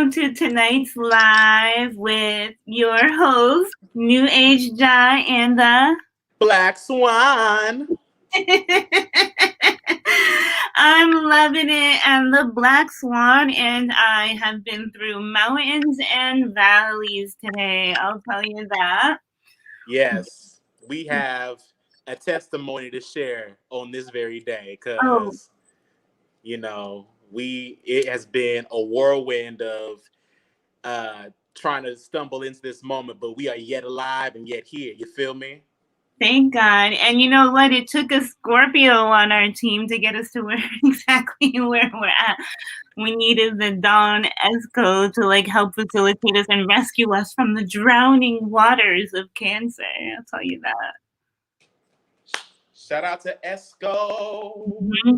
welcome to tonight's live with your host, New Age Jai and the Black Swan. I'm loving it, and the Black Swan and I have been through mountains and valleys today. I'll tell you that. Yes, we have a testimony to share on this very day Oh, because, it has been a whirlwind of trying to stumble into this moment, but we are yet alive and yet here. You feel me? thank God. And you know what? It took a Scorpio on our team to get us to where exactly where we're at. We needed the Dawn Esco to help facilitate us and rescue us from the drowning waters of Cancer. I'll tell you that. Shout out to Esco.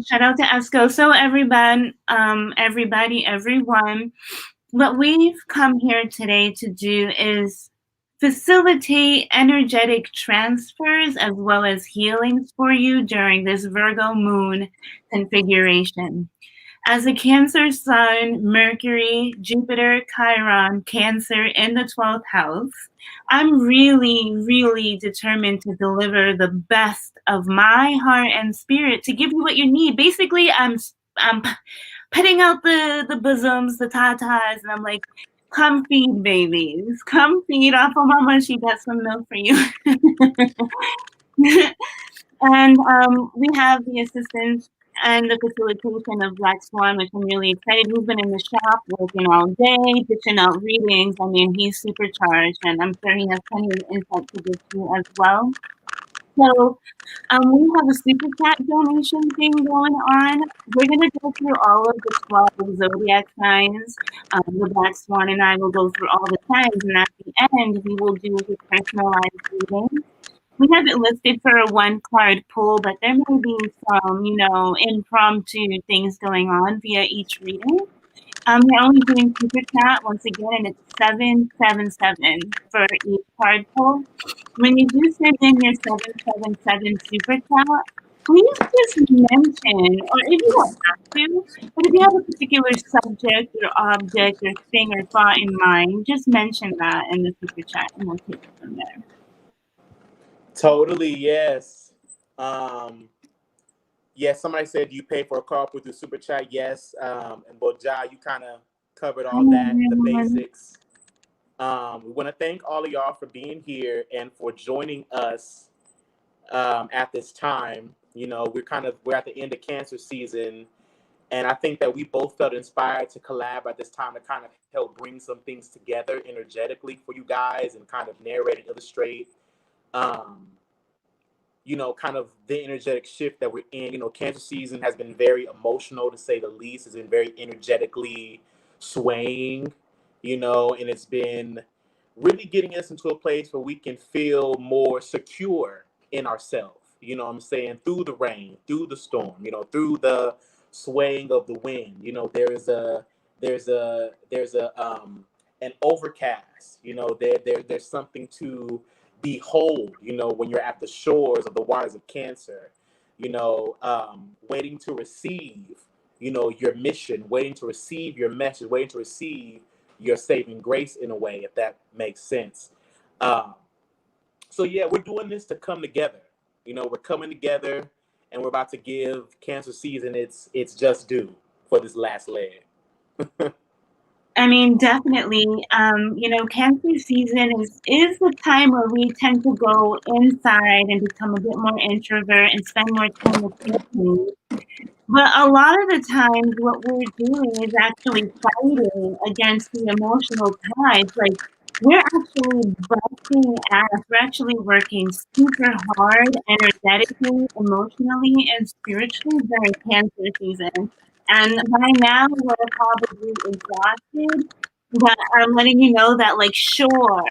Shout out to Esco. So everyone, everyone, what we've come here today to do is facilitate energetic transfers as well as healings for you during this Virgo moon configuration. As a Cancer Sun, Mercury, Jupiter, Chiron, Cancer in the 12th house, I'm really, really determined to deliver the best of my heart and spirit to give you what you need. Basically, I'm putting out the bosoms, the tatas, and I'm like, come feed babies. Come feed off of mama. She got some milk for you. And we have the assistance and the facilitation of Black Swan, which I'm really excited. He's been in the shop working all day, dishing out readings. I mean, he's supercharged, and I'm sure he has plenty of insight to give you as well. So we have a super chat donation thing going on. We're going to go through all of the 12 zodiac signs. The Black Swan and I will go through all the signs, and at the end, we will do his personalized reading. We have it listed for a one-card pull, but there may be some, impromptu things going on via each reading. We're only doing super chat once again, and it's 777 for each card pull. When you do send in your 777 super chat, please just mention, or if you don't have to, but if you have a particular subject or object or thing or thought in mind, just mention that in the super chat, and we'll take it from there. Totally, yes. Yes, somebody said you pay for a car with the super chat. Yes, and Boja, you kind of covered all that, the basics. We want to thank all of y'all for being here and for joining us at this time. We're at the end of Cancer season, and I think that we both felt inspired to collab at this time to kind of help bring some things together energetically for you guys and kind of narrate and illustrate. Kind of the energetic shift that we're in. Cancer season has been very emotional, to say the least. It's been very energetically swaying, and it's been really getting us into a place where we can feel more secure in ourselves. You know what I'm saying? Through the rain, through the storm, through the swaying of the wind. There's an overcast. There's something to behold, when you're at the shores of the waters of Cancer, waiting to receive, your mission, waiting to receive your message, waiting to receive your saving grace in a way, if that makes sense. So yeah, we're doing this to come together. We're coming together and we're about to give Cancer season its just due for this last leg. I mean, definitely. Cancer season is the time where we tend to go inside and become a bit more introvert and spend more time with family. But a lot of the times, what we're doing is actually fighting against the emotional tides. Like, we're actually busting ass. We're actually working super hard, energetically, emotionally, and spiritually during Cancer season. And by now, we're probably exhausted. But I'm letting you know that, sure,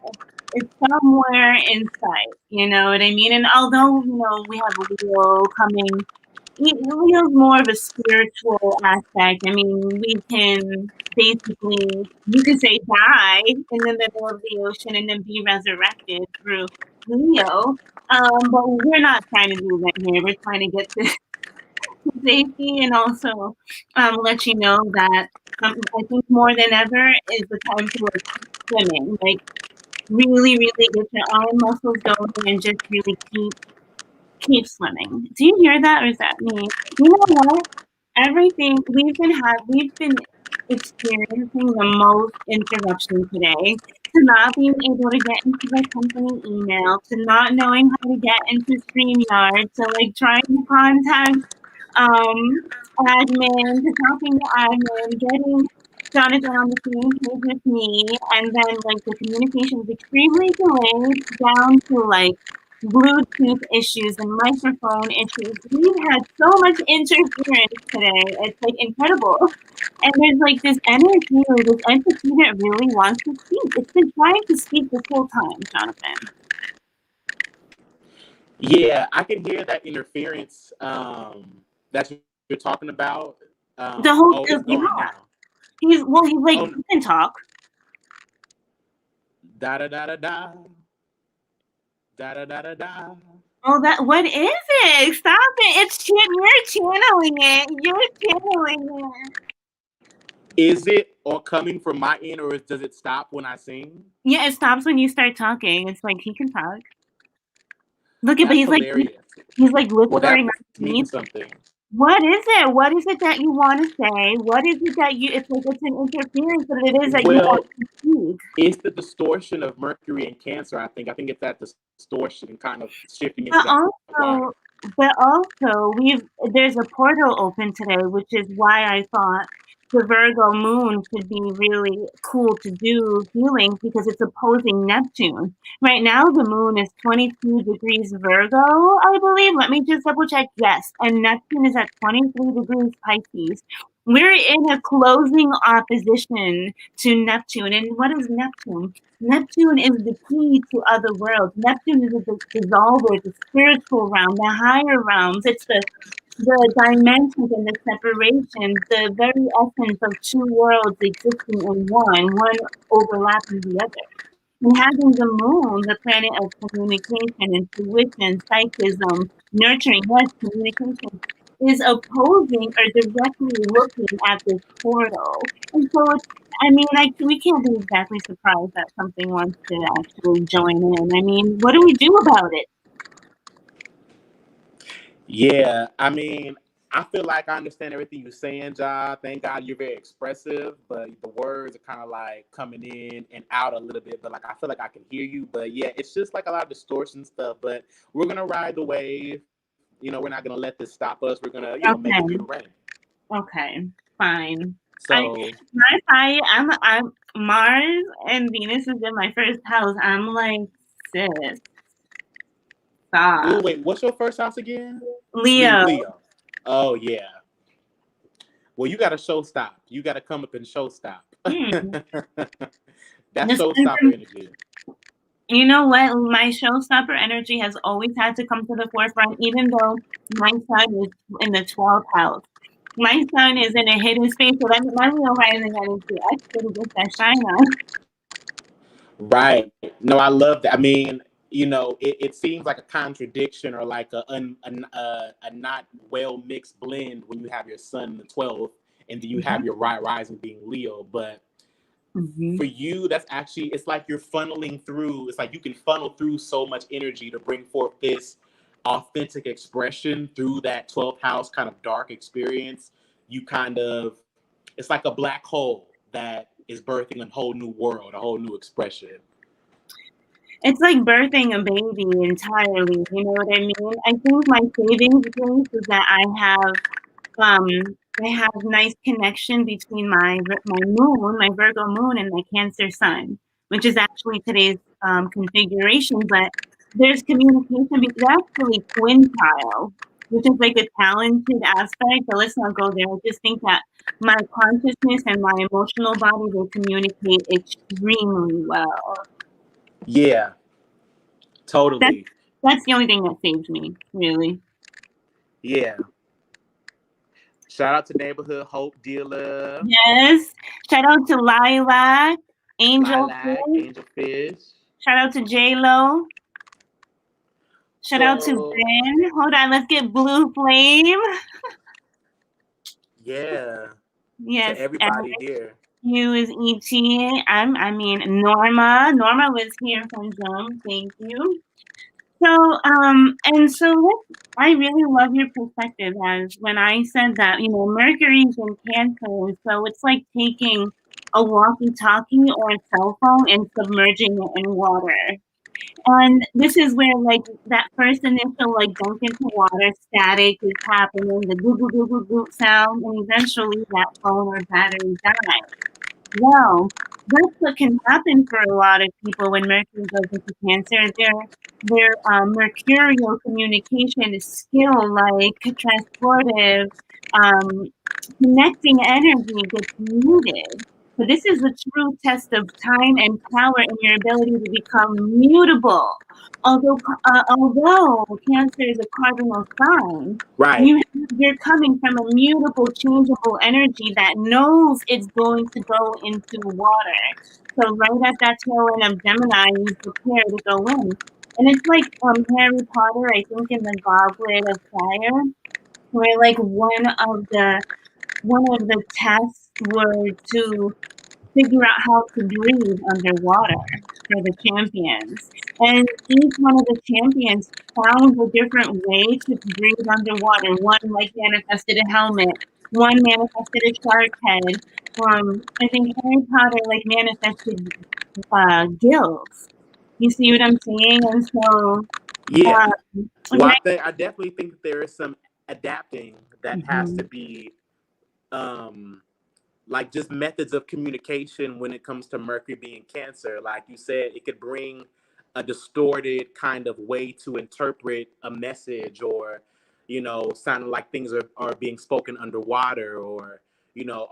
it's somewhere in sight. You know what I mean? And although, we have Leo coming, Leo's more of a spiritual aspect. I mean, we can basically, you could say, die in the middle of the ocean and then be resurrected through Leo. But we're not trying to do that here. We're trying to get to safety and also let you know that I think more than ever is the time to like keep swimming, like really, really get your arm muscles going and just really keep swimming. Do you hear that, or is that me? You know what? Everything we've been experiencing the most interruption today. To not being able to get into the company email, to not knowing how to get into StreamYard, to like trying to contact admin, to talking to admin, getting Jonathan on the same page with me, and then like the communication is extremely delayed down to like Bluetooth issues and microphone issues. We've had so much interference today. It's like incredible. And there's like this energy or this entity that really wants to speak. It's been trying to speak this whole time, Jonathan. Yeah, I can hear that interference that you're talking about. The whole It's gone now. He's like, you can talk. Da da da da da. Da da da da da. Oh, what is it? Stop it! You're channeling it. You're channeling it. Is it or coming from my end, or does it stop when I sing? Yeah, it stops when you start talking. It's like he can talk. Look at, but he's hilarious. he's like whispering. Well, that means something. What is it? What is it that you want to say? What is it that it's like it's an interference, but it is that you want to speak. It's the distortion of Mercury and Cancer, I think. I think it's that distortion kind of shifting into But also there's a portal open today, which is why I thought the Virgo moon could be really cool to do healings because it's opposing Neptune. Right now, the moon is 22 degrees Virgo, I believe. Let me just double check. Yes. And Neptune is at 23 degrees Pisces. We're in a closing opposition to Neptune. And what is Neptune? Neptune is the key to other worlds. Neptune is the dissolver, the spiritual realm, the higher realms. It's the dimensions and the separations, the very essence of two worlds existing in one overlapping the other. And having the moon, the planet of communication, intuition, psychism, nurturing, yes, communication, is opposing or directly looking at this portal. And so we can't be exactly surprised that something wants to actually join in. I mean, what do we do about it? Yeah, I mean, I feel like I understand everything you're saying, Ja. Thank God you're very expressive, but the words are kind of like coming in and out a little bit. But like I feel like I can hear you. But yeah, it's just like a lot of distortion stuff. But we're gonna ride the wave. We're not gonna let this stop us. We're gonna, make it through the rain. Okay, fine. So I'm Mars and Venus is in my first house. I'm like, sis, stop. Ooh, wait, what's your first house again? Leo. Oh yeah. Well, you got to show stop. You got to come up and show stop. That's showstopper energy. You know what? My showstopper energy has always had to come to the forefront, even though my sun is in the 12th house. My sun is in a hidden space, so that's my Leo rising energy. I still get that shine on. Right. No, I love that. I mean, it seems like a contradiction or like a not well mixed blend when you have your sun in the 12th and then you have your rising being Leo. But for you, that's actually, it's like you're funneling through. It's like you can funnel through so much energy to bring forth this authentic expression through that 12th house kind of dark experience. It's like a black hole that is birthing a whole new world, a whole new expression. It's like birthing a baby entirely. You know what I mean? I think my savings grace is that I have nice connection between my moon, my Virgo moon, and my Cancer sun, which is actually today's configuration. But there's communication. They're actually twin child, which is like a talented aspect. But let's not go there. I just think that my consciousness and my emotional body will communicate extremely well. Yeah, totally. That's the only thing that saves me, really. Yeah. Shout out to Neighborhood Hope Dealer. Yes. Shout out to Lilac, Angel Fish. Shout out to J-Lo. Shout out to Ben. Hold on, let's get Blue Flame. Yeah. Yes, to everybody here. you is E.T. Norma. Norma was here from Zoom. Thank you. So, I really love your perspective as when I said that, Mercury's in Cancer, so it's like taking a walkie-talkie or a cell phone and submerging it in water. And this is where, like, that first initial, like, dunk into water static is happening, the goo goo goo goo goo sound, and eventually that phone or battery dies. Well, that's what can happen for a lot of people when Mercury goes into Cancer. Their mercurial communication skill, like transportive, connecting energy, gets muted. So this is the true test of time and power in your ability to become mutable. Although Cancer is a cardinal sign, Right. you're coming from a mutable, changeable energy that knows it's going to go into water. So right at that tail end of Gemini, you prepare to go in. And it's like Harry Potter, I think, in the Goblet of Fire, where like one of the tests were to figure out how to breathe underwater for the champions. And each one of the champions found a different way to breathe underwater. One like manifested a helmet, one manifested a shark head. I think Harry Potter like manifested gills. You see what I'm saying? And so Yeah. Well, right. I definitely think that there is some adapting that has to be, like just methods of communication when it comes to Mercury being Cancer. Like you said, it could bring a distorted kind of way to interpret a message, or, sounding like things are being spoken underwater, or,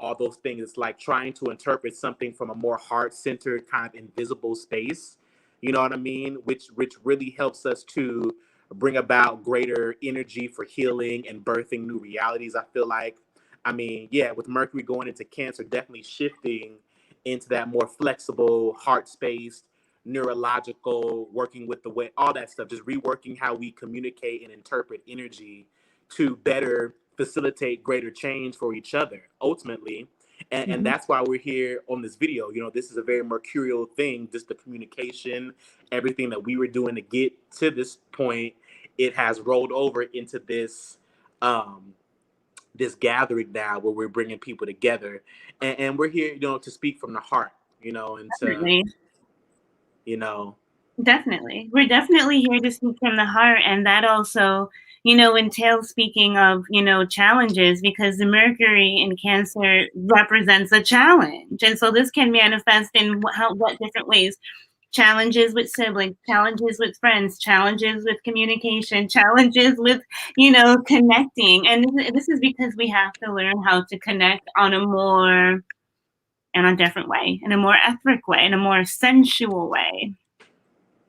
all those things. It's like trying to interpret something from a more heart-centered kind of invisible space. You know what I mean? Which really helps us to bring about greater energy for healing and birthing new realities. I feel like, I mean, yeah, with Mercury going into Cancer, definitely shifting into that more flexible, heart spaced, neurological, working with the way, all that stuff, just reworking how we communicate and interpret energy to better facilitate greater change for each other, ultimately. And that's why we're here on this video. This is a very mercurial thing, just the communication, everything that we were doing to get to this point. It has rolled over into this gathering now where we're bringing people together, and we're here, to speak from the heart, and to, Definitely. Definitely. We're definitely here to speak from the heart. And that also, entails speaking of, challenges, because the Mercury in Cancer represents a challenge. And so this can manifest in what different ways? Challenges with siblings, challenges with friends, challenges with communication, challenges with, connecting. And this is because we have to learn how to connect in a different way, in a more etheric way, in a more sensual way.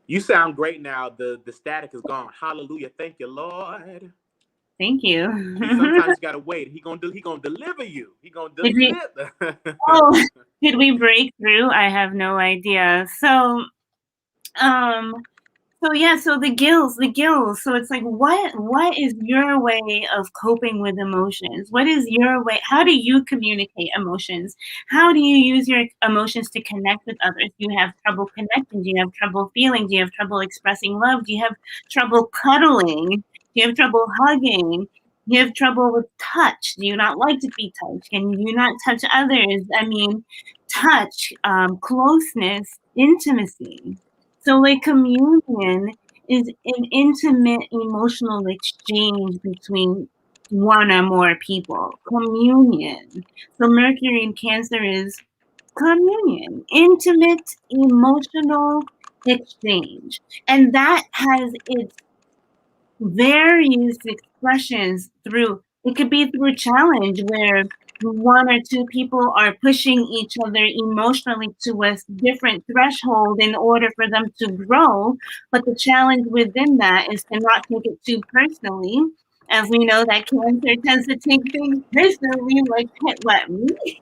You sound great now. The static is gone. Hallelujah. Thank you, Lord. Thank you. Sometimes you gotta wait. He gonna deliver you. He gonna deliver. Did we break through? I have no idea. So the gills. So it's like, what is your way of coping with emotions? What is your way? How do you communicate emotions? How do you use your emotions to connect with others? Do you have trouble connecting? Do you have trouble feeling? Do you have trouble expressing love? Do you have trouble cuddling? Do you have trouble hugging? Do you have trouble with touch? Do you not like to be touched? Can you not touch others? I mean, touch, closeness, intimacy. So, like, communion is an intimate emotional exchange between one or more people. Communion. So, Mercury in Cancer is communion, intimate emotional exchange. And that has its various expressions through, it could be through challenge, where one or two people are pushing each other emotionally to a different threshold in order for them to grow. But the challenge within that is to not take it too personally. As we know that Cancer tends to take things personally, like, what, me?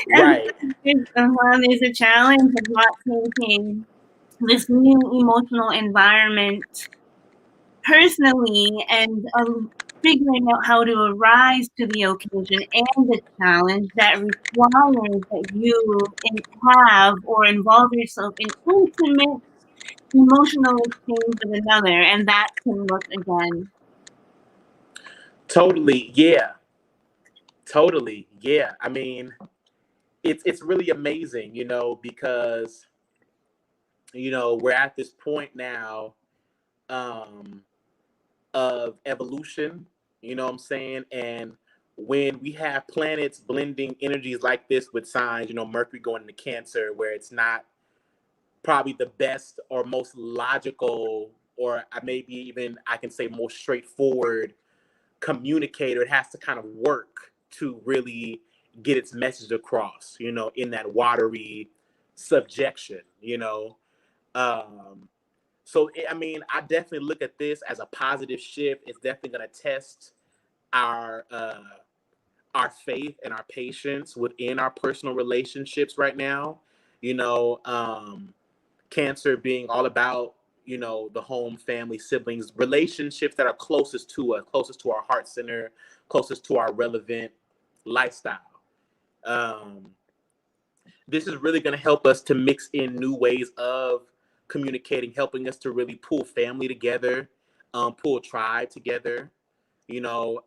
And Right. there's a challenge of not taking this new emotional environment personally, and figuring out how to arise to the occasion and the challenge that requires that you have or involve yourself in intimate emotional exchange with another, and that can look again. Totally, yeah. Totally, yeah. I mean, it's really amazing, because we're at this point now um, of evolution. You know what I'm saying? And when we have planets blending energies like this with signs, Mercury going into Cancer, where it's not probably the best or most logical, or maybe even I can say more straightforward communicator. It has to kind of work to really get its message across, in that watery subjection, so I mean, I definitely look at this as a positive shift. It's definitely going to test our faith and our patience within our personal relationships right now. You know, Cancer being all about the home, family, siblings, relationships that are closest to us, closest to our heart center, closest to our relevant lifestyle. Um, this is really going to help us to mix in new ways of communicating, helping us to really pull family together, pull tribe together. You know,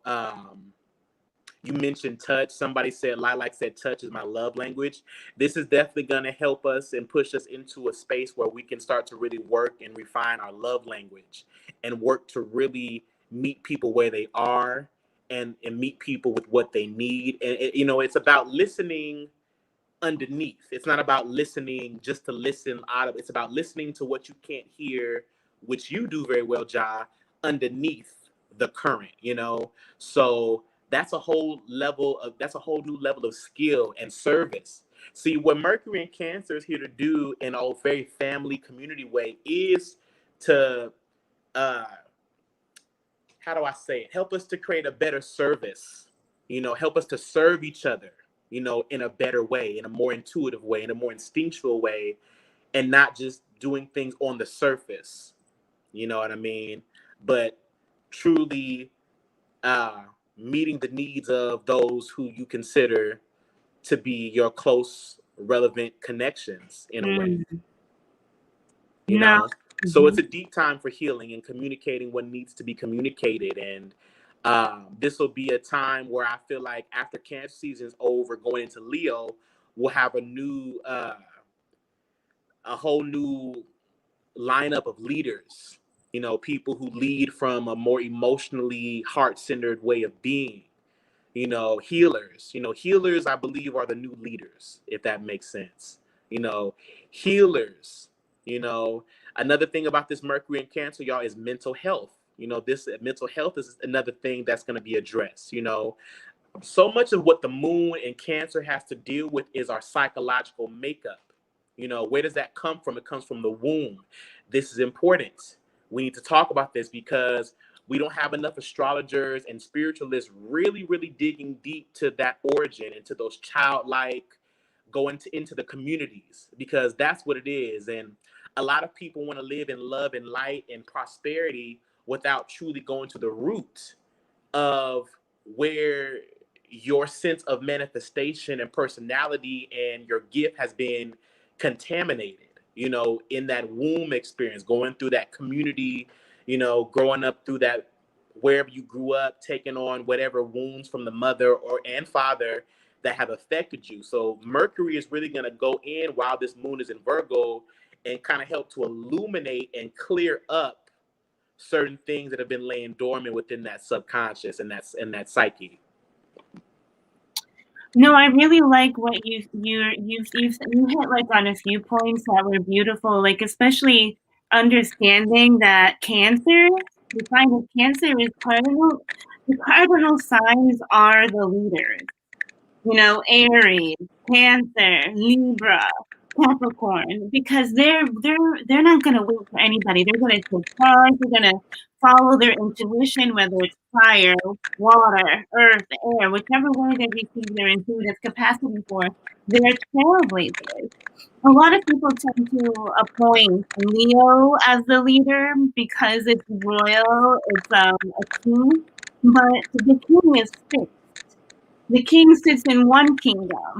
you mentioned touch. Somebody said, Lilac said, touch is my love language. This is definitely going to help us and push us into a space where we can start to really work and refine our love language and work to really meet people where they are and meet people with what they need. And, it's about listening underneath. It's not about listening just to listen out of. It's about listening to what you can't hear, which you do very well, Ja, underneath the current. So that's a whole new level of skill and service. See, what Mercury and Cancer is here to do in a very family community way is to how do I say it? Help us to create a better service. Help us to serve each other, in a better way, in a more intuitive way, in a more instinctual way, and not just doing things on the surface. You know what I mean? But truly meeting the needs of those who you consider to be your close, relevant connections in a way. you No. know so it's a deep time for healing and communicating what needs to be communicated. And this will be a time where I feel like after Cancer season is over, going into Leo, we'll have a whole new lineup of leaders, people who lead from a more emotionally heart-centered way of being. Healers. Healers, I believe, are the new leaders, if that makes sense. Healers. You know, Another thing about this Mercury in Cancer, y'all, is mental health. This mental health is another thing that's going to be addressed. So much of what the moon and Cancer has to deal with is our psychological makeup. Where does that come from? It comes from the womb. This is important. We need to talk about this because we don't have enough astrologers and spiritualists really, really digging deep to that origin, into those childlike, going into the communities, because that's what it is. And a lot of people want to live in love and light and prosperity without truly going to the root of where your sense of manifestation and personality and your gift has been contaminated, in that womb experience, going through that community, growing up through that, wherever you grew up, taking on whatever wounds from the mother or and father that have affected you. So Mercury is really going to go in while this moon is in Virgo and kind of help to illuminate and clear up certain things that have been laying dormant within that subconscious and that psyche. No, I really like what you hit like on a few points that were beautiful, like especially understanding that Cancer, the sign of Cancer is cardinal. The cardinal signs are the leaders. Aries, Cancer, Libra, Capricorn, because they're not going to wait for anybody. They're going to take charge. They're going to follow their intuition, whether it's fire, water, earth, air, whichever way they receive their intuitive capacity for. They're trailblazers. A lot of people tend to appoint Leo as the leader because it's royal, it's a king. but the king is fixed. The king sits in one kingdom.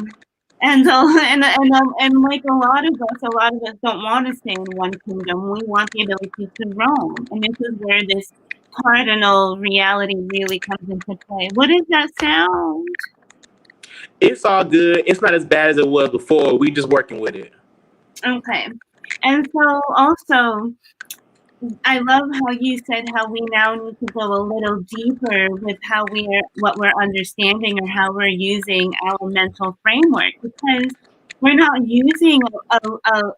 And like a lot of us don't want to stay in one kingdom. We want the ability to roam. And this is where this cardinal reality really comes into play. What does that sound? It's all good. It's not as bad as it was before. We just working with it. Okay. And so also, I love how you said how we now need to go a little deeper with what we're understanding or how we're using our mental framework, because we're not using a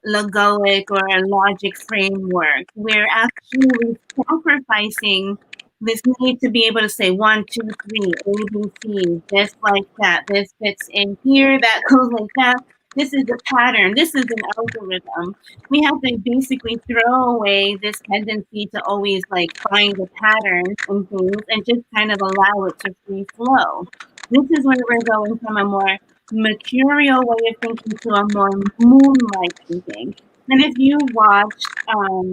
logic or a logic framework. We're actually sacrificing this need to be able to say 1, 2, 3, A, B, C, this like that, this fits in here, that goes like that. This is a pattern. This is an algorithm. We have to basically throw away this tendency to always like find the patterns and things and just kind of allow it to free flow. This is where we're going from a more mercurial way of thinking to a more moon-like thinking. And if you watched our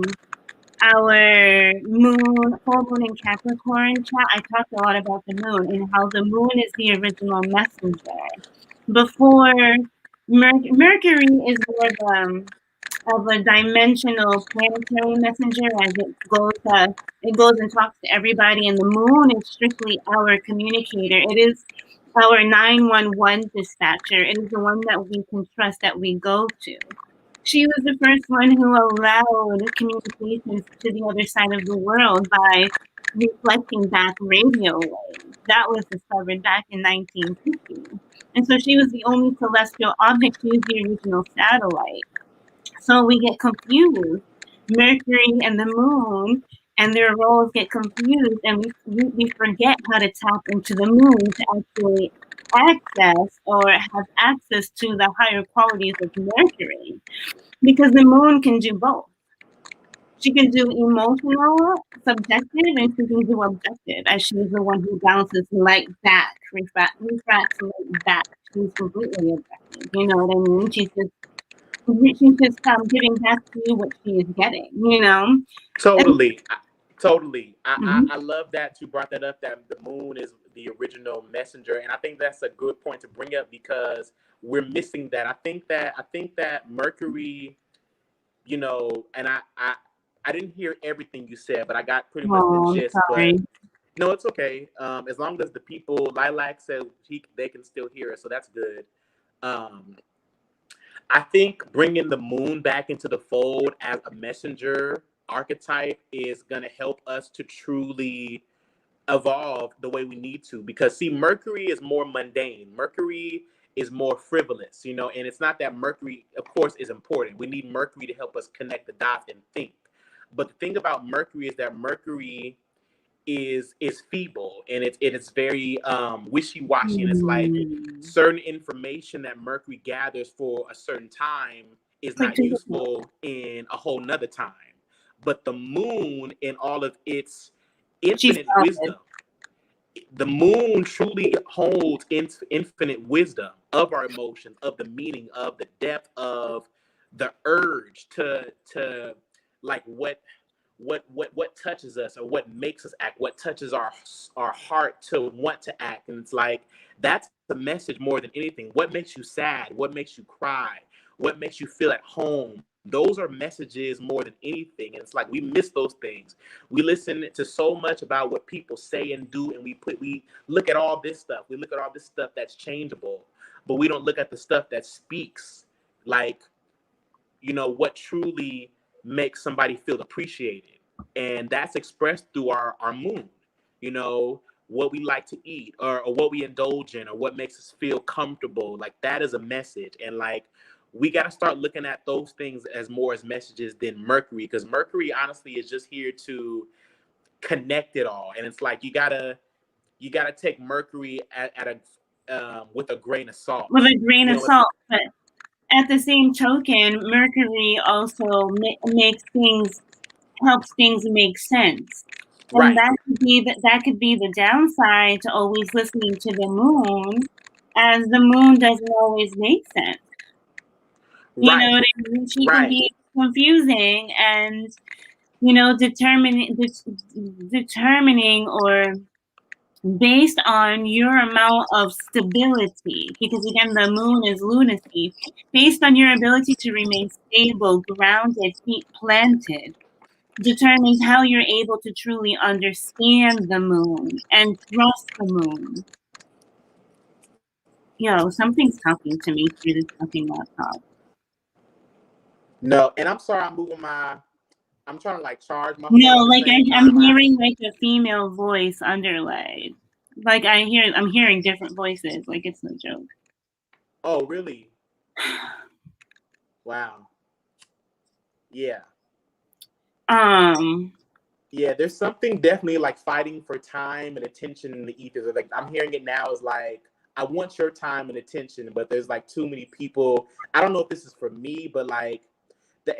full moon in Capricorn chat, I talked a lot about the moon and how the moon is the original messenger. Before Mercury is more of a dimensional planetary messenger, as it goes and talks to everybody, and the moon is strictly our communicator. It is our 911 dispatcher. It is the one that we can trust, that we go to. She was the first one who allowed communications to the other side of the world by reflecting back radio waves. That was discovered back in 1950. And so she was the only celestial object. She was the original satellite. So we get confused. Mercury and the moon and their roles get confused, and we forget how to tap into the moon to actually access or have access to the higher qualities of Mercury. Because the moon can do both. She can do emotional, subjective, and she can do objective, as she's the one who bounces light back, refracts light back. She's completely objective. You know what I mean? She's just giving back to you what she is getting, you know? Totally. Mhm. I love that you brought that up, that the moon is the original messenger. And I think that's a good point to bring up because we're missing that. I think that Mercury, you know, and I didn't hear everything you said, but I got pretty much the Oh, gist. sorry. But no, it's okay. As long as the people, Lilac said they can still hear us, so that's good. Um, I think bringing the moon back into the fold as a messenger archetype is going to help us to truly evolve the way we need to. Because, see, Mercury is more mundane. Mercury is more frivolous, you know, and it's not that Mercury, of course, is important. We need Mercury to help us connect the dots and think. But the thing about Mercury is that Mercury is feeble and it's very wishy-washy, and it's like Mm. certain information that Mercury gathers for a certain time is Like not useful in a whole nother time. But the moon, in all of its she's infinite solid. wisdom, the moon truly holds infinite wisdom of our emotions, of the meaning, of the depth, of the urge to like what touches us or what makes us act, what touches our heart to want to act. And it's like that's the message more than anything. What makes you sad? What makes you cry? What makes you feel at home? Those are messages more than anything. And it's like we miss those things. We listen to so much about what people say and do, and we look at all this stuff. We look at all this stuff that's changeable, but we don't look at the stuff that speaks, like, you know, what truly makes somebody feel appreciated. And that's expressed through our moon, you know, what we like to eat, or what we indulge in, or what makes us feel comfortable. Like that is a message. And like we got to start looking at those things as more as messages than Mercury, because Mercury honestly is just here to connect it all. And it's like you gotta take Mercury at a with a grain of With salt. a grain You of know, it's salt. But at the same token, Mercury also helps things make sense. And right, that could be the downside to always listening to the moon, as the moon doesn't always make sense. You know right, what I mean? She can right. be confusing, and you know, determining or based on your amount of stability, because again, the moon is lunacy, based on your ability to remain stable, grounded, feet planted, determines how you're able to truly understand the moon and trust the moon. Yo, something's talking to me through this fucking laptop. No, and I'm sorry, I'm trying to like charge my No, phone at the like same I'm time. hearing like a female voice underlaid. Like I'm hearing different voices. Like it's no joke. Oh, really? Wow. Yeah. Yeah, there's something definitely like fighting for time and attention in the ether. Like I'm hearing it now as like, I want your time and attention, but there's like too many people. I don't know if this is for me, but like,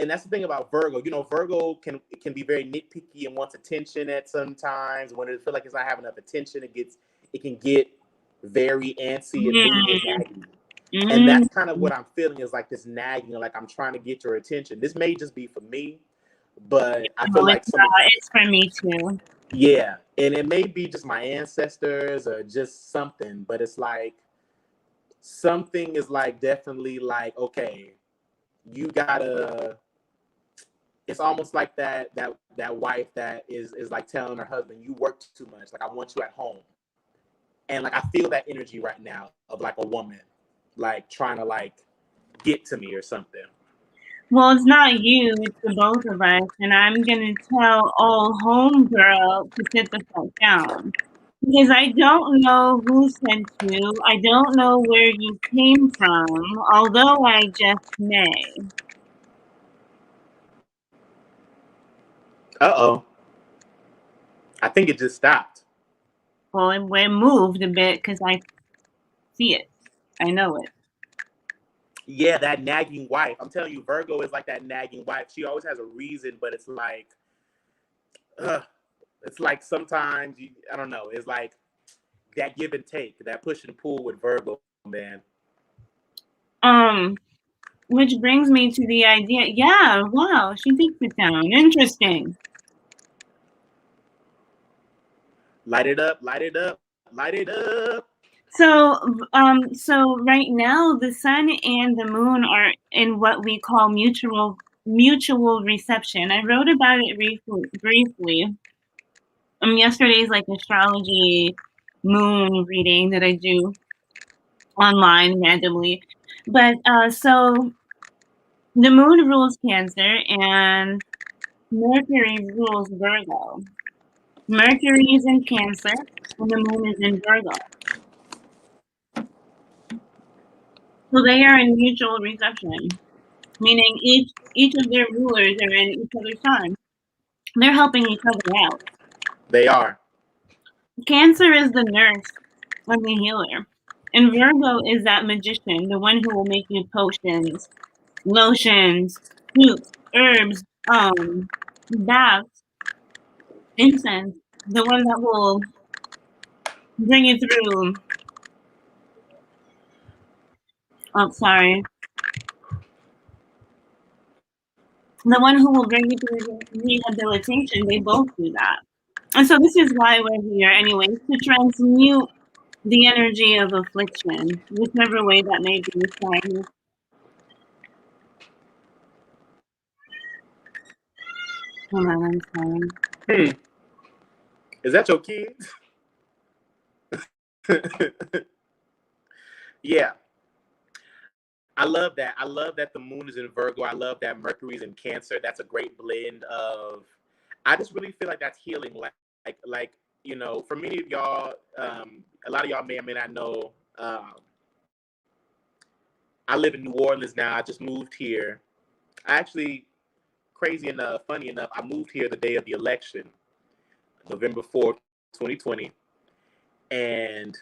and that's the thing about Virgo. You know, Virgo can be very nitpicky and wants attention at some times. When it feels like it's not having enough attention, it can get very antsy and moody and nagging. And that's kind of what I'm feeling, is like this nagging, like I'm trying to get your attention. This may just be for me, but I feel like it's for me too. yeah, and it may be just my ancestors or just something, but it's like something is like definitely like, okay, you gotta. It's almost like that wife that is like telling her husband, you work too much, like I want you at home. And like I feel that energy right now of like a woman like trying to like get to me or something. Well, it's not you, it's the both of us, and I'm gonna tell old homegirl to sit the fuck down. Because I don't know who sent you. I don't know where you came from, although I just may. Uh-oh. I think it just stopped. Well, it moved a bit because I see it. I know it. Yeah, that nagging wife. I'm telling you, Virgo is like that nagging wife. She always has a reason, but it's like sometimes I don't know. It's like that give and take, that push and pull with Virgo, man. Which brings me to the idea. Yeah, wow, she takes it down. Interesting. Light it up, light it up, light it up. So right now the sun and the moon are in what we call mutual reception. I wrote about it briefly. Yesterday's like astrology moon reading that I do online randomly. But so the moon rules Cancer and Mercury rules Virgo. Mercury is in Cancer and the moon is in Virgo. So they are in mutual reception, meaning each of their rulers are in each other's sign. They're helping each other out. They are. Cancer is the nurse and the healer. And Virgo is that magician, the one who will make you potions, lotions, soups, herbs, baths, incense, the one that will bring you through. Oh, sorry. The one who will bring you through rehabilitation. They both do that. And so this is why we're here, anyways, to transmute the energy of affliction, whichever way that may be. Sorry. Hold on, I'm sorry. Is that your kids? Yeah. I love that. I love that the moon is in Virgo. I love that Mercury's in Cancer. That's a great blend of. I just really feel like that's healing. Like you know, for many of y'all, a lot of y'all may or may not know. I live in New Orleans now. I just moved here. I actually, crazy enough, funny enough, I moved here the day of the election, November 4th, 2020, and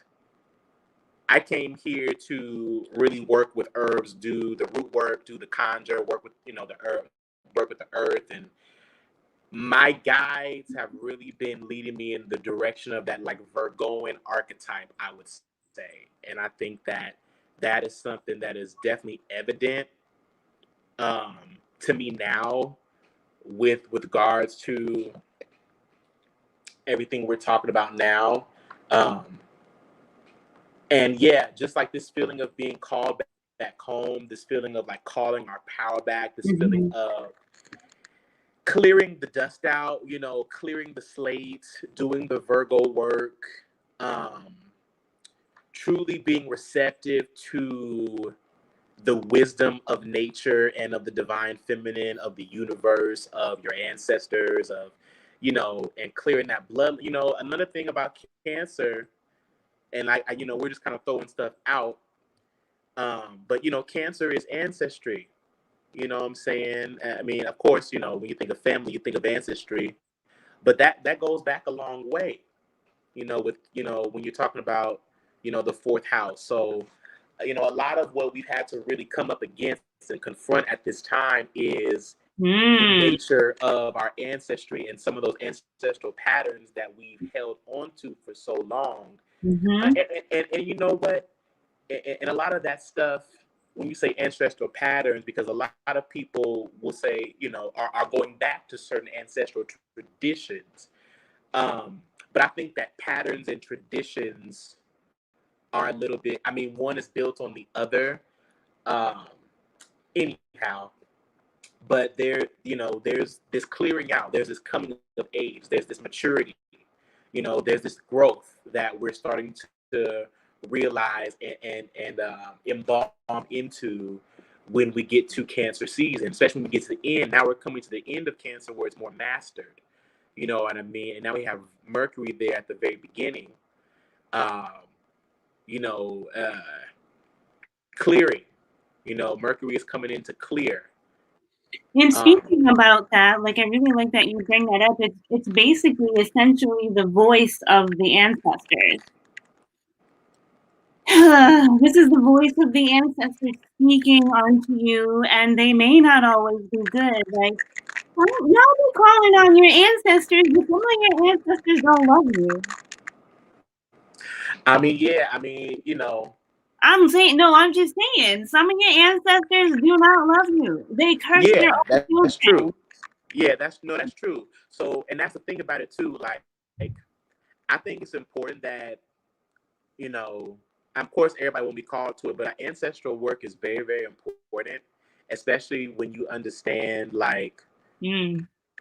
I came here to really work with herbs, do the root work, do the conjure, work with the herb, work with the earth, and my guides have really been leading me in the direction of that like Virgoan archetype, I would say, and I think that is something that is definitely evident to me now with regards to everything we're talking about now. And yeah, just like this feeling of being called back home, this feeling of like calling our power back, this feeling of clearing the dust out, you know, clearing the slate, doing the Virgo work, truly being receptive to the wisdom of nature and of the divine feminine, of the universe, of your ancestors, of, you know, and clearing that blood. You know, another thing about Cancer, and I you know, we're just kind of throwing stuff out, but you know, Cancer is ancestry. You know what I'm saying? I mean, of course, you know, when you think of family, you think of ancestry, but that goes back a long way. You know, with, you know, when you're talking about, you know, the fourth house. So, you know, a lot of what we've had to really come up against and confront at this time is the nature of our ancestry and some of those ancestral patterns that we've held onto for so long. And you know what? And a lot of that stuff, when you say ancestral patterns, because a lot of people will say, you know, are going back to certain ancestral traditions. But I think that patterns and traditions are a little bit, I mean, one is built on the other, um, anyhow. But there, you know, there's this clearing out, there's this coming of age, there's this maturity, you know, there's this growth that we're starting to realize and embalm into when we get to Cancer season, especially when we get to the end. Now we're coming to the end of Cancer where it's more mastered. You know what I mean? And now we have Mercury there at the very beginning. Um, you know, clearing. You know, Mercury is coming in to clear. And speaking about that, like I really like that you bring that up. It's basically essentially the voice of the ancestors. This is the voice of the ancestors speaking onto you, and they may not always be good. Like, y'all be calling on your ancestors, but some of your ancestors don't love you. I mean, yeah, I mean, you know. I'm just saying, some of your ancestors do not love you. They curse their own that's children. true. Yeah, that's true. So, and that's the thing about it too. Like I think it's important that, you know, of course, everybody won't be called to it, but our ancestral work is very, very important, especially when you understand like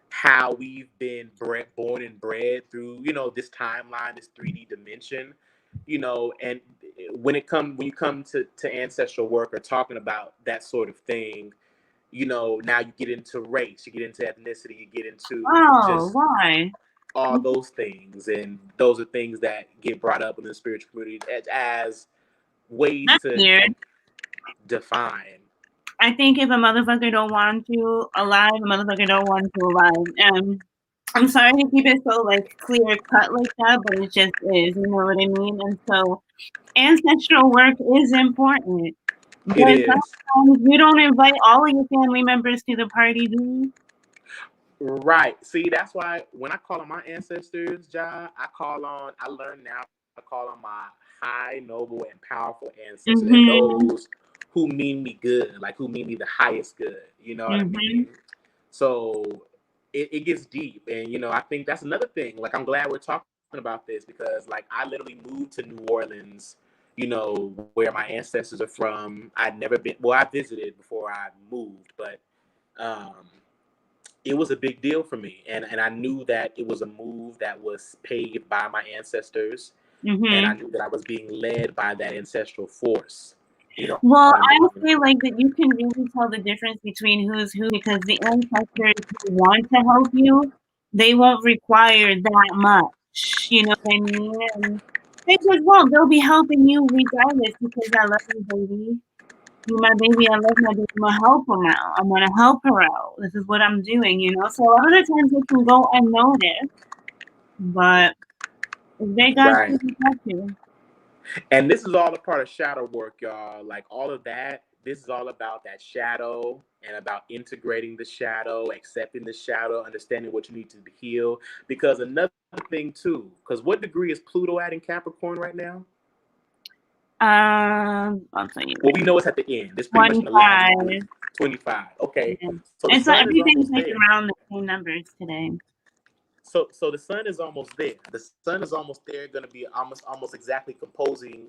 how we've been born and bred through, you know, this timeline, this 3D dimension, you know. And when you come to ancestral work or talking about that sort of thing, you know, now you get into race, you get into ethnicity, you get into just why? all those things, and those are things that get brought up in the spiritual community as ways to define. I think if a motherfucker don't want you alive, a motherfucker don't want you alive. And I'm sorry to keep it so like clear cut like that, but it just is. You know what I mean? And so ancestral work is important. But sometimes you don't invite all of your family members to the party, do you? Right. See, that's why when I call on my ancestors, I learn now to call on my high, noble, and powerful ancestors, and those who mean me good, like who mean me the highest good. You know what I mean? So it gets deep. And, you know, I think that's another thing. Like, I'm glad we're talking about this because, like, I literally moved to New Orleans, you know, where my ancestors are from. I'd never been, well, I visited before I moved, but it was a big deal for me. And I knew that it was a move that was paved by my ancestors. And I knew that I was being led by that ancestral force. You know, well, I would say like that you can really tell the difference between who's who because the ancestors who want to help you, they won't require that much. You know what I mean? And they just won't. They'll be helping you regardless because I love you, baby. You my baby, I love my baby. I'm gonna help her out. I'm gonna help her out. This is what I'm doing, you know. So a lot of the times it can go unnoticed, but if they got you, they got you. And this is all a part of shadow work, y'all. Like all of that, this is all about that shadow and about integrating the shadow, accepting the shadow, understanding what you need to heal. Because another thing too, because what degree is Pluto at in Capricorn right now? I'll tell you. Well, we know it's at the end. It's pretty 25. Much in the last 25. Okay. Yeah. So it's like everything's like around the same numbers today. So the sun is almost there. The sun is almost there, going to be almost exactly opposing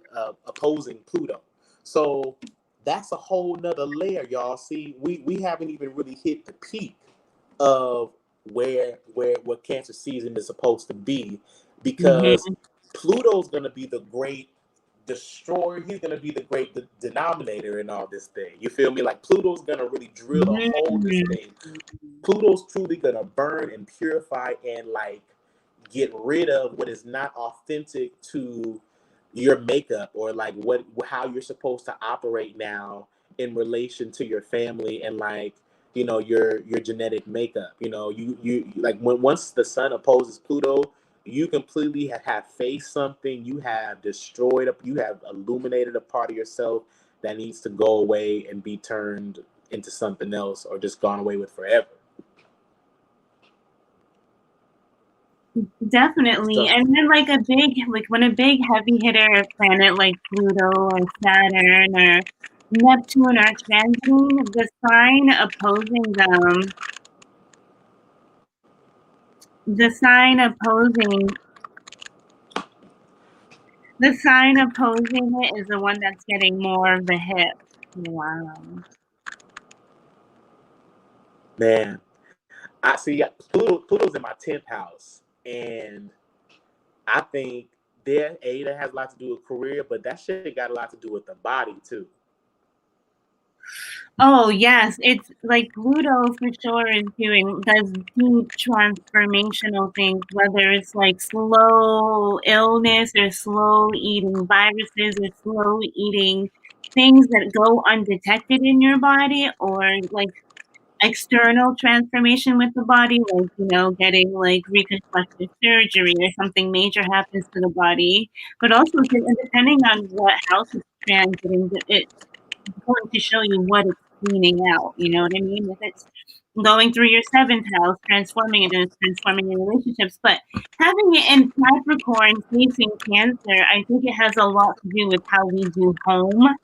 Pluto. So that's a whole nother layer, y'all. See, we haven't even really hit the peak of where what Cancer season is supposed to be, because Pluto's going to be the great destroyer. He's going to be the great denominator in all this thing. You feel me? Like Pluto's going to really drill a hole in this thing. Pluto's truly going to burn and purify and like get rid of what is not authentic to your makeup, or like how you're supposed to operate now in relation to your family and like, you know, your genetic makeup. You know, you like once the sun opposes Pluto, you completely have faced something. You have destroyed, you have illuminated a part of yourself that needs to go away and be turned into something else, or just gone away with forever. Definitely. So, And then when a big heavy hitter planet like Pluto or Saturn or Neptune are transiting, the sign opposing them, the sign opposing it is the one that's getting more of the hit. Wow. man, I see Pluto's in my 10th house, and I think that has a lot to do with career, but that shit got a lot to do with the body too. Oh yes, it's like Pluto for sure does deep transformational things, whether it's like slow illness or slow eating viruses or slow eating things that go undetected in your body, or like external transformation with the body, like, you know, getting like reconstructive surgery or something major happens to the body. But also depending on what house it's transiting, it's going to show you what it's cleaning out. You know what I mean? If it's going through your 7th house, transforming it, and it's transforming your relationships. But having it in Capricorn facing Cancer, I think it has a lot to do with how we do home,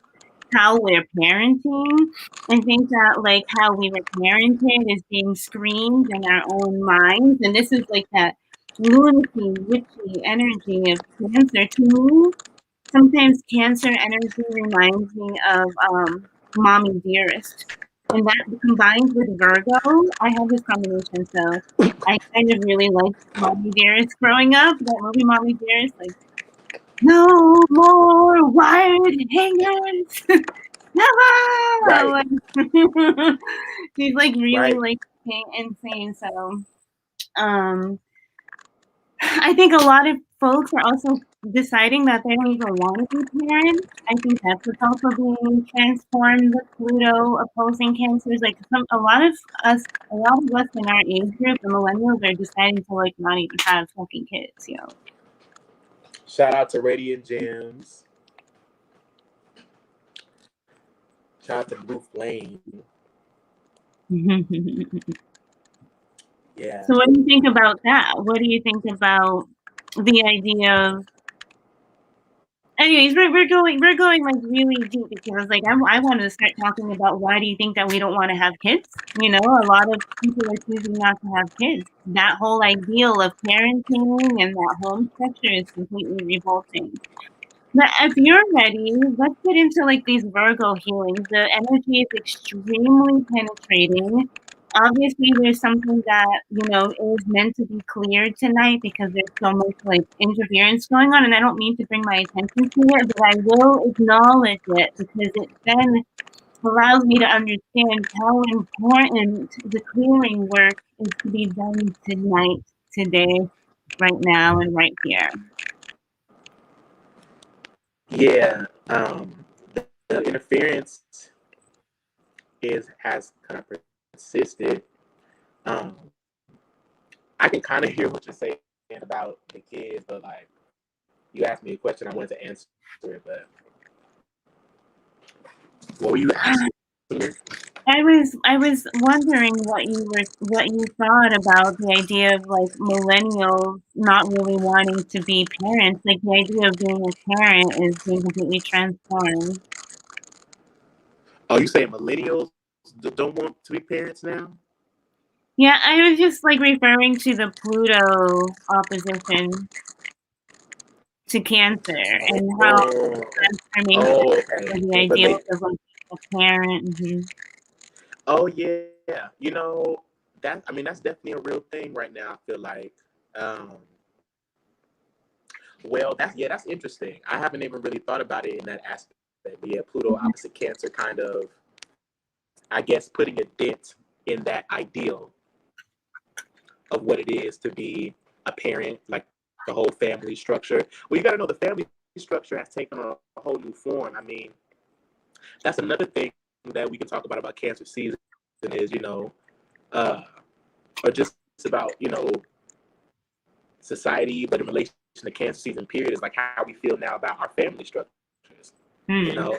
how we're parenting. I think that like how we were parented is being screened in our own minds. And this is like that lunacy, witchy energy of Cancer to me. Sometimes Cancer energy reminds me of Mommy Dearest. And that combined with Virgo, I have this combination. So I kind of really liked Mommy Dearest growing up. That movie, Mommy Dearest, like, no more wired hangers. Never. Right. She's like really Right. like insane. So I think a lot of folks are also deciding that they don't even want to be parents. I think that's what's also being transformed with Pluto opposing Cancers. Like a lot of us in our age group, the millennials, are deciding to like not even have fucking kids, yo. Shout out to Radiant Gems. Shout out to Blue Flame. Yeah. So what do you think about that? What do you think about the idea of? Anyways, we're going like really deep, because like I wanted to start talking about why do you think that we don't want to have kids? You know, a lot of people are choosing not to have kids. That whole ideal of parenting and that home structure is completely revolting. But if you're ready, let's get into like these Virgo healings. The energy is extremely penetrating. Obviously, there's something that, you know, is meant to be cleared tonight because there's so much like interference going on, and I don't mean to bring my attention to it, but I will acknowledge it because it then allows me to understand how important the clearing work is to be done tonight, today, right now, and right here. Yeah. The interference has kind of persisted. Um, I can kind of hear what you're saying about the kids, but like you asked me a question, I wanted to answer it, but what were you asking? I was wondering what you thought about the idea of like millennials not really wanting to be parents. Like the idea of being a parent is being completely transformed. Oh, you saying millennials don't want to be parents now? Yeah, I was just like referring to the Pluto opposition to Cancer and how transformation okay. or the But ideals of like a parent. Mm-hmm. oh yeah, that's definitely a real thing right now. I feel like, um, well, that's interesting. I haven't even really thought about it in that aspect. But yeah, Pluto opposite Cancer, kind of, I guess, putting a dent in that ideal of what it is to be a parent, like the whole family structure. Well, you got to know the family structure has taken on a whole new form. I mean, that's another thing that we can talk about Cancer season is, uh, or just about, society, but in relation to Cancer season period is like how we feel now about our family structures. You Mm. know,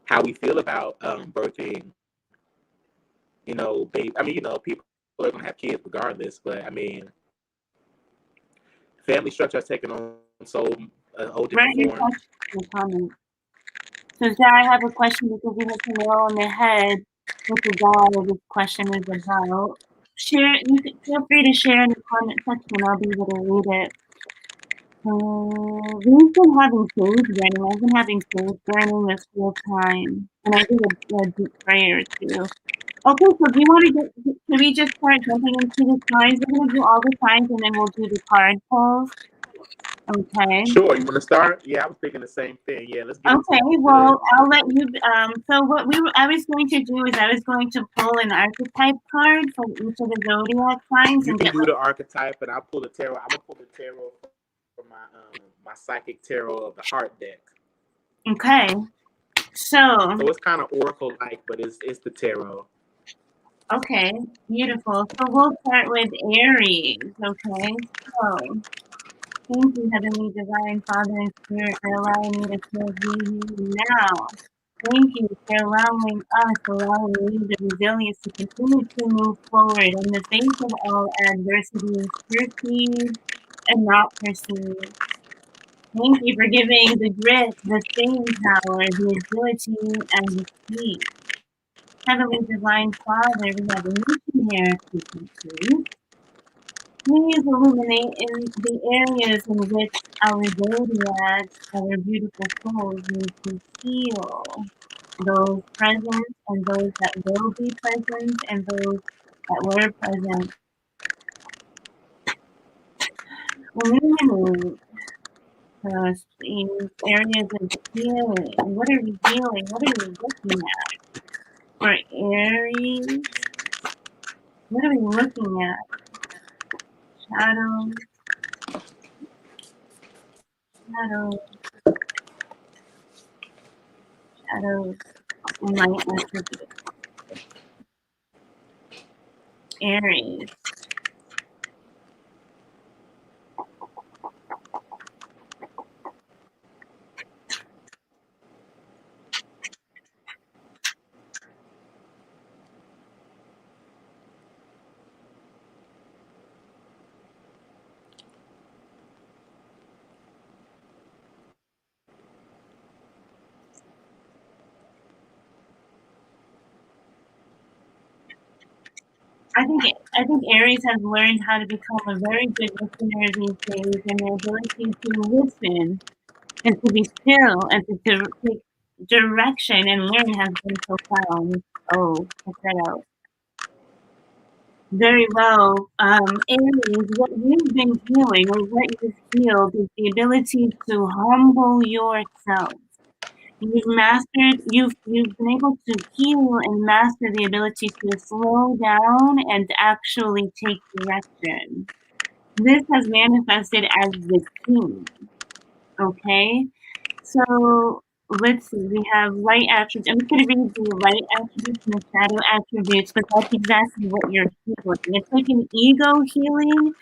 how we feel about birthing. Baby. I mean, people are gonna have kids regardless, but I mean, family structure has taken on so a whole different Write your form. question in the comments. So, Zara, I have a question because you hit the nail on the head with the guy that this question is about. Share. Feel free to share in the comment section. I'll be able to read it. We've been having sage burning. I've been having sage burning this whole time, and I did a deep prayer too. Okay, so do you want to get? Should we just start jumping into the signs? We're gonna do all the signs, and then we'll do the card pulls. Okay. Sure, you want to start? Yeah, I was thinking the same thing. Yeah, let's get into Okay, it. well, I'll let you. So what I was going to do is I was going to pull an archetype card for each of the zodiac signs You and can get do the archetype, and I'll pull the tarot. I'm gonna pull the tarot for my psychic tarot of the heart deck. okay. So So it's kind of oracle like, but it's the tarot. okay, beautiful. So we'll start with Aries. Okay, so thank you, Heavenly Divine Father and Spirit, for allowing me to serve you now. Thank you for allowing me the resilience to continue to move forward in the face of all adversity, perceive and not perceive. Thank you for giving the grit, the staying power, the agility, and the speed. Heavenly Divine Father, we have a mission here to complete. Please illuminate in the areas in which our zodiacs, our beautiful souls need to heal. Those present and those that will be present and those that were present. Illuminate us, please, areas of healing. What are we healing? What are we looking at? For Aries, what are we looking at? Shadows, shadows, shadows, and light attributes. Aries. I think Aries has learned how to become a very good listener these days, and the ability to listen and to be still and to take direction and learn has been profound. Oh, check that out. Very well. Aries, what you've been healing or what you've healed is the ability to humble yourself. You've been able to heal and master the ability to slow down and actually take direction. This has manifested as the king. Okay? So let's see, we have light attributes. I'm just going to read the light attributes and the shadow attributes, but that's exactly what you're healing. It's like an ego healing,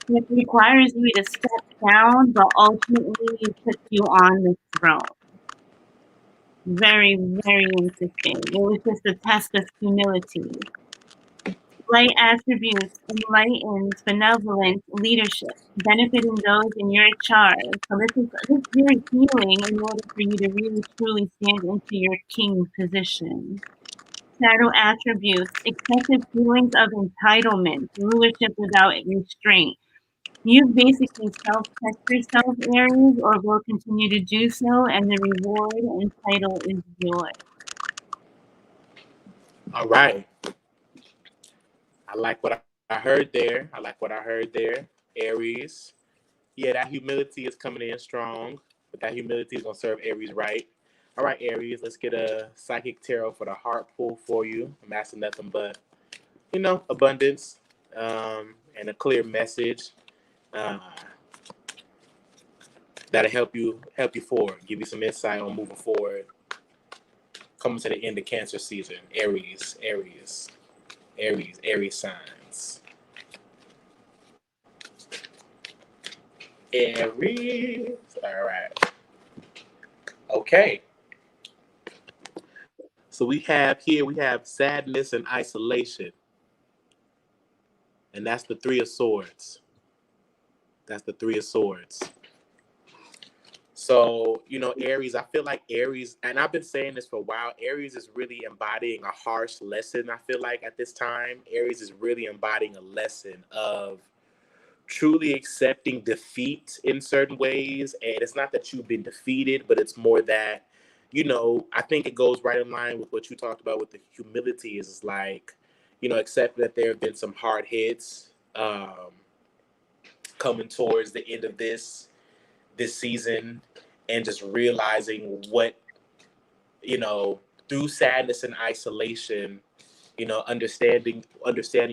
which requires you to step down, but ultimately it puts you on the throne. Very, very interesting. It was just a test of humility. Light attributes, enlightened, benevolent, leadership, benefiting those in your charge. So this you're healing in order for you to really truly stand into your king position. Shadow attributes, excessive feelings of entitlement, rulership without restraint. You basically self-test yourself, Aries, or will continue to do so, and the reward and title is yours. All right. I like what I heard there. Aries. Yeah, that humility is coming in strong, but that humility is going to serve Aries right. All right, Aries, let's get a psychic tarot for the heart pull for you. I'm asking nothing but, abundance and a clear message uh, that'll help you forward, give you some insight on moving forward. Coming to the end of Cancer season, Aries signs. Aries. All right. Okay. So we have sadness and isolation. And that's the Three of Swords. So, Aries, I feel like Aries, and I've been saying this for a while, Aries is really embodying a harsh lesson. I feel like at this time, Aries is really embodying a lesson of truly accepting defeat in certain ways. And it's not that you've been defeated, but it's more that, I think it goes right in line with what you talked about with the humility is like, accepting that there have been some hard hits coming towards the end of this season, and just realizing what, through sadness and isolation, understanding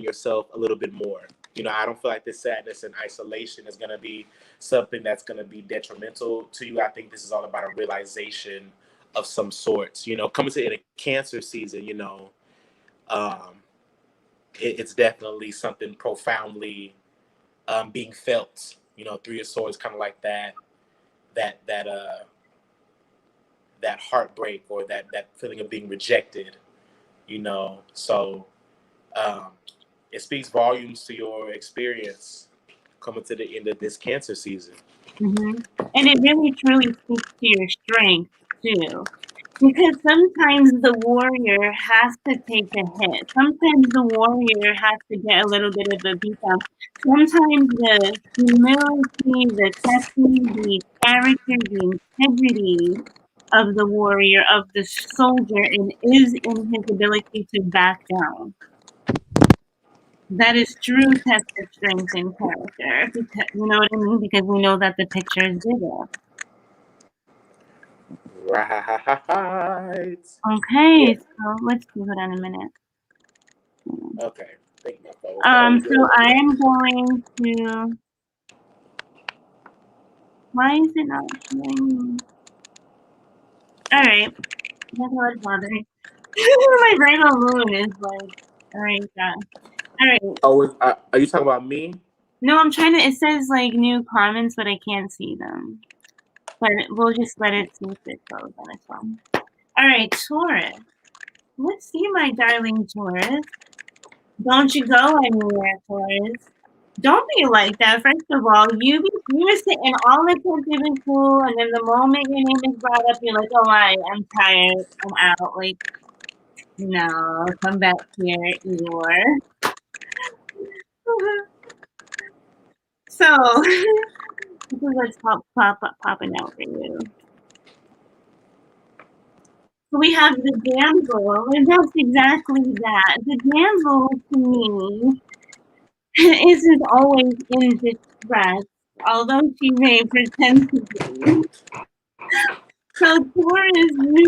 yourself a little bit more. I don't feel like this sadness and isolation is going to be something that's going to be detrimental to you. I think this is all about a realization of some sorts. Coming to in a Cancer season, it's definitely something profoundly being felt. Three of Swords, kind of like that heartbreak or that feeling of being rejected. So it speaks volumes to your experience coming to the end of this Cancer season. Mm-hmm. And it really truly speaks to your strength, too. Because sometimes the warrior has to take a hit. Sometimes the warrior has to get a little bit of a beat down. Sometimes the humility, the testing, the character, the integrity of the warrior, of the soldier, is in his ability to back down. That is true test of strength and character. Because, you know what I mean? Because we know that the picture is bigger. Right. Okay, Yeah. so let's give it in a minute. Okay. Thank you, So I am going to. Why is it not showing me? All right, that's what's bothering. My Virgo moon is like, all right, done. All right. Oh, are you talking about me? No, I'm trying to. It says like new comments, but I can't see them. But we'll just let it see if it goes on its own. All right, Taurus. Let's see, my darling Taurus. Don't you go anywhere, Taurus. Don't be like that. First of all, you were sitting all the time feeling cool, and then the moment your name is brought up, you're like, "Oh I'm tired. I'm out." Like, no, come back here, Eeyore. So, this is what's popping out for you. So we have the damsel, and that's exactly that. The damsel to me isn't always in distress, although she may pretend to be. So Taurus, you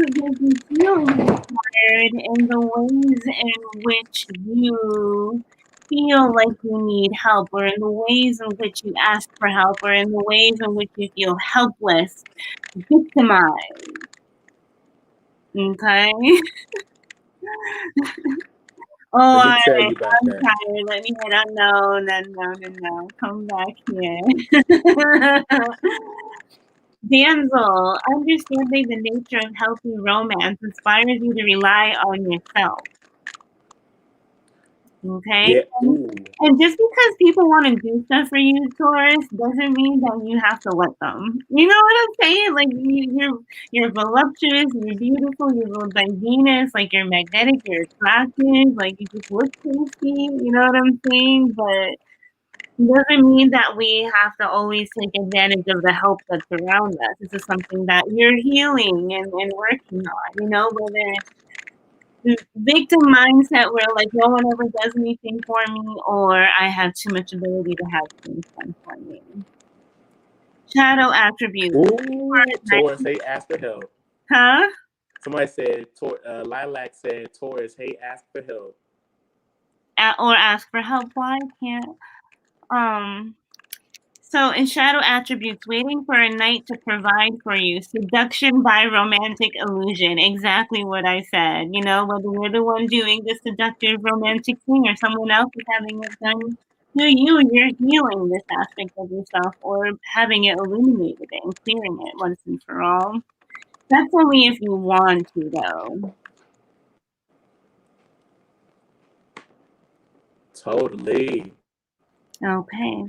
feel inspired in the ways in which you feel like you need help, or in the ways in which you ask for help, or in the ways in which you feel helpless, victimized. Okay? Oh, Let me tell you about I'm that. tired. Let me hit on no. Come back here. Damsel, understanding the nature of healthy romance inspires you to rely on yourself. Okay? Yeah. Ooh. And just because people want to do stuff for you, Taurus, doesn't mean that you have to let them. You know what I'm saying? Like you're voluptuous, you're beautiful, you're ruled by Venus, like you're magnetic, you're attractive, like you just look tasty. You know what I'm saying? But it doesn't mean that we have to always take advantage of the help that's around us. This is something that you're healing and working on. You know, whether it's victim mindset where like no one ever does anything for me, or I have too much ability to have things done for me. Shadow attributes. Ooh. Taurus, hey, ask for help. Huh? Somebody said, Lilac said, Taurus, hey, ask for help. Or ask for help. Why can't? So in shadow attributes, waiting for a knight to provide for you, seduction by romantic illusion. Exactly what I said. You know, whether you're the one doing the seductive romantic thing or someone else is having it done to you, you're healing this aspect of yourself or having it illuminated and clearing it once and for all. That's only if you want to, though. Totally. Okay.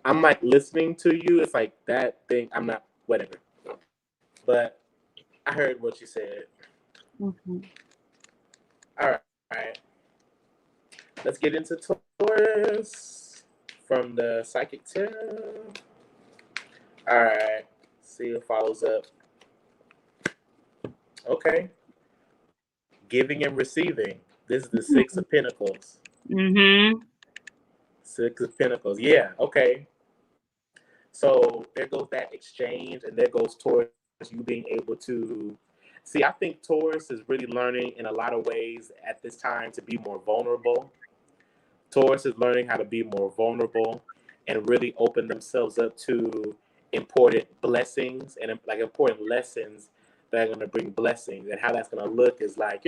I'm like listening to you. It's like that thing. I'm not, whatever. But I heard what you said. Okay. All right. All right. Let's get into Taurus from the Psychic Tarot. All right. See who follows up. Okay. Giving and receiving. This is the Six of Pentacles. Mm-hmm. Six of Pentacles. Yeah. Okay. So there goes that exchange, and there goes towards you being able to see. I think Taurus is really learning in a lot of ways at this time to be more vulnerable. Taurus is learning how to be more vulnerable and really open themselves up to important blessings and like important lessons that are going to bring blessings. And how that's going to look is like,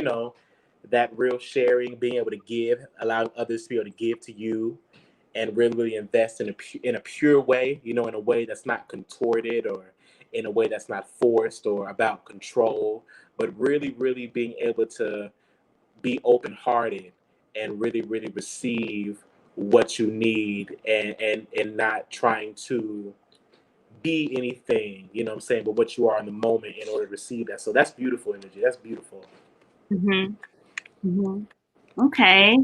that real sharing, being able to give, allowing others to be able to give to you, and really, really invest in a pure way, in a way that's not contorted or in a way that's not forced or about control, but really, really being able to be open-hearted and really, really receive what you need, and not trying to be anything, you know what I'm saying, but what you are in the moment in order to receive that. So that's beautiful energy. That's beautiful. Mm-hmm. Mm-hmm. Okay.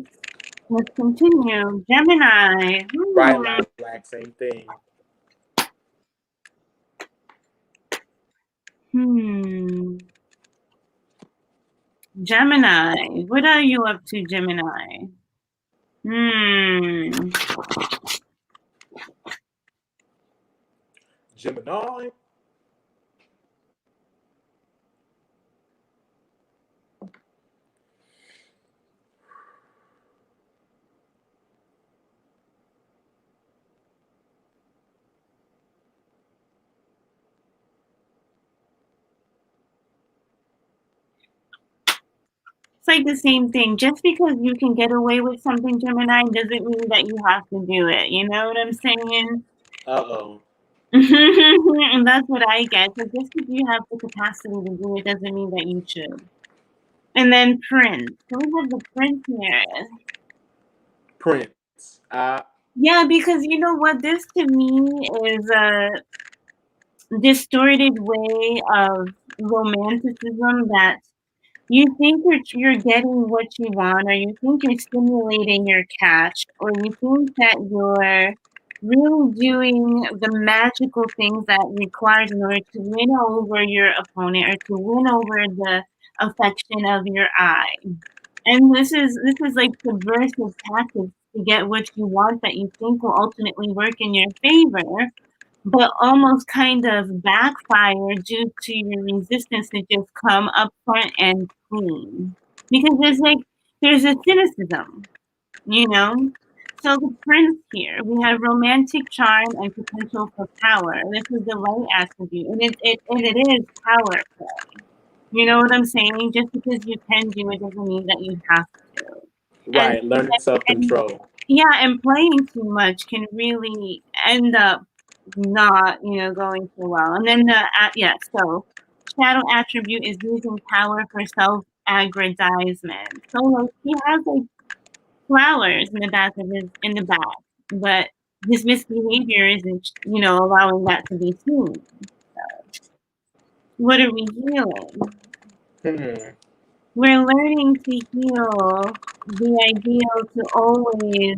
Let's continue. Gemini. Right, like same thing. Gemini. What are you up to, Gemini? Gemini. It's like the same thing. Just because you can get away with something, Gemini, doesn't mean that you have to do it. You know what I'm saying? Uh-oh. And that's what I get. So just because you have the capacity to do it doesn't mean that you should. And then Prince. So we have the Prince here. Prince. Yeah, because you know what? This to me is a distorted way of romanticism that you think you're getting what you want, or you think you're stimulating your catch, or you think that you're really doing the magical things that requires in order to win over your opponent or to win over the affection of your eye. And this is like subversive tactics to get what you want that you think will ultimately work in your favor, but almost kind of backfire due to your resistance to just come up front and clean. Because there's a cynicism, you know? So the Prince here, we have romantic charm and potential for power. This is the light attribute, and it is power play. You know what I'm saying? Just because you can do it doesn't mean that you have to. And Right, learning self-control. yeah, and playing too much can really end up not, going too well. And then so shadow attribute is using power for self-aggrandizement. So like he has like flowers in the back, but his misbehavior isn't, allowing that to be seen. So, what are we healing? We're learning to heal the ideal to always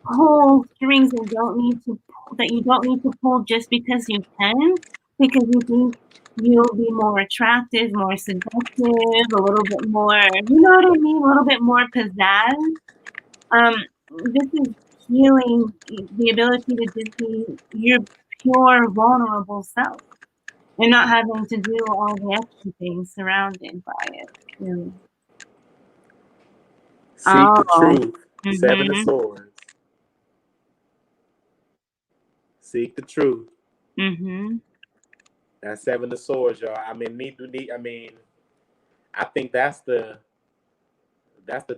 pull strings that you don't need to pull just because you can, because you think you'll be more attractive, more seductive, a little bit more, you know what I mean? A little bit more pizzazz. This is healing the ability to just be your pure, vulnerable self and not having to do all the extra things surrounded by it. Really. Seek the truth. Mm-hmm. 7 of Swords. Seek the truth. Mm-hmm. That's 7 of Swords, y'all. I mean, I think that's the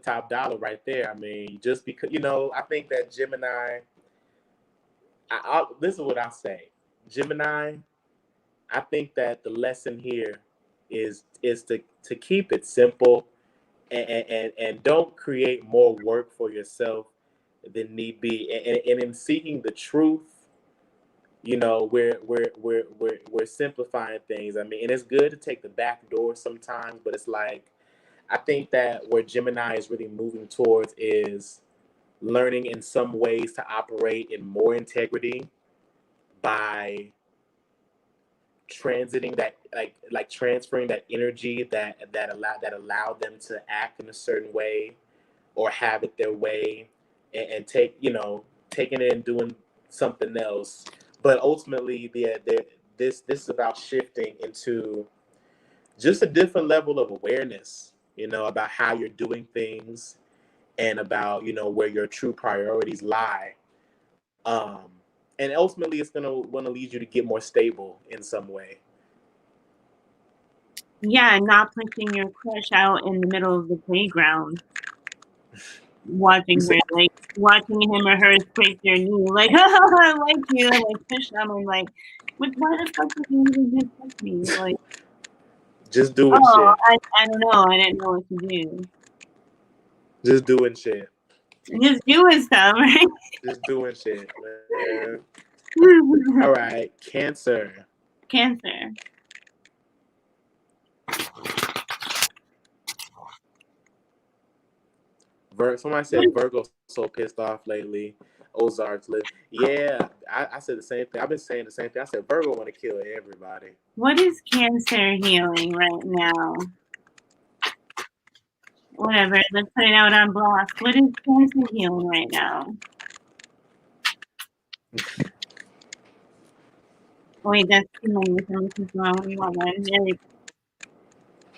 top dollar right there. I mean, just because, I think that Gemini, this is what I say. Gemini, I think that the lesson here is to keep it simple and don't create more work for yourself than need be. And in seeking the truth, we're simplifying things. I mean, and it's good to take the back door sometimes, but it's like, I think that where Gemini is really moving towards is learning in some ways to operate in more integrity by transiting that, like transferring that energy that allowed them to act in a certain way or have it their way, and taking it and doing something else. But ultimately, this is about shifting into just a different level of awareness, about how you're doing things and about, where your true priorities lie. And ultimately, it's going to want to lead you to get more stable in some way. Yeah, not pushing your crush out in the middle of the playground. Watching him or her scrape their knee, like, I like you, and like push them, and like, why the fuck did you even just push me? Like, just doing shit. I don't know. I didn't know what to do. Just doing shit. Just doing stuff, right? Just doing shit, man. All right, Cancer. Cancer. Somebody said Virgo's so pissed off lately. Ozarks live. Yeah, I said the same thing. I've been saying the same thing. I said Virgo want to kill everybody. What is Cancer healing right now? Whatever, let's put it out on blast. What is Cancer healing right now? Oh, wait, that's too many information, so I only want one.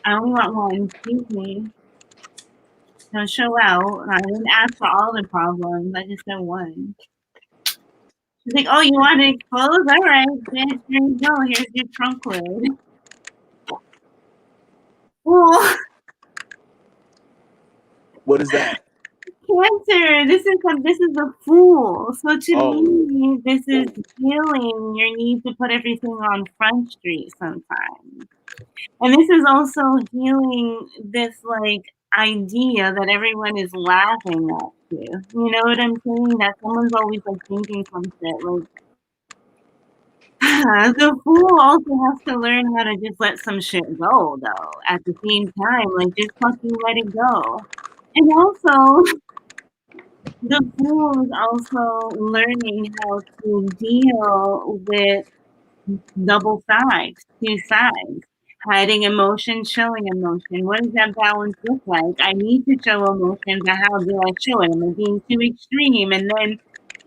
I only want one. Excuse me. Don't show out. I didn't ask for all the problems. I just said one. She's like, oh, you want to expose? All right, bitch. Here you go. Here's your trunk lid. Ooh. What is that? Cancer. This is a Fool. So to me, this is healing your need to put everything on Front Street sometimes. And this is also healing this like idea that everyone is laughing at you. You know what I'm saying? That someone's always like thinking some shit. Like the Fool also has to learn how to just let some shit go though. At the same time, like just fucking let it go. And also the Fool is also learning how to deal with double sides, two sides. Hiding emotion, showing emotion. What does that balance look like? I need to show emotion, but how do I show it? Am I being too extreme? And then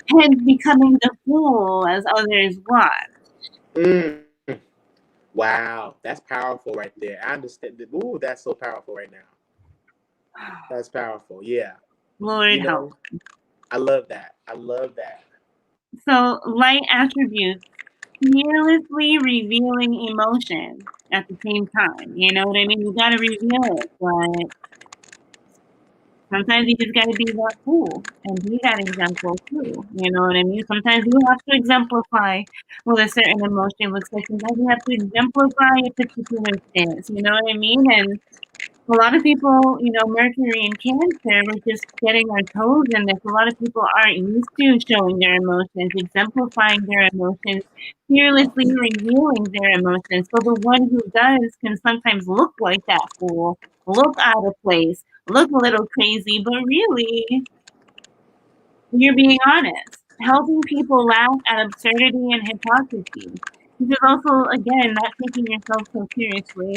hence becoming the fool as others watch. Wow, that's powerful right there. I understand. Ooh, that's so powerful right now. That's powerful. Yeah. Lord help. I love that. I love that. So, light attributes, fearlessly revealing emotion at the same time. You know what I mean? You gotta reveal it, but sometimes you just gotta be that fool and be that example too. You know what I mean? Sometimes you have to exemplify what a certain emotion looks like. Sometimes you have to exemplify a particular stance. You know what I mean? And A lot of people, you know, Mercury and Cancer, we're just getting our toes in this. A lot of people aren't used to showing their emotions, exemplifying their emotions, fearlessly revealing their emotions. So the one who does can sometimes look like that fool, look out of place, look a little crazy, but really, you're being honest. Helping people laugh at absurdity and hypocrisy. This is also, again, not taking yourself so seriously.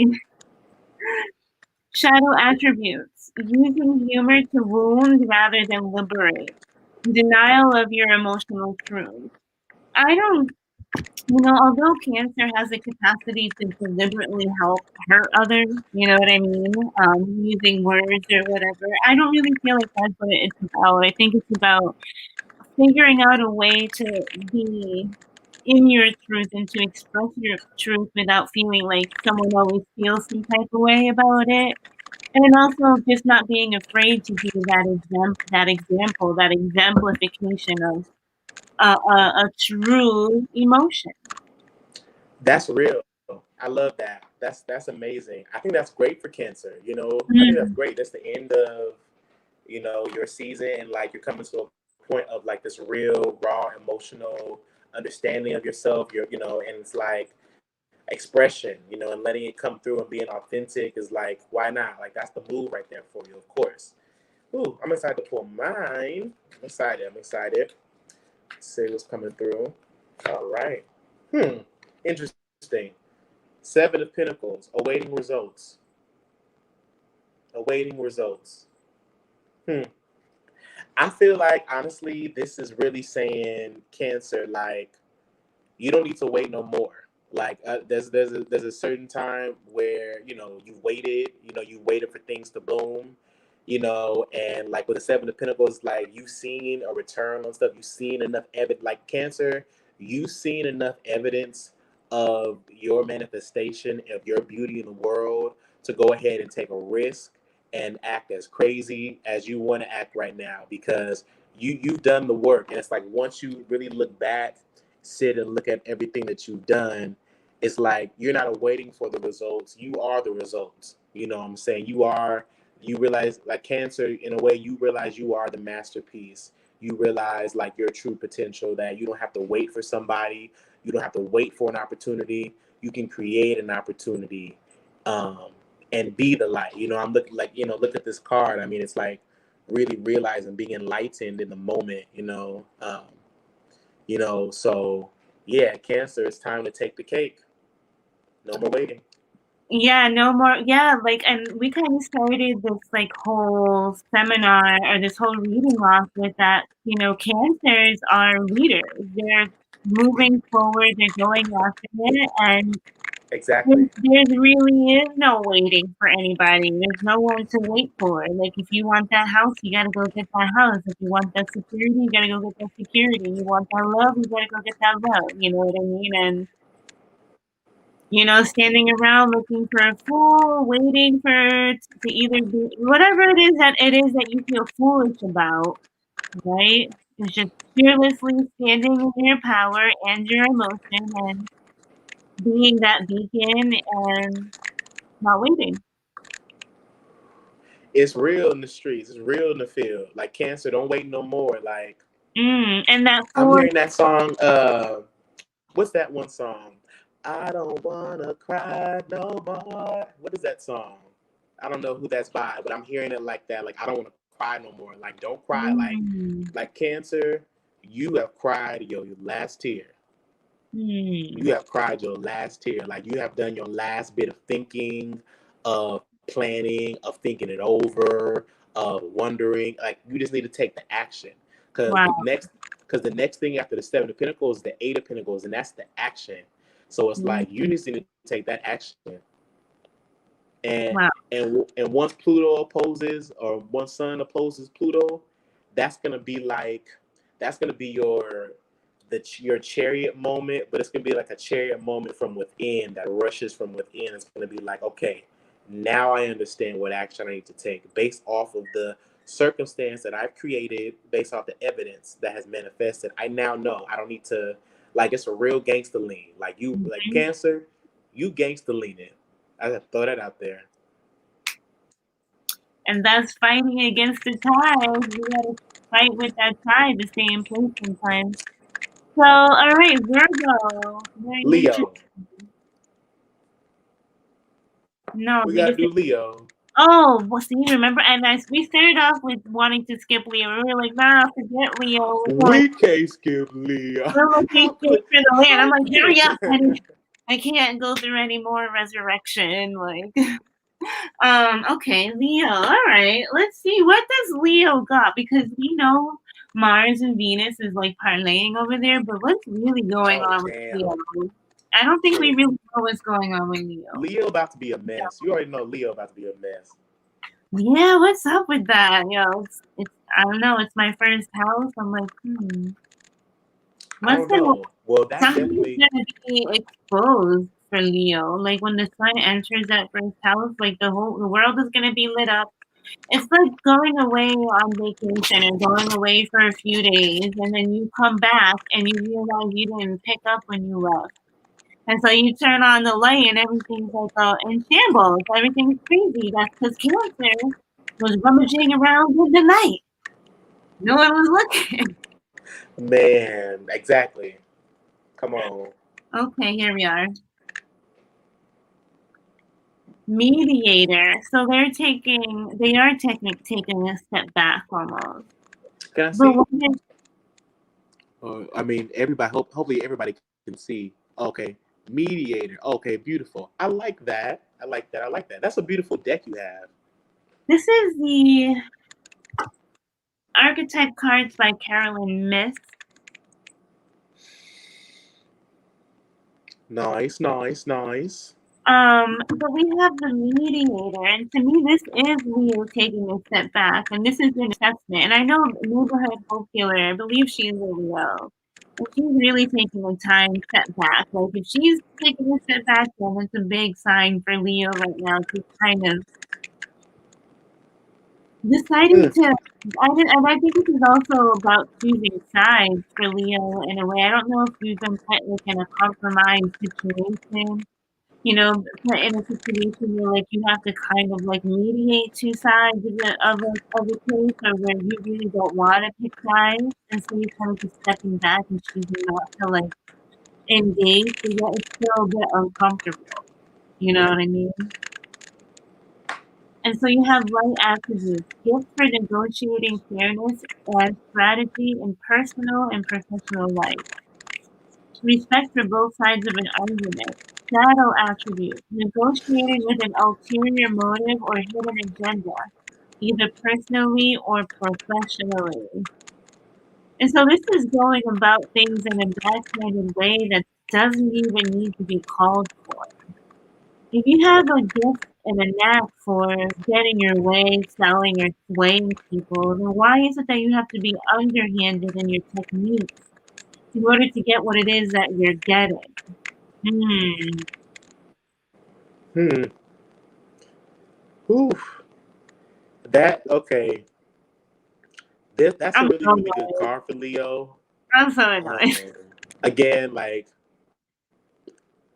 Shadow attributes. Using humor to wound rather than liberate. Denial of your emotional truth. I don't, you know, although Cancer has the capacity to deliberately help hurt others, you know what I mean? Using words or whatever. I don't really feel like that's what it's about. I think it's about figuring out a way to be in your truth and to express your truth without feeling like someone always feels some type of way about it. And then also just not being afraid to be that exemplification of a true emotion. That's real. I love that. That's amazing. I think that's great for Cancer. You know, I think that's Mm. great. That's the end of, you know, your season, and like you're coming to a point of like this real raw emotional understanding of yourself. You're, you know, and it's like expression, you know, and letting it come through and being authentic is like, why not? Like that's the move right there for you, of course. Ooh, I'm excited to pull mine. I'm excited. I'm excited. Let's see what's coming through. All right. Interesting. Seven of Pentacles. Awaiting results. Awaiting results. Hmm. I feel like honestly, this is really saying Cancer, like you don't need to wait no more. Like there's a certain time where you know you waited for things to bloom, you know, and like with the Seven of Pentacles, like you've seen a return on stuff. You've seen enough evidence, like Cancer. You've seen enough evidence of your manifestation of your beauty in the world to go ahead and take a risk and act as crazy as you want to act right now because you've done the work, and it's like once you really look back, sit and look at everything that you've done, it's like you're not waiting for the results. You are the results. You know what I'm saying? You realize like Cancer, in a way, you realize you are the masterpiece. You realize like your true potential, that you don't have to wait for somebody. You don't have to wait for an opportunity. You can create an opportunity um, and be the light. You know, I'm looking like, you know, look at this card. I mean, it's like really realizing being enlightened in the moment, so yeah, Cancer, it's time to take the cake. No more waiting. Yeah, no more. Yeah, like, and we kind of started this like whole seminar or this whole reading off with that, you know, Cancers are leaders. They're moving forward, they're going after it, and Exactly. there's really is no waiting for anybody. There's no one to wait for. Like, if you want that house, you gotta go get that house. If you want that security, you gotta go get that security. You want that love, you gotta go get that love. You know what I mean? And you know, standing around looking for a fool, waiting for to either be whatever it is that you feel foolish about, right? It's just fearlessly standing in your power and your emotion and being that beacon and not waiting. It's real in the streets. It's real in the field. Like Cancer, don't wait no more. Like And that I'm four, hearing that song. What's that one song? I don't wanna cry no more. What is that song? I don't know who that's by, but I'm hearing it like that. Like I don't want to cry no more. Like don't cry. mm, Like Cancer, you have cried your last tear. mm, You have cried your last tear. Like you have done your last bit of thinking, of planning, of thinking it over, of wondering. Like you just need to take the action. Because wow, the next thing after the Seven of Pentacles is the Eight of Pentacles, and that's the action. So it's mm, like you just need to take that action. And wow, and once Pluto opposes, or once Sun opposes Pluto, that's gonna be like that's gonna be your chariot moment, but it's gonna be like a chariot moment from within that rushes from within. It's gonna be like, okay, now I understand what action I need to take based off of the circumstance that I've created, based off the evidence that has manifested. I now know I don't need to like it's a real gangster lean. Like you like mhm. Cancer, you gangster leaning. I have to throw that out there. And that's fighting against the tide. You gotta fight with that tide to stay in place sometimes. So, all right, Virgo. Very Leo. No, We we gotta just do Leo. oh, well, see, remember, and we started off with wanting to skip Leo. We were like, nah, forget Leo. We can't skip Leo. We're looking straight for the land. I'm like, hurry up. Quick. I can't go through any more resurrection. Like, okay, Leo. All right, let's see. What does Leo got? Because we know Mars and Venus is like parlaying over there, but what's really going on with Leo? I don't think we really know what's going on with Leo. Leo about to be a mess. You already know Leo about to be a mess. Yeah, what's up with that? It's I don't know. It's my first house. I'm like, I don't know. Well, that's something's gonna be exposed for Leo. Like when the sun enters that first house, like the world is gonna be lit up. It's like going away on vacation and going away for a few days, and then you come back and you realize you didn't pick up when you left. And so you turn on the light and everything's like in shambles. Everything's crazy. That's because Cancer was rummaging around in the night. No one was looking. Man, exactly. Come on. Okay, here we are. Mediator. So they are taking a step back almost. Can I see? I mean, everybody. Hopefully, everybody can see. Okay, mediator. Okay, beautiful. I like that. I like that. I like that. That's a beautiful deck you have. This is the Archetype Cards by Carolyn Myss. Nice, nice, nice. But we have the mediator, and to me, this is Leo taking a step back, and this is an assessment. And I know Neighborhood Hope Healer, I believe she's a Leo, and she's really taking a time step back. Like if she's taking a step back, then it's a big sign for Leo right now to kind of deciding to. And I think this is also about choosing sides for Leo in a way. I don't know if you've been put like in a compromised situation. Put in a situation where like you have to kind of like mediate two sides of a case, or where you really don't want to pick sides, and so you're kind of just stepping back and choosing not to like engage, but yet it's still a bit uncomfortable. You know what I mean? And so you have right attributes: gifts for negotiating fairness and strategy in personal and professional life. Respect for both sides of an argument. Shadow attribute. Negotiating with an ulterior motive or hidden agenda, either personally or professionally. And so this is going about things in a backhanded way that doesn't even need to be called for. If you have a gift and a knack for getting your way, selling, or swaying people, then why is it that you have to be underhanded in your techniques in order to get what it is that you're getting? Oof. Okay. That's a really, really good card for Leo. I'm so annoyed. Again, like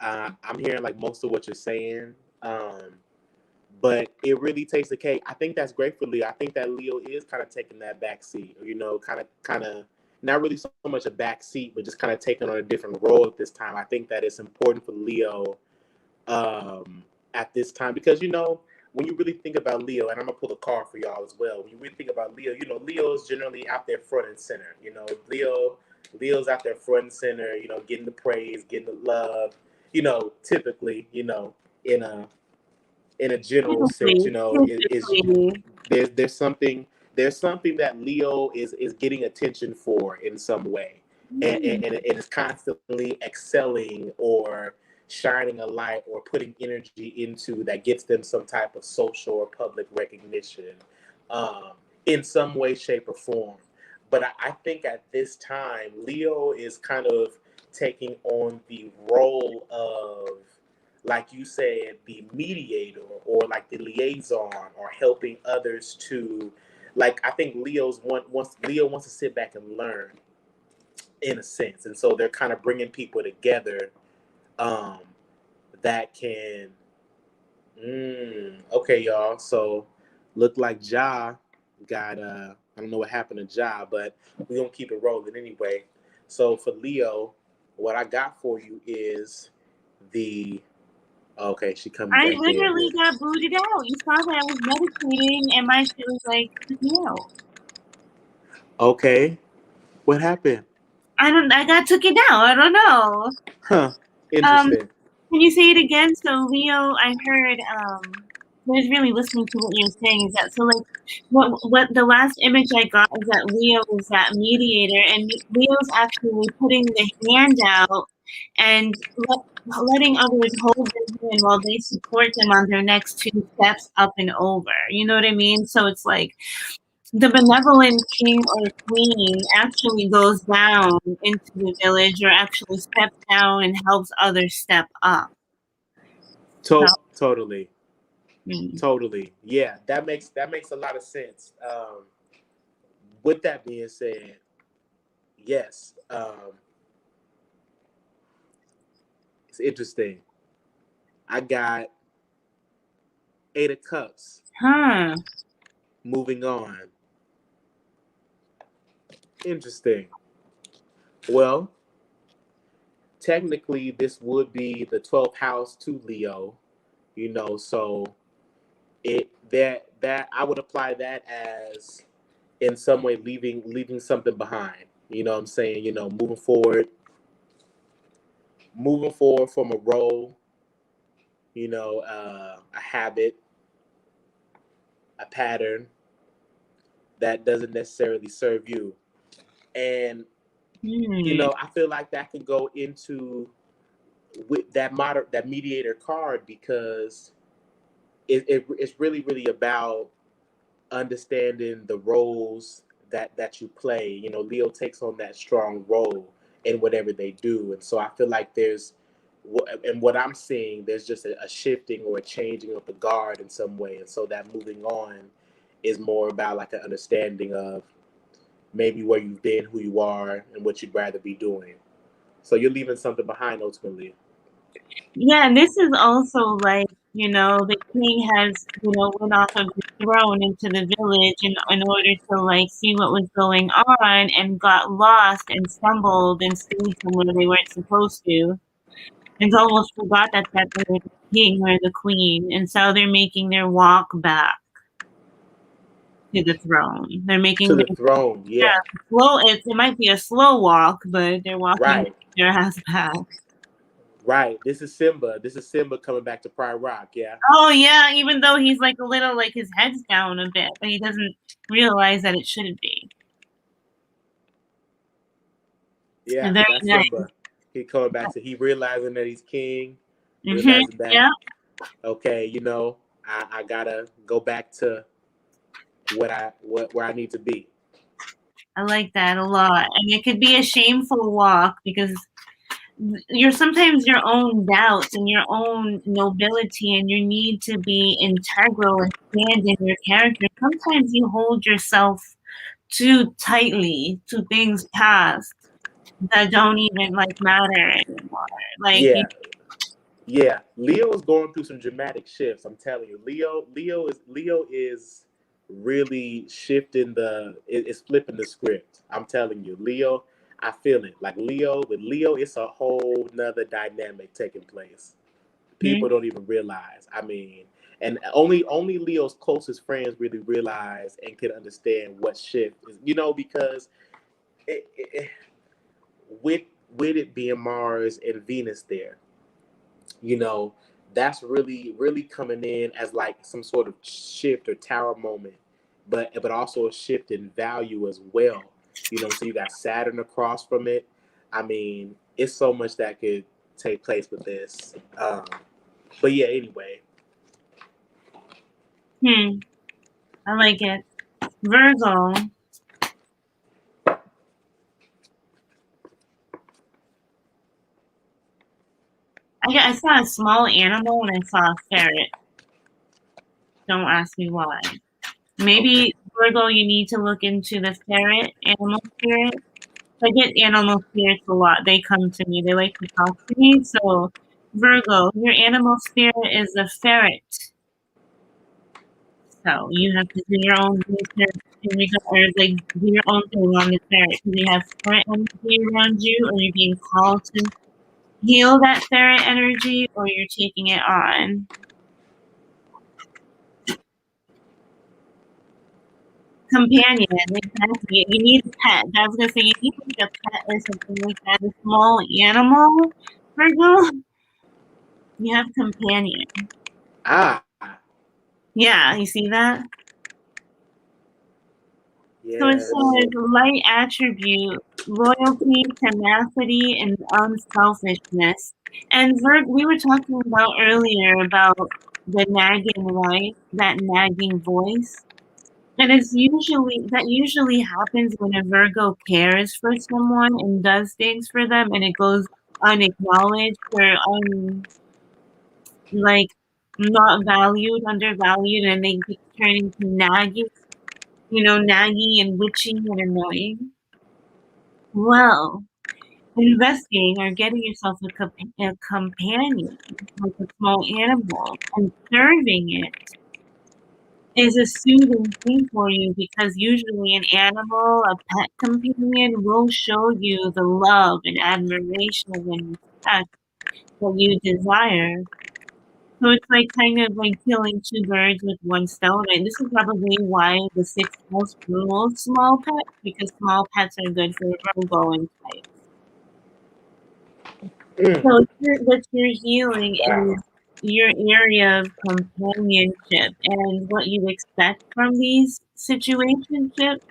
I'm hearing like most of what you're saying. But it really takes the cake. I think that's great for Leo. I think that Leo is kind of taking that back seat, kind of not really so much a back seat, but just kind of taking on a different role at this time. I think that it's important for Leo at this time because when you really think about Leo, and I'm gonna pull a card for y'all as well. When you really think about Leo, Leo is generally out there front and center. Leo's out there front and center. Getting the praise, getting the love. Typically, in a general sense, there's something that Leo is getting attention for in some way, and it is constantly excelling or shining a light or putting energy into that gets them some type of social or public recognition in some way, shape, or form. But I think at this time, Leo is kind of taking on the role of, like you said, the mediator or like the liaison or helping others to, like, I think Leo wants to sit back and learn in a sense. And so they're kind of bringing people together that can, okay, y'all. So Looked like Ja got I don't know what happened to Ja, but we're gonna keep it rolling anyway. So for Leo, what I got for you is the okay, she coming I back in literally here. got booted out. You saw that I was meditating and my shit was like, no. Okay. What happened? I got took it out. I don't know. Huh. Um, Interesting. can you say it again? So Leo, I heard I was really listening to what you're saying. Is that so like what the last image I got is that Leo is that mediator and Leo's actually putting the hand out and letting others hold their hand while they support them on their next two steps up and over. You know what I mean? So it's like the benevolent king or queen actually goes down into the village or actually steps down and helps others step up. So, Totally. mm. Totally. Yeah, that makes a lot of sense. With that being said, yes, it's interesting. I got Eight of Cups. Huh. Moving on. Interesting. Well, technically, this would be the 12th house to Leo. You know, so it that I would apply that as in some way leaving something behind. You know what I'm saying? You know, moving forward from a role, you know, a habit, a pattern that doesn't necessarily serve you. And you know, I feel like that could go into with that mediator card because it's really about understanding the roles that you play. You know, Leo takes on that strong role in whatever they do, and so I feel like and what I'm seeing, there's just a shifting or a changing of the guard in some way, and so that moving on is more about like an understanding of maybe where you've been, who you are, and what you'd rather be doing. So you're leaving something behind ultimately. Yeah, and this is also like, the king has, went off of the throne into the village in order to like see what was going on and got lost and stumbled and stayed somewhere they weren't supposed to. And almost forgot that they were the king or the queen. And so they're making their walk back to the throne. They're To making the throne, yeah. slow. It might be a slow walk, but they're walking Right. their ass back. Right. This is Simba. This is Simba coming back to Pride Rock. Yeah. Oh yeah, even though he's like a little like his head's down a bit, but he doesn't realize that it shouldn't be. Yeah. Very That's nice. Simba. He coming back to he realizing that he's king, Mm-hmm. realizing that Yeah, okay, you know, I gotta go back to where I need to be. I like that a lot, and it could be a shameful walk because you're sometimes your own doubts and your own nobility and your need to be integral and stand in your character. Sometimes you hold yourself too tightly to things past that don't even like matter anymore. Like Yeah. Yeah. Leo is going through some dramatic shifts. I'm telling you. Leo is really shifting is flipping the script. I'm telling you. Leo, I feel it. Like with Leo, it's a whole nother dynamic taking place. People don't even realize. I mean, and only Leo's closest friends really realize and can understand what shift is. You know, because it, it, with with it being Mars and Venus there, you know, that's really coming in as like some sort of shift or tower moment, but also a shift in value as well. You know, so you got Saturn across from it. I mean, it's so much that could take place with this. But yeah, anyway. I like it. Virgo. I saw a small animal and I saw a ferret. Don't ask me why. Okay. Maybe Virgo, you need to look into the ferret animal spirit. I get animal spirits a lot. They come to me. They like to talk to me. So Virgo, your animal spirit is a ferret. So you have to do your own research or like do your own thing on the ferret. Do you have ferret energy around you, or you're being called to heal that ferret energy, or you're taking it on? Companion, exactly. You need a pet. I was gonna say you need like a pet or something like that. A small animal, Virgo. You have companion. Ah. Yeah, you see that? So it Yes. says light attribute, loyalty, tenacity, and unselfishness. And we were talking about earlier about the nagging light, that nagging voice. And that usually happens when a Virgo cares for someone and does things for them and it goes unacknowledged or like not valued, undervalued, and they turn into nagging, naggy and witchy and annoying. Well, investing or getting yourself a companion, like a small animal, and serving it is a soothing thing for you because usually an animal, a pet companion, will show you the love and admiration and respect that you desire. So it's like kind of like killing two birds with one stone. And this is probably why the sixth house rules small pets, because small pets are good for Virgo and type. So what you're healing is your area of companionship and what you expect from these situationships,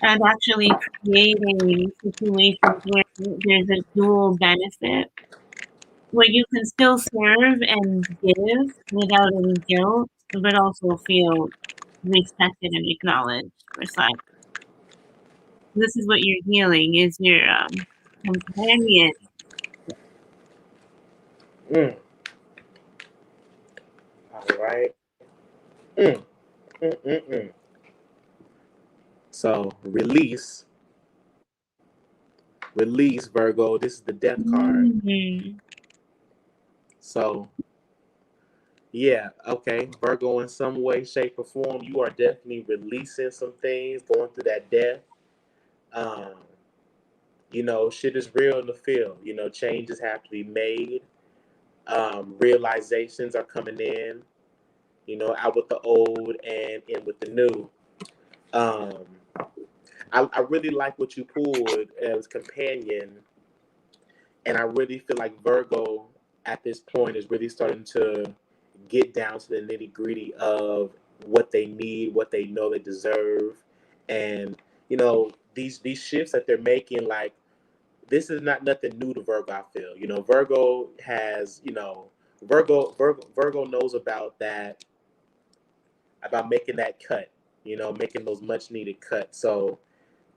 and actually creating situations where there's a dual benefit, where you can still serve and give without any guilt, but also feel respected and acknowledged for side. This is what you're healing, is your companion. All right. So release, Virgo. This is the death card. Mm-hmm. So yeah, okay, Virgo. In some way, shape, or form, you are definitely releasing some things, going through that death. Um, shit is real in the field. Changes have to be made. Realizations are coming in. Out with the old and in with the new. Um, I really like what you pulled as companion, and I really feel like Virgo at this point is really starting to get down to the nitty gritty of what they need, what they know they deserve, and these shifts that they're making. Like, this is not nothing new to Virgo. I feel Virgo has Virgo knows about that, about making that cut, making those much needed cuts. So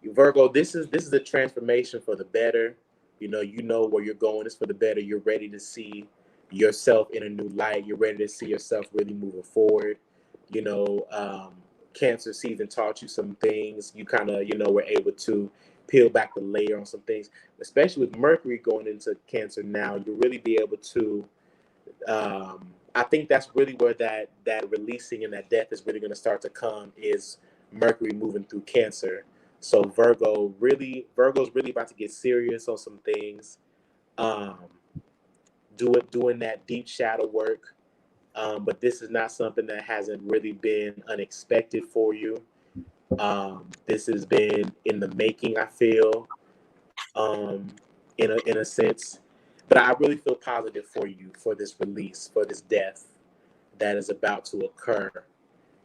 Virgo, this is a transformation for the better. You know where you're going is for the better. You're ready to see yourself in a new light. You're ready to see yourself really moving forward. You know, Cancer season taught you some things. You kind of, were able to peel back the layer on some things, especially with Mercury going into Cancer now. You'll really be able to. I think that's really where that releasing and that death is really going to start to come, is Mercury moving through Cancer. So Virgo's really about to get serious on some things. Um, doing that deep shadow work. But this is not something that hasn't really been unexpected for you. This has been in the making, I feel, in a sense. But I really feel positive for you, for this release, for this death that is about to occur,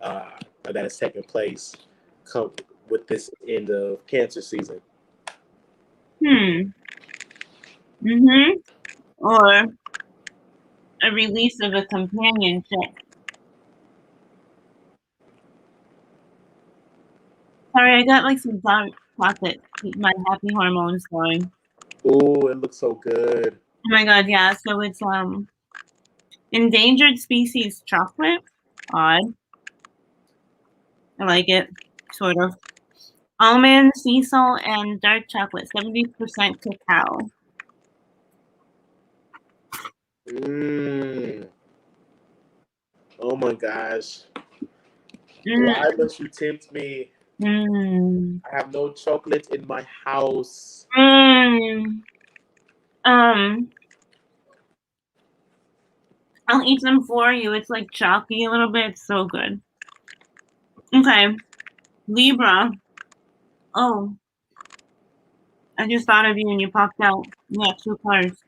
or that is taking place come with this end of Cancer season. Mm-hmm. Or a release of a companionship. Sorry, I got like some dark chocolate to keep my happy hormones going. Oh, it looks so good. Oh my god, yeah. So it's endangered species chocolate. Odd. I like it. Sort of. Almond, sea salt, and dark chocolate. 70% cacao. Oh my gosh. Why must you tempt me? Mm. I have no chocolate in my house. I'll eat some for you. It's like chalky a little bit. It's so good. Okay. Libra. Oh, I just thought of you and you popped out. You got 2 cards.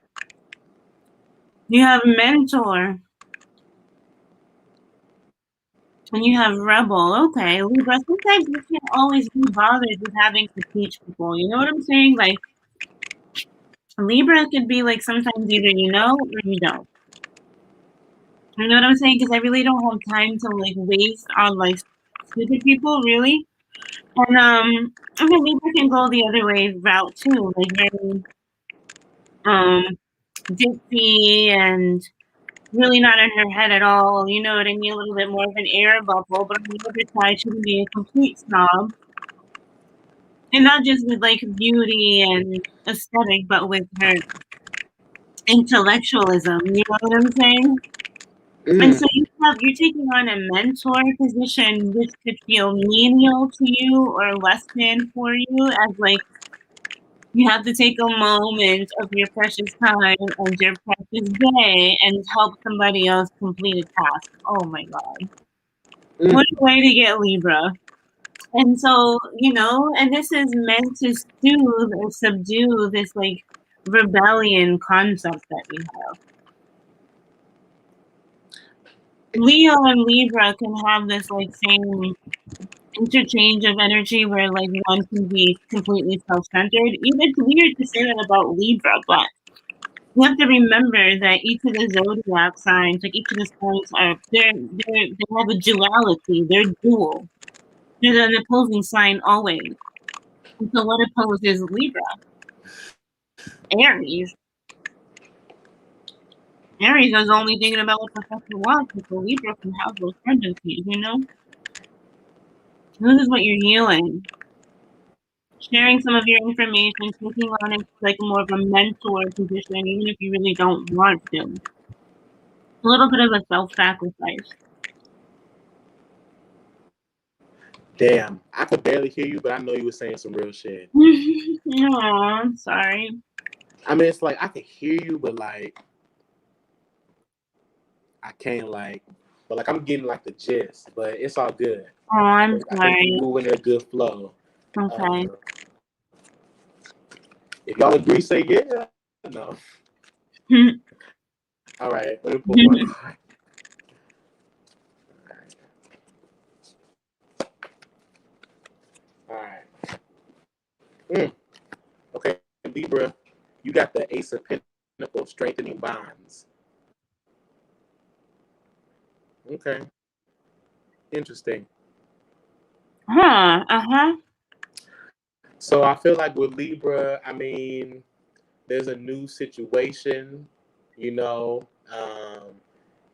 You have mentor. And you have rebel. Okay, Libra. Sometimes you can't always be bothered with having to teach people. You know what I'm saying? Like, Libra could be like sometimes either you know or you don't. You know what I'm saying? Because I really don't have time to like waste on like stupid people, really. And okay, Libra can go the other way route too, like very ditzy and really not in her head at all. You know what I mean? A little bit more of an air bubble, but on the other side, she can be a complete snob. And not just with like beauty and aesthetic, but with her intellectualism. You know what I'm saying? And so you're taking on a mentor position, which could feel menial to you or less than for you, as like you have to take a moment of your precious time and your precious day and help somebody else complete a task. Oh my God. What a way to get Libra. And so, you know, and this is meant to soothe or subdue this like rebellion concept that we have. Leo and Libra can have this like same interchange of energy where like one can be completely self-centered. It's weird to say that about Libra, but you have to remember that each of the zodiac signs, like each of the signs are they have a duality. They're dual. There's an opposing sign always. And so what opposes Libra? Aries. Aries is only thinking about what the fuck you want, but the Libra can have those tendencies, you know? This is what you're healing. Sharing some of your information, taking on it like more of a mentor position, even if you really don't want to. A little bit of a self-sacrifice. Damn, I could barely hear you, but I know you were saying some real shit. Aw, I'm sorry. I mean, it's like I can hear you, but like I can't like, but like I'm getting like the gist. But it's all good. Oh, I'm I think sorry. you're moving in a good flow. Okay. If y'all agree, say yeah. No. All right. Let me pull one card. All right. Okay, Libra, you got the Ace of Pentacles, strengthening bonds. Okay. Interesting. Uh-huh. So I feel like with Libra, I mean, there's a new situation, you know.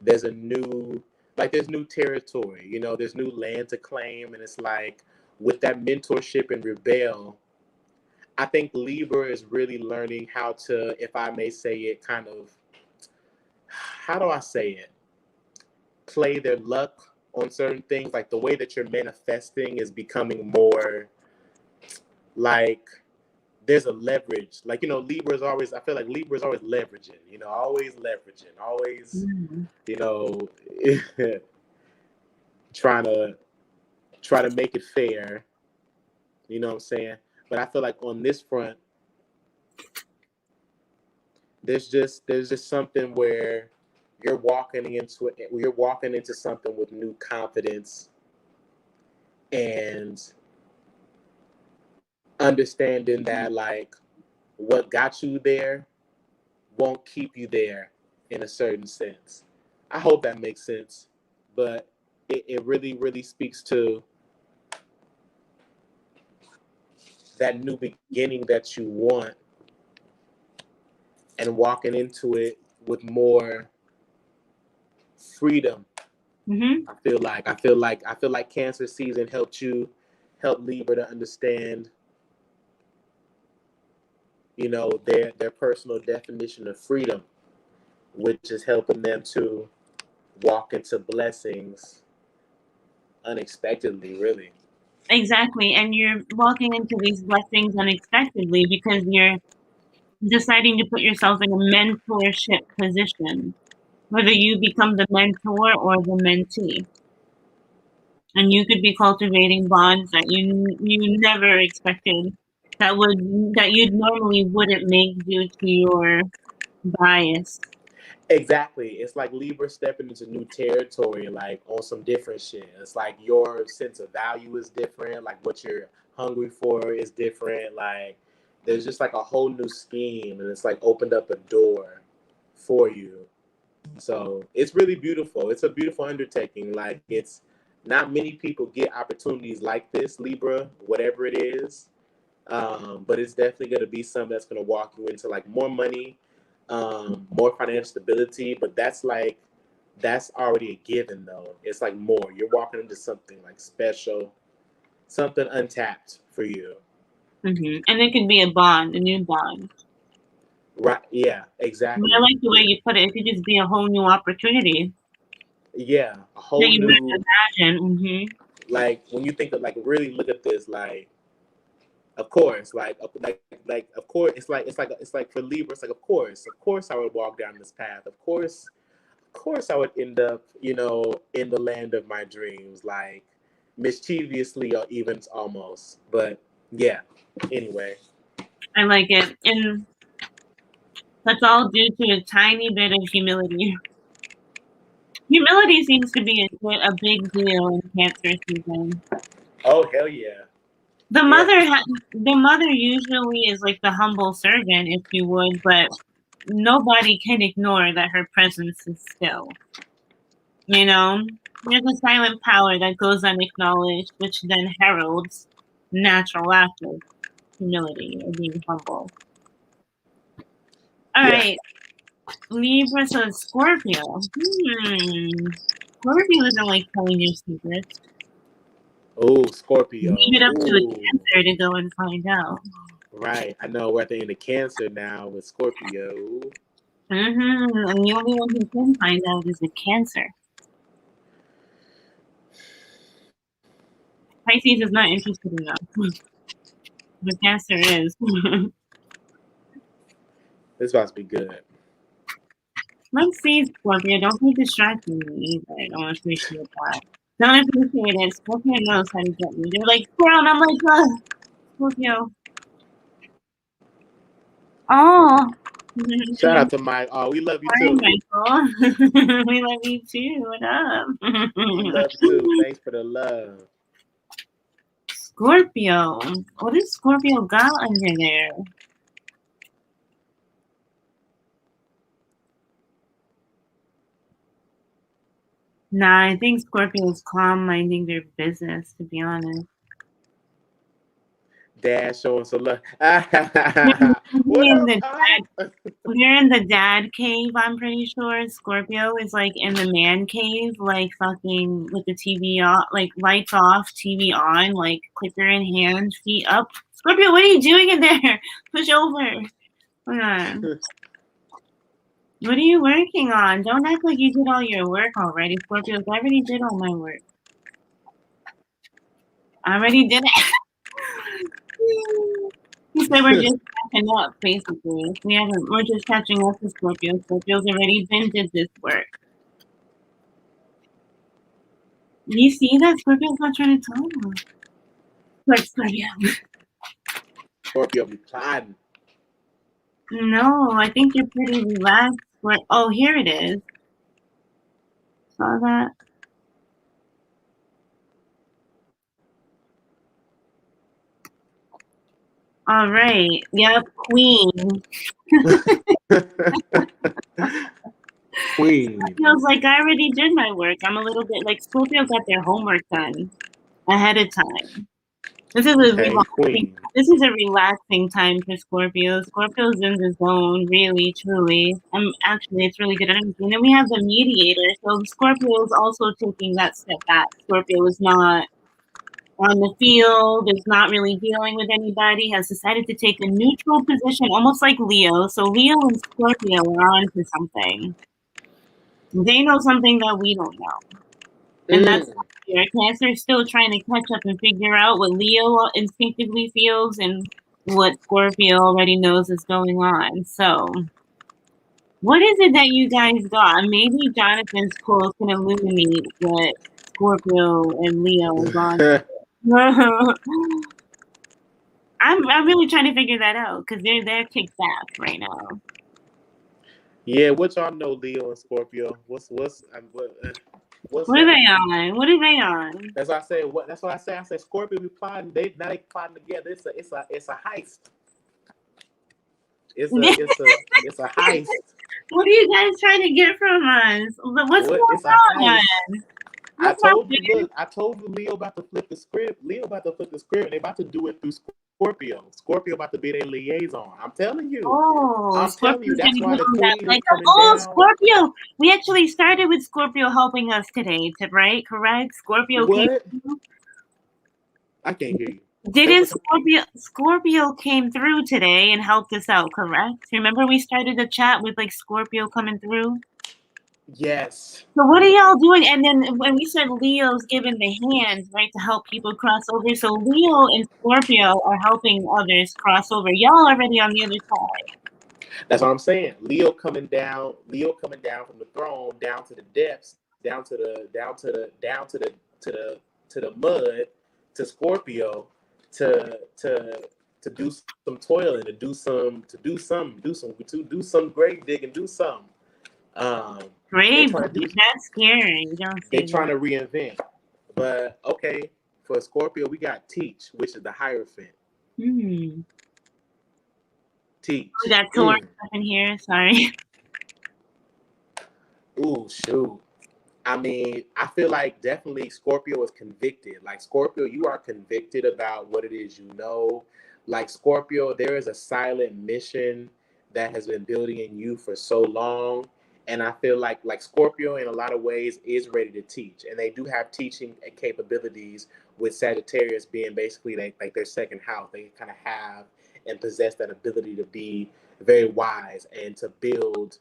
There's a new, like, there's new territory, you know, there's new land to claim. And it's like, with that mentorship and rebel, I think Libra is really learning how to, if I may say it, kind of, how do I say it? Play their luck on certain things. Like the way that you're manifesting is becoming more like there's a leverage. Like, you know, Libra's always, I feel like Libra's always leveraging, you know, always leveraging, always, you know, trying to make it fair. You know what I'm saying? But I feel like on this front, there's just something where you're walking into something with new confidence and understanding that like what got you there won't keep you there in a certain sense. I hope that makes sense. But it really, really speaks to that new beginning that you want and walking into it with more freedom. I feel like Cancer season helped Libra to understand, you know, their personal definition of freedom, which is helping them to walk into blessings unexpectedly, really. Exactly. And you're walking into these blessings unexpectedly because you're deciding to put yourself in a mentorship position, whether you become the mentor or the mentee. And you could be cultivating bonds that you never expected that you normally wouldn't make due to your bias. Exactly. It's like Libra stepping into new territory, like on some different shit. It's like your sense of value is different, like what you're hungry for is different. Like there's just like a whole new scheme, and it's like opened up a door for you. So it's really beautiful. It's a beautiful undertaking. Like it's not many people get opportunities like this, Libra, whatever it is. But it's definitely going to be something that's going to walk you into like more money, more financial stability. But that's already a given though. It's like more. You're walking into something like special, something untapped for you. Mm-hmm. And it could be a bond, a new bond. Right? Yeah. But Exactly. I like the way you put it. It could just be a whole new opportunity Yeah. A that whole you wouldn't new. imagine. Mm-hmm. Like when you think of like really look at this like of course, like of course, it's like for Libra, it's like of course, I would walk down this path. Of course, I would end up, in the land of my dreams, like mischievously or even almost. But yeah, anyway, I like it. And that's all due to a tiny bit of humility. Humility seems to be a big deal in Cancer season. oh hell yeah, The yeah, mother usually is like the humble servant, if you would, but nobody can ignore that her presence is still. You know, there's a silent power that goes unacknowledged, which then heralds natural acts of humility or being humble. All yeah. right, Libra, so Scorpio. Scorpio doesn't like telling your secrets. Oh, Scorpio. Leave it up to a Ooh, Cancer to go and find out. right. I know we're at the end of Cancer now with Scorpio. And the only one who can find out is a Cancer. Pisces is not interested in that. The Cancer is. This about to be good. Let's see, Scorpio. Don't be distracting me either. I don't appreciate that. Don't appreciate it. Scorpio knows how to get me. They're like, squirrel, and I'm like, Scorpio. Oh. Shout out to Mike. Oh, we love you Hi, too. Michael. We love you too. What up? We love you too. Thanks for the love. Scorpio. What does Scorpio got under there? Nah, I think Scorpio is calm minding their business, to be honest. Dad showing some love. What In the up? We're in the dad cave, I'm pretty sure. Scorpio is like in the man cave, like fucking with the TV off, like lights off, TV on, like clicker in hand, feet up. Scorpio, what are you doing in there? Push over. Hold on. What are you working on? Don't act like you did all your work already, Scorpio. I already did all my work. I already did it. He said we're just catching up, basically. We're just catching up to Scorpio. Scorpio's already been did this work. You see that Scorpio's not trying to talk. Like Scorpio. Scorpio be plotting. No, I think you're pretty relaxed. Oh, here it is. Saw that? All right. Yep, Queen. Queen. Scorpio's like, I already did my work. I'm a little bit like Scorpio got their homework done ahead of time. This is a relaxing time for Scorpio. Scorpio's in the zone, really, truly. Actually, it's really good energy. And then we have the mediator. So Scorpio is also taking that step back. Scorpio is not on the field, is not really dealing with anybody, has decided to take a neutral position, almost like Leo. So Leo and Scorpio are on to something. They know something that we don't know. And that's your Cancer is still trying to catch up and figure out what Leo instinctively feels and what Scorpio already knows is going on. So, what is it that you guys got? Maybe Jonathan's quote can illuminate what Scorpio and Leo are gone. I'm really trying to figure that out because they're kicked back right now. Yeah, what y'all know, Leo and Scorpio? What's what are they on? What are they on? That's what I said. That's what I said. I said Scorpio be plotting. They plotting together. It's a heist. It's a heist. What are you guys trying to get from us? What's going on? I told you Leo about to flip the script. They about to do it through Scorpio. Scorpio about to be their liaison. I'm telling you. I'm telling you. That's why the queen is coming down. Scorpio. We actually started with Scorpio helping us today, right? Correct? Scorpio came through. I can't hear you. Didn't Scorpio came through today and helped us out, correct? Remember we started the chat with like Scorpio coming through? Yes. So what are y'all doing? And then when we said Leo's giving the hand, right, to help people cross over. So Leo and Scorpio are helping others cross over. Y'all already on the other side. That's what I'm saying. Leo coming down from the throne down to the depths, down to the mud, to Scorpio to do some toiling, to do some grave digging, do some. Grave, that's scary. They're trying to reinvent. But okay, for Scorpio, we got Teach, which is the Hierophant. Teach. We got Taurus up in here. Sorry. Ooh, shoot. I mean, I feel like definitely Scorpio is convicted. Like Scorpio, you are convicted about what it is you know. Like Scorpio, there is a silent mission that has been building in you for so long. And I feel like Scorpio in a lot of ways is ready to teach. And they do have teaching capabilities with Sagittarius being basically like their second house. They kind of have and possess that ability to be very wise and to build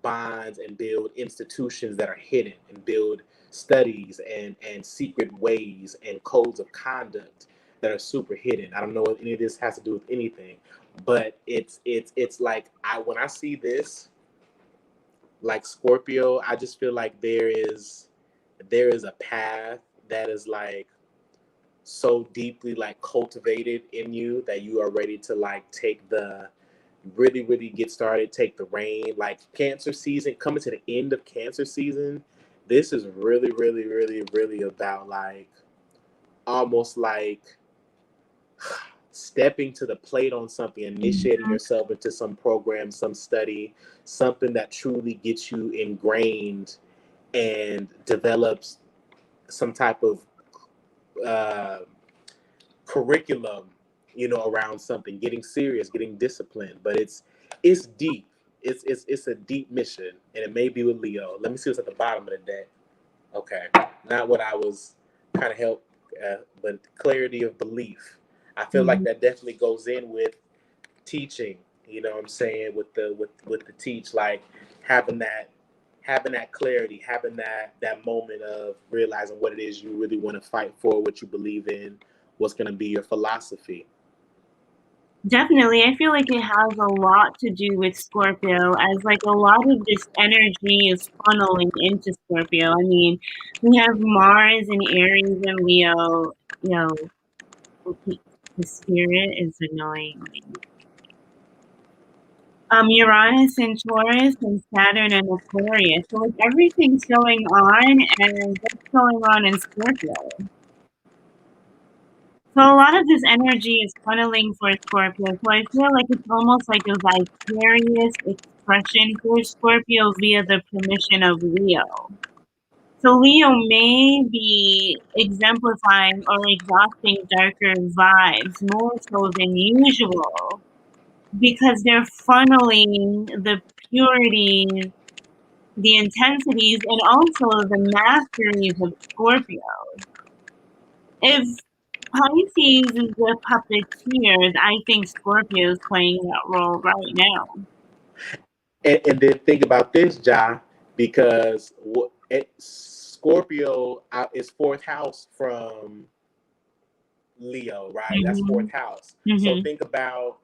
bonds and build institutions that are hidden and build studies and secret ways and codes of conduct that are super hidden. I don't know if any of this has to do with anything, but it's like when I see this, like Scorpio, I just feel like there is a path that is like so deeply like cultivated in you that you are ready to like take the really get started, take the reign. Like Cancer season, coming to the end of Cancer season, this is really about like almost like stepping to the plate on something, initiating yourself into some program, some study, something that truly gets you ingrained and develops some type of curriculum, around something, getting serious, getting disciplined. But it's deep. It's a deep mission, and it may be with Leo. Let me see what's at the bottom of the deck. Okay, not what I was kind of help, but clarity of belief. I feel like that definitely goes in with teaching. You know what I'm saying? With the teach, like having that clarity, having that moment of realizing what it is you really want to fight for, what you believe in, what's going to be your philosophy. Definitely. I feel like it has a lot to do with Scorpio, as like a lot of this energy is funneling into Scorpio. I mean, we have Mars and Aries and Leo, the spirit is annoying. Uranus and Taurus and Saturn and Aquarius. So like everything's going on, and what's going on in Scorpio? So a lot of this energy is funneling for Scorpio. So I feel like it's almost like a vicarious expression for Scorpio via the permission of Leo. So Leo may be exemplifying or exhausting darker vibes more so than usual because they're funneling the purity, the intensities, and also the masteries of Scorpio. If Pisces is the puppeteers, I think Scorpio is playing that role right now. And then think about this, Ja, because Scorpio is fourth house from Leo, right? That's fourth house. So think about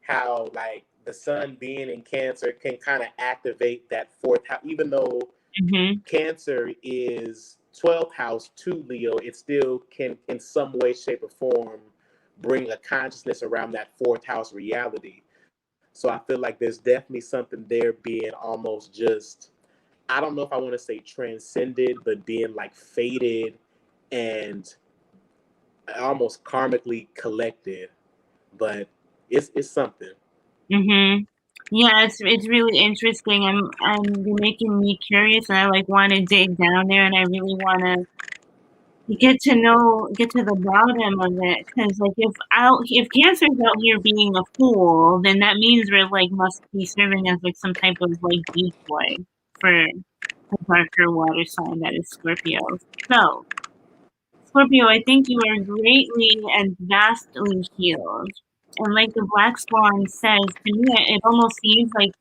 how like the sun being in Cancer can kind of activate that fourth house, even though Cancer is 12th house to Leo, it still can in some way, shape, or form bring a consciousness around that fourth house reality. So I feel like there's definitely something there being almost just, I don't know if I want to say transcended, but being like faded and almost karmically collected. But it's something. Yeah, it's really interesting. You're making me curious, and I like want to dig down there, and I really want to get to the bottom of it. Because like if Cancer's out here being a fool, then that means we're like must be serving as like some type of like decoy for the darker water sign that is Scorpio. So Scorpio, I think you are greatly and vastly healed. And like the Black Swan says, to me, it almost seems like,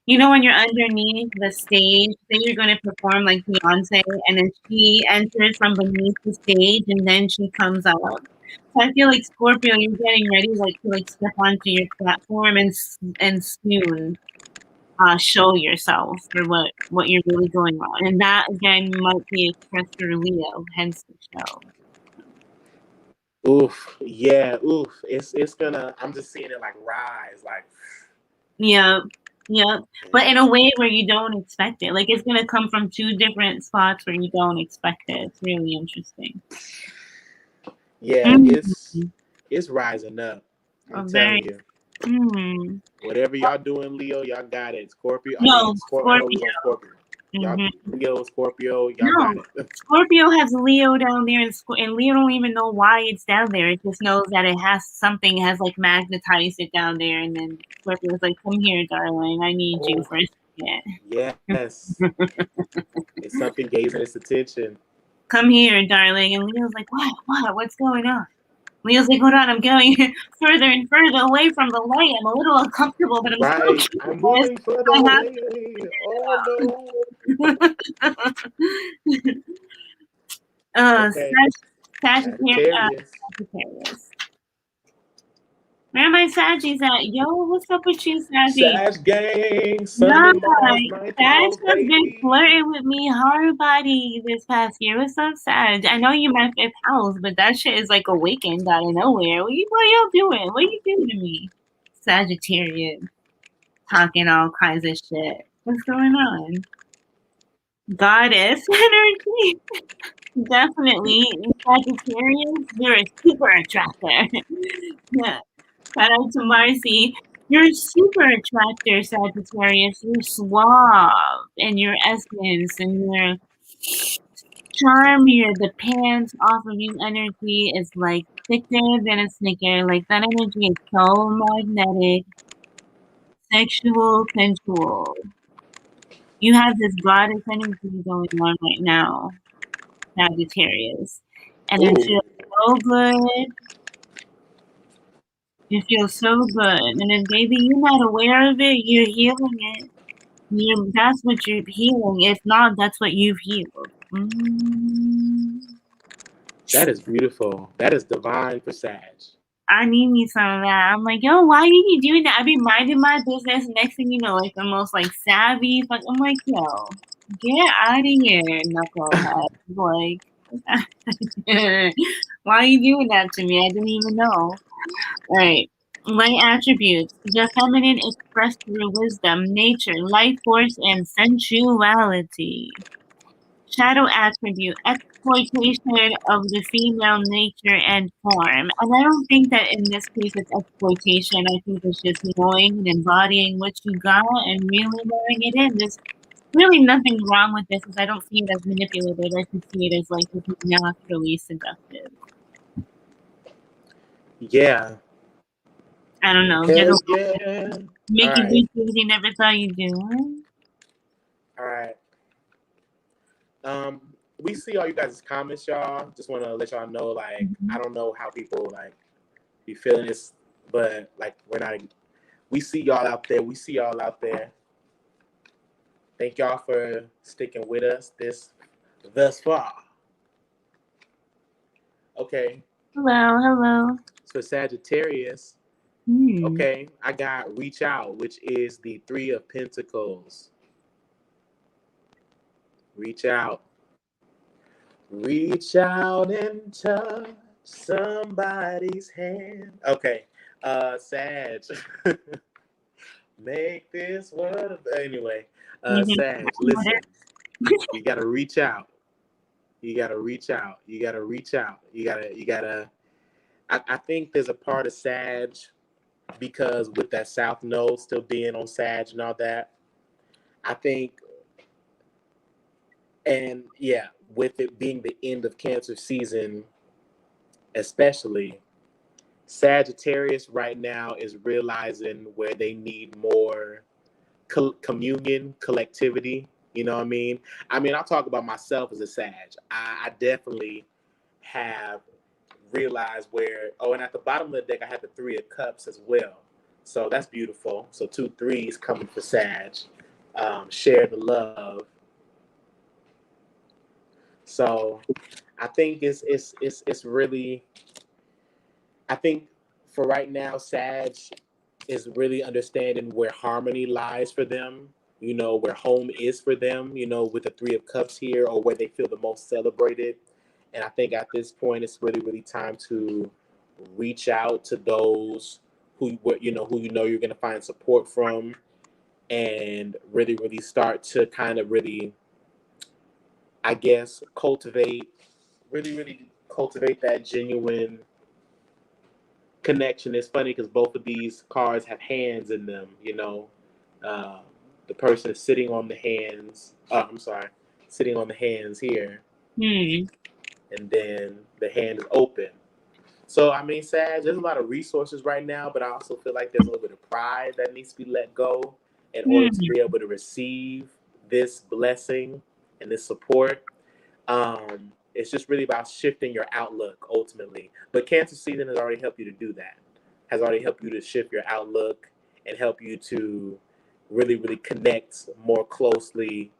when you're underneath the stage, say you're going to perform like Beyonce, and then she enters from beneath the stage, and then she comes up. So I feel like Scorpio, you're getting ready to step onto your platform and soon show yourself for what you're really going on. And that, again, might be expressed through Leo, hence the show. Oof, yeah, oof. It's gonna. I'm just seeing it like rise, like. Yeah, but in a way where you don't expect it. Like it's gonna come from two different spots where you don't expect it. It's really interesting. Yeah, it's rising up. I'm telling you. Whatever y'all doing, Leo, y'all got it. Scorpio. I mean, Scorpio. I know we're on Scorpio. Y'all, Leo, Scorpio, y'all got it. Scorpio has Leo down there, and Leo don't even know why it's down there. It just knows that it has like magnetized it down there, and then Scorpio's like, "Come here, darling, I need you for a second." Yes. It's something gazing its attention. Come here, darling, and Leo's like, what's going on? Leo's like, hold on, I'm going further and further away from the light. I'm a little uncomfortable, but I'm still curious. I'm moving further away. Oh no. Okay. Sagittarius. Where are my Saggies at? Yo, what's up with you, Saggy? Sag gang. Sag has been flirting with me hard body this past year. What's up, Sag? I know you my fifth house, but that shit is like awakened out of nowhere. What y'all doing? What you doing to me? Sagittarius. Talking all kinds of shit. What's going on? Goddess energy. Definitely. Sagittarius, you're a super attractor. Yeah. Shout out to Marcy. You're a super attractor, Sagittarius. You're suave in your essence and your charm. The pants off of you energy is like thicker than a snicker. Like that energy is so magnetic, sexual, sensual. You have this goddess energy going on right now, Sagittarius. And it feels so good. You feel so good. And then, baby, you're not aware of it, you're healing it. That's what you're healing. If not, that's what you've healed. That is beautiful. That is divine for Sag. I need me some of that. I'm like, yo, why are you doing that? I be minding my business. Next thing you know, like the most like savvy. Like I'm like, yo, get out of here, knucklehead. Like, why are you doing that to me? I didn't even know. Right. Light attributes. The feminine expressed through wisdom, nature, life force, and sensuality. Shadow attribute, exploitation of the female nature and form. And I don't think that in this case it's exploitation. I think it's just knowing and embodying what you got and really knowing it in. There's really nothing wrong with this because I don't see it as manipulative. I can see it as like this is naturally seductive. Yeah. I don't know. Yeah. Make you do things you never thought you'd do. All right. We see all you guys' comments, y'all. Just want to let y'all know, like, I don't know how people like be feeling this, but like we see y'all out there. Thank y'all for sticking with us this thus far. Okay. Hello. So Sagittarius. Okay, I got reach out, which is the Three of Pentacles. Reach out. Reach out and touch somebody's hand. Okay. Sag. Make this world. Anyway, Sag, listen. You gotta reach out. You gotta reach out. You gotta reach out. You gotta. I think there's a part of Sag because with that South Node still being on Sag and all that. I think, and yeah, with it being the end of Cancer season, especially, Sagittarius right now is realizing where they need more communion, collectivity. You know what I mean? I'll talk about myself as a Sag. I definitely have realized where, oh, and at the bottom of the deck, I have the Three of Cups as well. So that's beautiful. So 2 threes coming for Sag. Share the love. So I think it's really, I think for right now, Sag is really understanding where harmony lies for them, where home is for them, with the Three of Cups here, or where they feel the most celebrated. And I think at this point, it's really, really time to reach out to those who you're going to find support from, and really, really start to kind of really, I guess, really, really cultivate that genuine connection. It's funny because both of these cards have hands in them. Uh, the person is sitting on the hands. Sitting on the hands here, and then the hand is open. So Sag, there's a lot of resources right now, but I also feel like there's a little bit of pride that needs to be let go in order to be able to receive this blessing and this support. It's just really about shifting your outlook ultimately. But Cancer season has already helped you to do that. Has already helped you to shift your outlook and help you to really, really connect more closely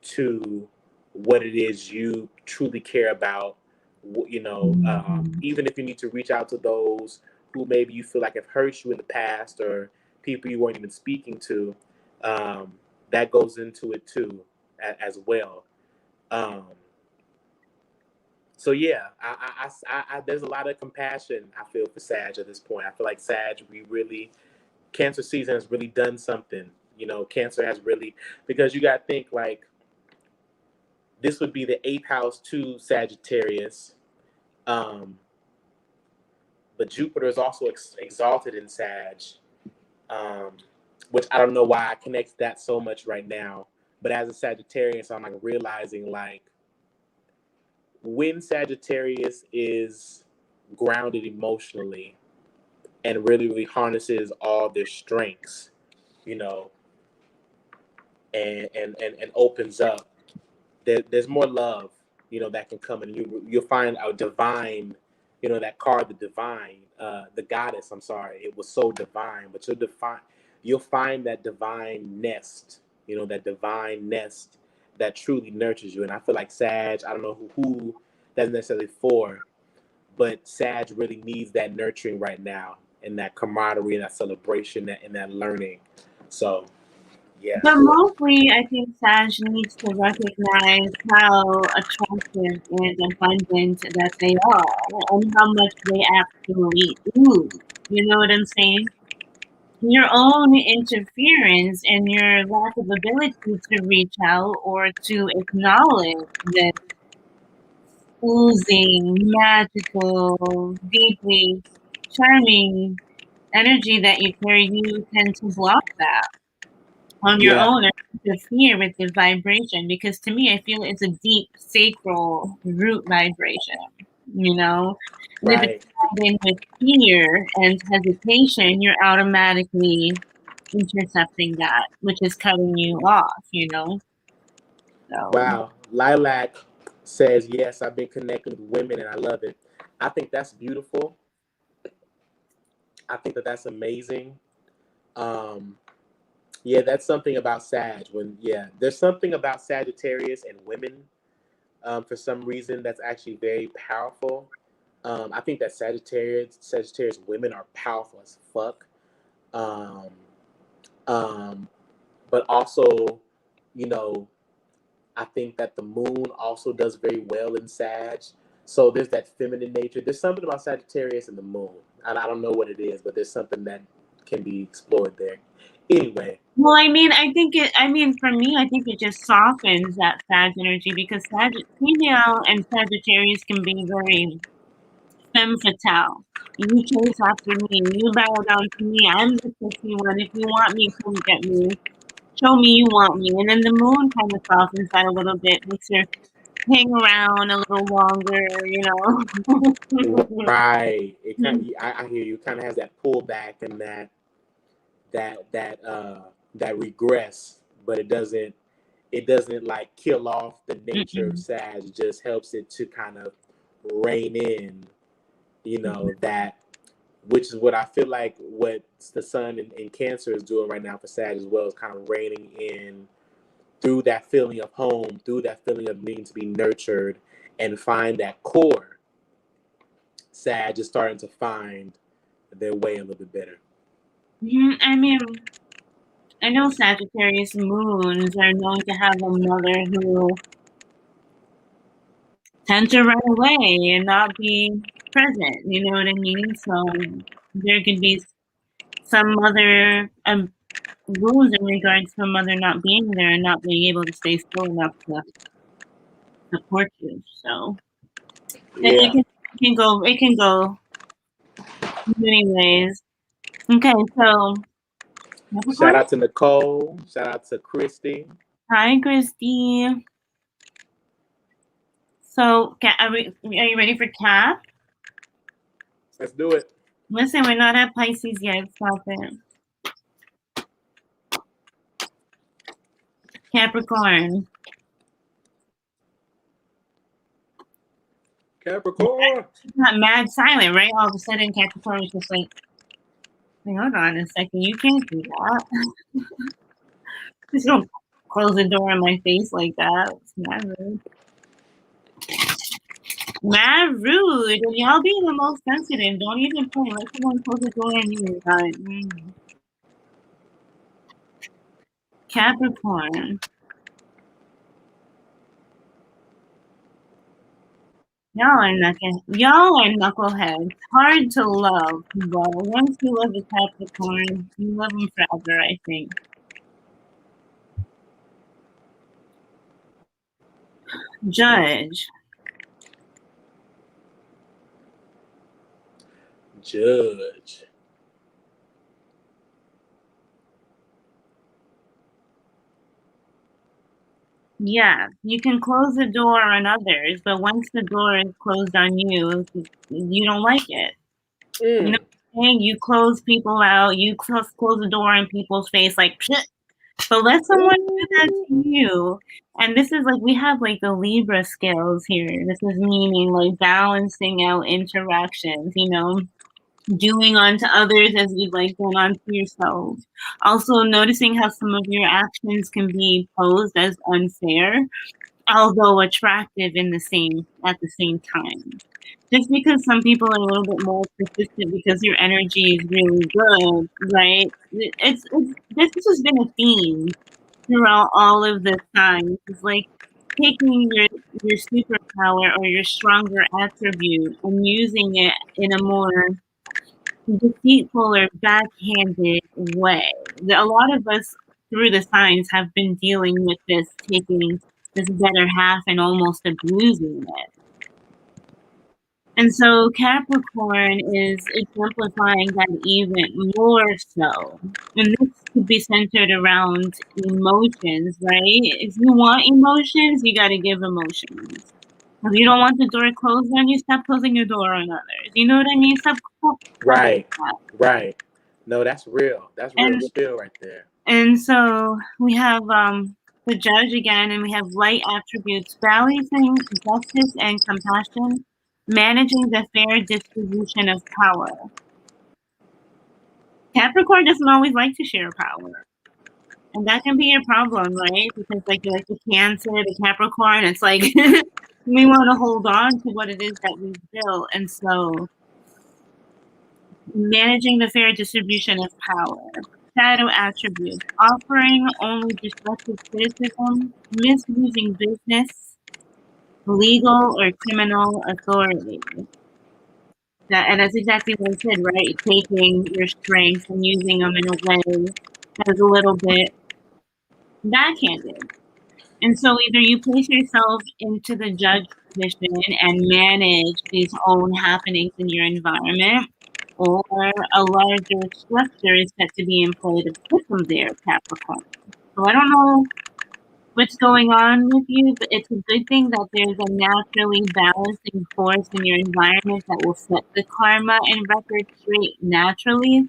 to what it is you truly care about. Even if you need to reach out to those who maybe you feel like have hurt you in the past, or people you weren't even speaking to, that goes into it too, as well. So yeah, there's a lot of compassion I feel for Sag at this point. I feel like Sag, Cancer season has really done something. Cancer has really, because you got to think like this would be the 8th house to Sagittarius, but Jupiter is also exalted in Sag, which I don't know why I connect that so much right now. But as a Sagittarius, I'm like realizing like, when Sagittarius is grounded emotionally and really, really harnesses all their strengths, and opens up, there's more love, that can come, and you'll find a divine, that card, the divine, the goddess. I'm sorry, it was so divine, but you'll find that divine nest, that divine nest that truly nurtures you. And I feel like Sag, I don't know who that's necessarily for, but Sag really needs that nurturing right now, and that camaraderie, and that celebration, and that learning. So, yeah. But mostly, I think Sag needs to recognize how attractive and abundant that they are, and how much they actually ooze. You know what I'm saying? Your own interference and your lack of ability to reach out or to acknowledge this oozing, magical, deeply charming energy that you carry, you tend to block that on your Yeah. own or interfere with the vibration, because to me, I feel it's a deep sacral root vibration, And if it's Right. tied in with fear and hesitation, you're automatically intercepting that, which is cutting you off. So, Wow. Lilac says, yes, I've been connecting with women and I love it. I think that's beautiful. I think that's amazing. Um, yeah, that's something about Sag. There's something about Sagittarius and women, For some reason, that's actually very powerful. I think that Sagittarius women are powerful as fuck. Um, um, but also, you know, I think that the moon also does very well in Sag. So there's that feminine nature. There's something about Sagittarius and the moon. And I don't know what it is, but there's something that can be explored there. Anyway. Well, I mean, for me, I think it just softens that Sag energy because female and Sagittarius can be very femme fatale. You chase after me, you bow down to me, I'm the sexy one. If you want me, come get me. Show me you want me. And then the moon kind of softens that a little bit, makes her hang around a little longer, you know. Right. It kind of, I hear you. Kind of has that pullback and that regress, but it doesn't like kill off the nature of Sag. It just helps it to kind of rein in, you know, that, which is what I feel like what the sun in Cancer is doing right now for Sag as well, is kind of reining in through that feeling of home, through that feeling of needing to be nurtured and find that core. Sag is starting to find their way a little bit better. I mean, I know Sagittarius moons are known to have a mother who tends to run away and not be present, you know what I mean? So there could be some mother rules in regards to a mother not being there and not being able to stay still enough to support you. So yeah, it can go many ways. Okay, so shout out to Nicole. Shout out to Christy. Hi, Christy. So, are you ready for Cap? Let's do it. Listen, we're not at Pisces yet. Stop it. Capricorn. Capricorn. Not mad silent, right? All of a sudden, Capricorn is just like, hold on a second. You can't do that. Just don't close the door in my face like that. It's mad rude. Mad rude. And y'all being the most sensitive. Don't even play. Let someone close the door on you. Capricorn. Y'all are knuckleheads. Hard to love, but once you love a Capricorn, you love them forever, I think. Judge. Yeah, you can close the door on others, but once the door is closed on you, you don't like it. You know what I'm saying? You close people out, you close the door in people's face, like, psh. But let someone do that to you. And this is like, we have like the Libra scales here. This is meaning like balancing out interactions, you know, doing unto others as you'd like done unto yourself. Also noticing how some of your actions can be posed as unfair, although attractive at the same time. Just because some people are a little bit more persistent because your energy is really good, right? This has been a theme throughout all of the time. It's like taking your superpower or your stronger attribute and using it in a more deceitful or backhanded way. A lot of us through the signs have been dealing with this, taking this better half and almost abusing it. And so Capricorn is exemplifying that even more so. And this could be centered around emotions, right? If you want emotions, you got to give emotions. If you don't want the door closed on you, stop closing your door on others. You know what I mean? Stop. Right. No, that's real. That's real spill right there. And so we have the Judge again, and we have light attributes, balancing justice and compassion, managing the fair distribution of power. Capricorn doesn't always like to share power. And that can be a problem, right? Because like the Cancer, the Capricorn, it's like we want to hold on to what it is that we've built. And so managing the fair distribution of power, shadow attributes, offering only destructive criticism, misusing business, legal or criminal authority. And that's exactly what I said, right? Taking your strengths and using them in a way that is a little bit backhanded. And so either you place yourself into the judge position and manage these own happenings in your environment, or a larger structure is set to be in play to put them there, Capricorn. So I don't know what's going on with you, but it's a good thing that there's a naturally balancing force in your environment that will set the karma and record straight naturally.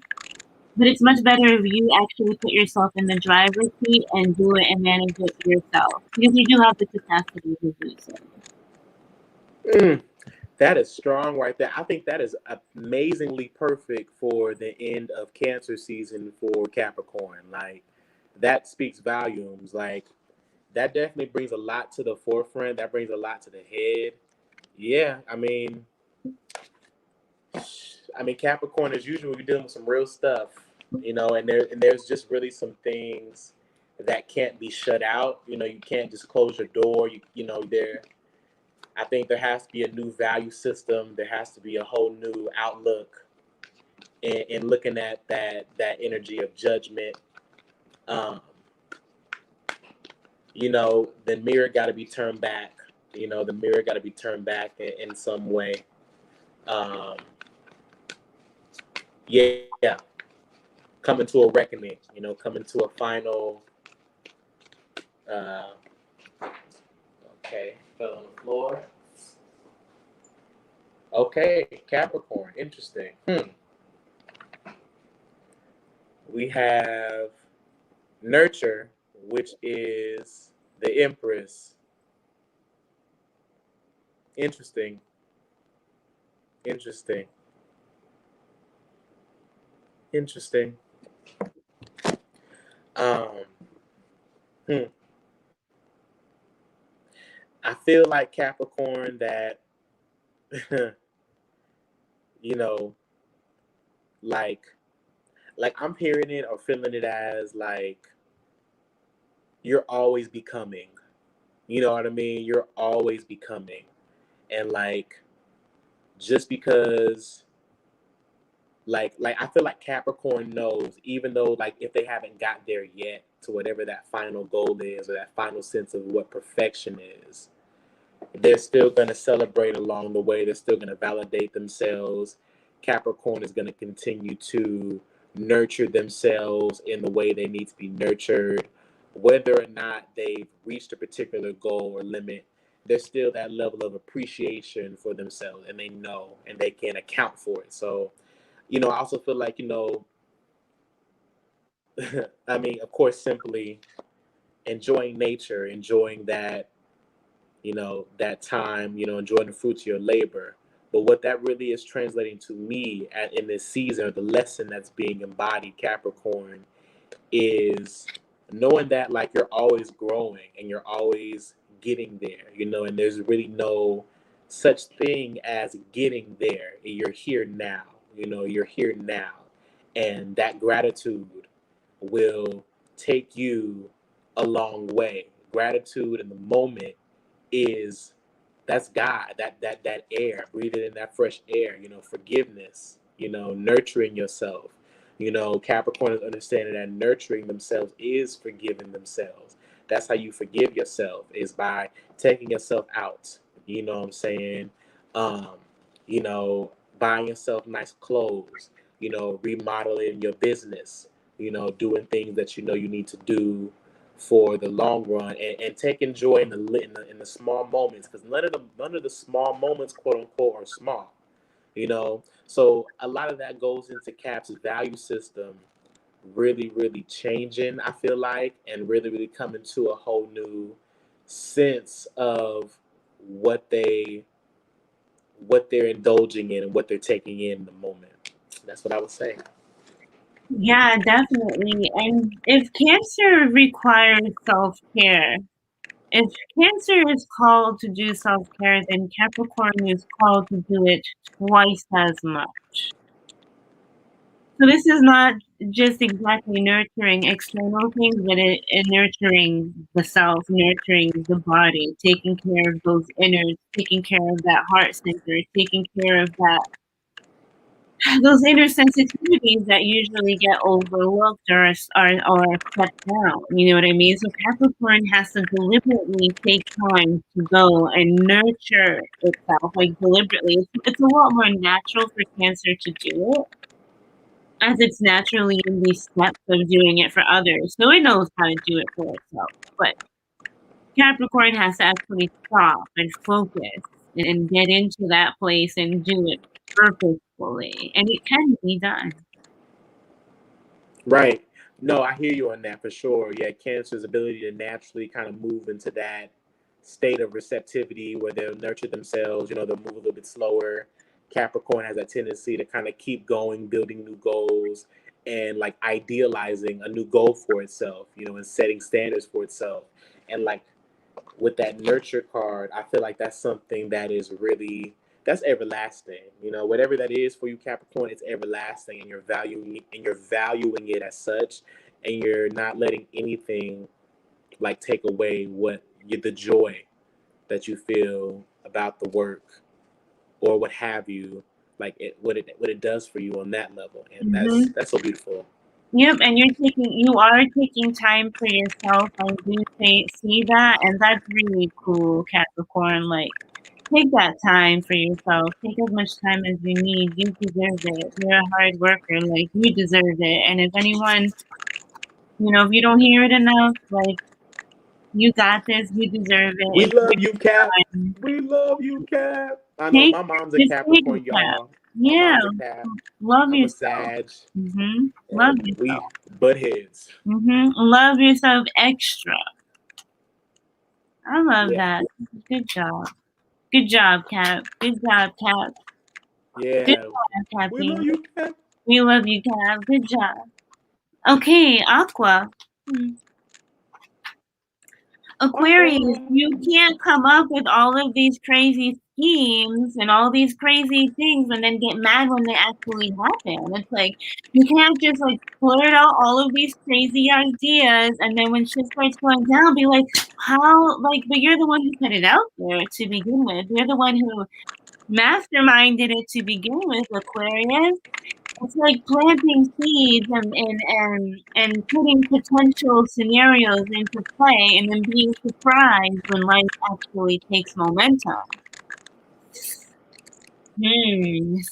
But it's much better if you actually put yourself in the driver's seat and do it and manage it yourself, because you do have the capacity to do so. That is strong right there. I think that is amazingly perfect for the end of Cancer season for Capricorn. Like, that speaks volumes. Like, that definitely brings a lot to the forefront. That brings a lot to the head. Yeah, Capricorn, as usual, you're dealing with some real stuff, and there's just really some things that can't be shut out. You can't just close your door. I think there has to be a new value system. There has to be a whole new outlook in looking at that energy of judgment. Um, the mirror got to be turned back. The mirror got to be turned back in some way. Um, yeah, coming to a reckoning. Coming to a final. Uh, okay, fell on the floor. Okay, Capricorn, interesting. We have nurture, which is the Empress. Interesting. Interesting. Interesting. Um, hmm. I feel like Capricorn that, you know, like I'm hearing it or feeling it as like you're always becoming. You know what I mean? You're always becoming. And like just because like I feel like Capricorn knows, even though like if they haven't got there yet to whatever that final goal is or that final sense of what perfection is, they're still going to celebrate along the way. They're still going to validate themselves. Capricorn is going to continue to nurture themselves in the way they need to be nurtured. Whether or not they've reached a particular goal or limit, there's still that level of appreciation for themselves, and they know and they can account for it. So, I also feel like, of course, simply enjoying nature, enjoying that time, enjoying the fruits of your labor. But what that really is translating to me in this season, or the lesson that's being embodied, Capricorn, is knowing that like you're always growing and you're always getting there, and there's really no such thing as getting there. You're here now, you're here now. And that gratitude will take you a long way. Gratitude in the moment is that's God, that air, breathing in that fresh air, forgiveness, nurturing yourself. Capricorn is understanding that nurturing themselves is forgiving themselves. That's how you forgive yourself, is by taking yourself out. You know what I'm saying? Um, buying yourself nice clothes, remodeling your business, doing things that you need to do for the long run, and taking joy in the small moments, because none of the small moments, quote unquote, are small. So a lot of that goes into Cap's value system really, really changing, I feel like, and really, really coming to a whole new sense of what they're indulging in and what they're taking in the moment. That's what I would say. Yeah, definitely. And if Cancer requires self-care, if Cancer is called to do self-care, then Capricorn is called to do it twice as much. So this is not just exactly nurturing external things, but it nurturing the self, nurturing the body, taking care of those innards, taking care of that heart center, taking care of those inner sensitivities that usually get overlooked or kept down. You know what I mean? So Capricorn has to deliberately take time to go and nurture itself, like deliberately. It's a lot more natural for Cancer to do it, as it's naturally in these steps of doing it for others. So it knows how to do it for itself. But Capricorn has to actually stop and focus and get into that place and do it purposefully. And it can be done. Right. No, I hear you on that for sure. Yeah, Cancer's ability to naturally kind of move into that state of receptivity where they'll nurture themselves, they'll move a little bit slower. Capricorn has a tendency to kind of keep going, building new goals, and like idealizing a new goal for itself, and setting standards for itself. And like with that nurture card, I feel like that's something that is really that's everlasting. Whatever that is for you, Capricorn, it's everlasting, and you're valuing it as such, and you're not letting anything like take away the joy that you feel about the work or what have you, like what it does for you on that level, and that's so beautiful. Yep, and you are taking time for yourself. I do see that, and that's really cool, Capricorn. Like, take that time for yourself. Take as much time as you need. You deserve it. You're a hard worker. Like, you deserve it. And if anyone, if you don't hear it enough, like, you got this. You deserve it. We love you, Cap. We love you, Cap. I know my mom's a Capricorn, y'all. My Yeah, mom's a Cap. love I'm yourself. a Sag. Love We yourself. butt heads. Love yourself extra. I love that. Good job. Good job, Cap. Good job, Cap. Yeah. Good job, Cappy. We love you, Cap. We love you, Cap. Good job. Okay, Aqua. Aquarius, you can't come up with all of these crazy schemes and all these crazy things and then get mad when they actually happen. It's like, you can't just like blurt out all of these crazy ideas and then when shit starts going down, be like, how, like, but you're the one who put it out there to begin with. You're the one who masterminded it to begin with, Aquarius. It's like planting seeds and putting potential scenarios into play and then being surprised when life actually takes momentum.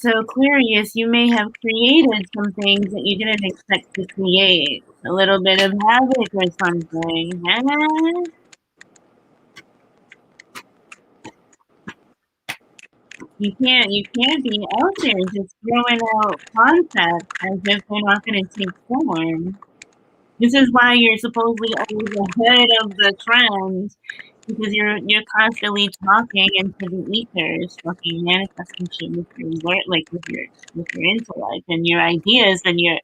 So Aquarius, you may have created some things that you didn't expect to create. A little bit of havoc or something. Huh? You can't be out there just throwing out concepts as if they're not going to take form. This is why you're supposedly always ahead of the trends, because you're constantly talking into the ethers, fucking manifesting shit with your word, like with your intellect and your ideas and your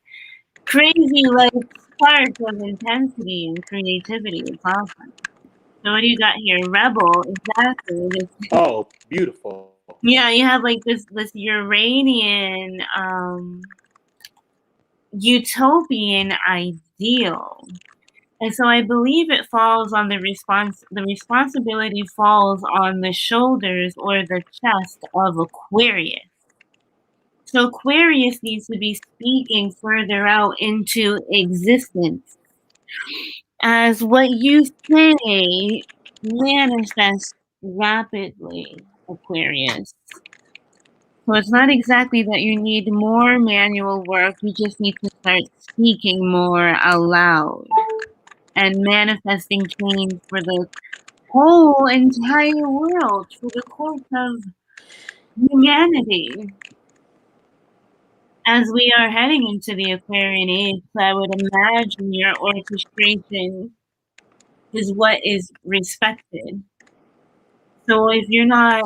crazy like spark of intensity and creativity. It's awesome. So what do you got here? Rebel, exactly. Oh, beautiful. Yeah, you have like this Uranian utopian ideal. And so I believe it falls on the responsibility falls on the shoulders or the chest of Aquarius. So Aquarius needs to be speaking further out into existence. As what you say manifests rapidly, Aquarius. So it's not exactly that you need more manual work, you just need to start speaking more aloud and manifesting change for the whole entire world, for the course of humanity. As we are heading into the Aquarian age, I would imagine your orchestration is what is respected. So if you're not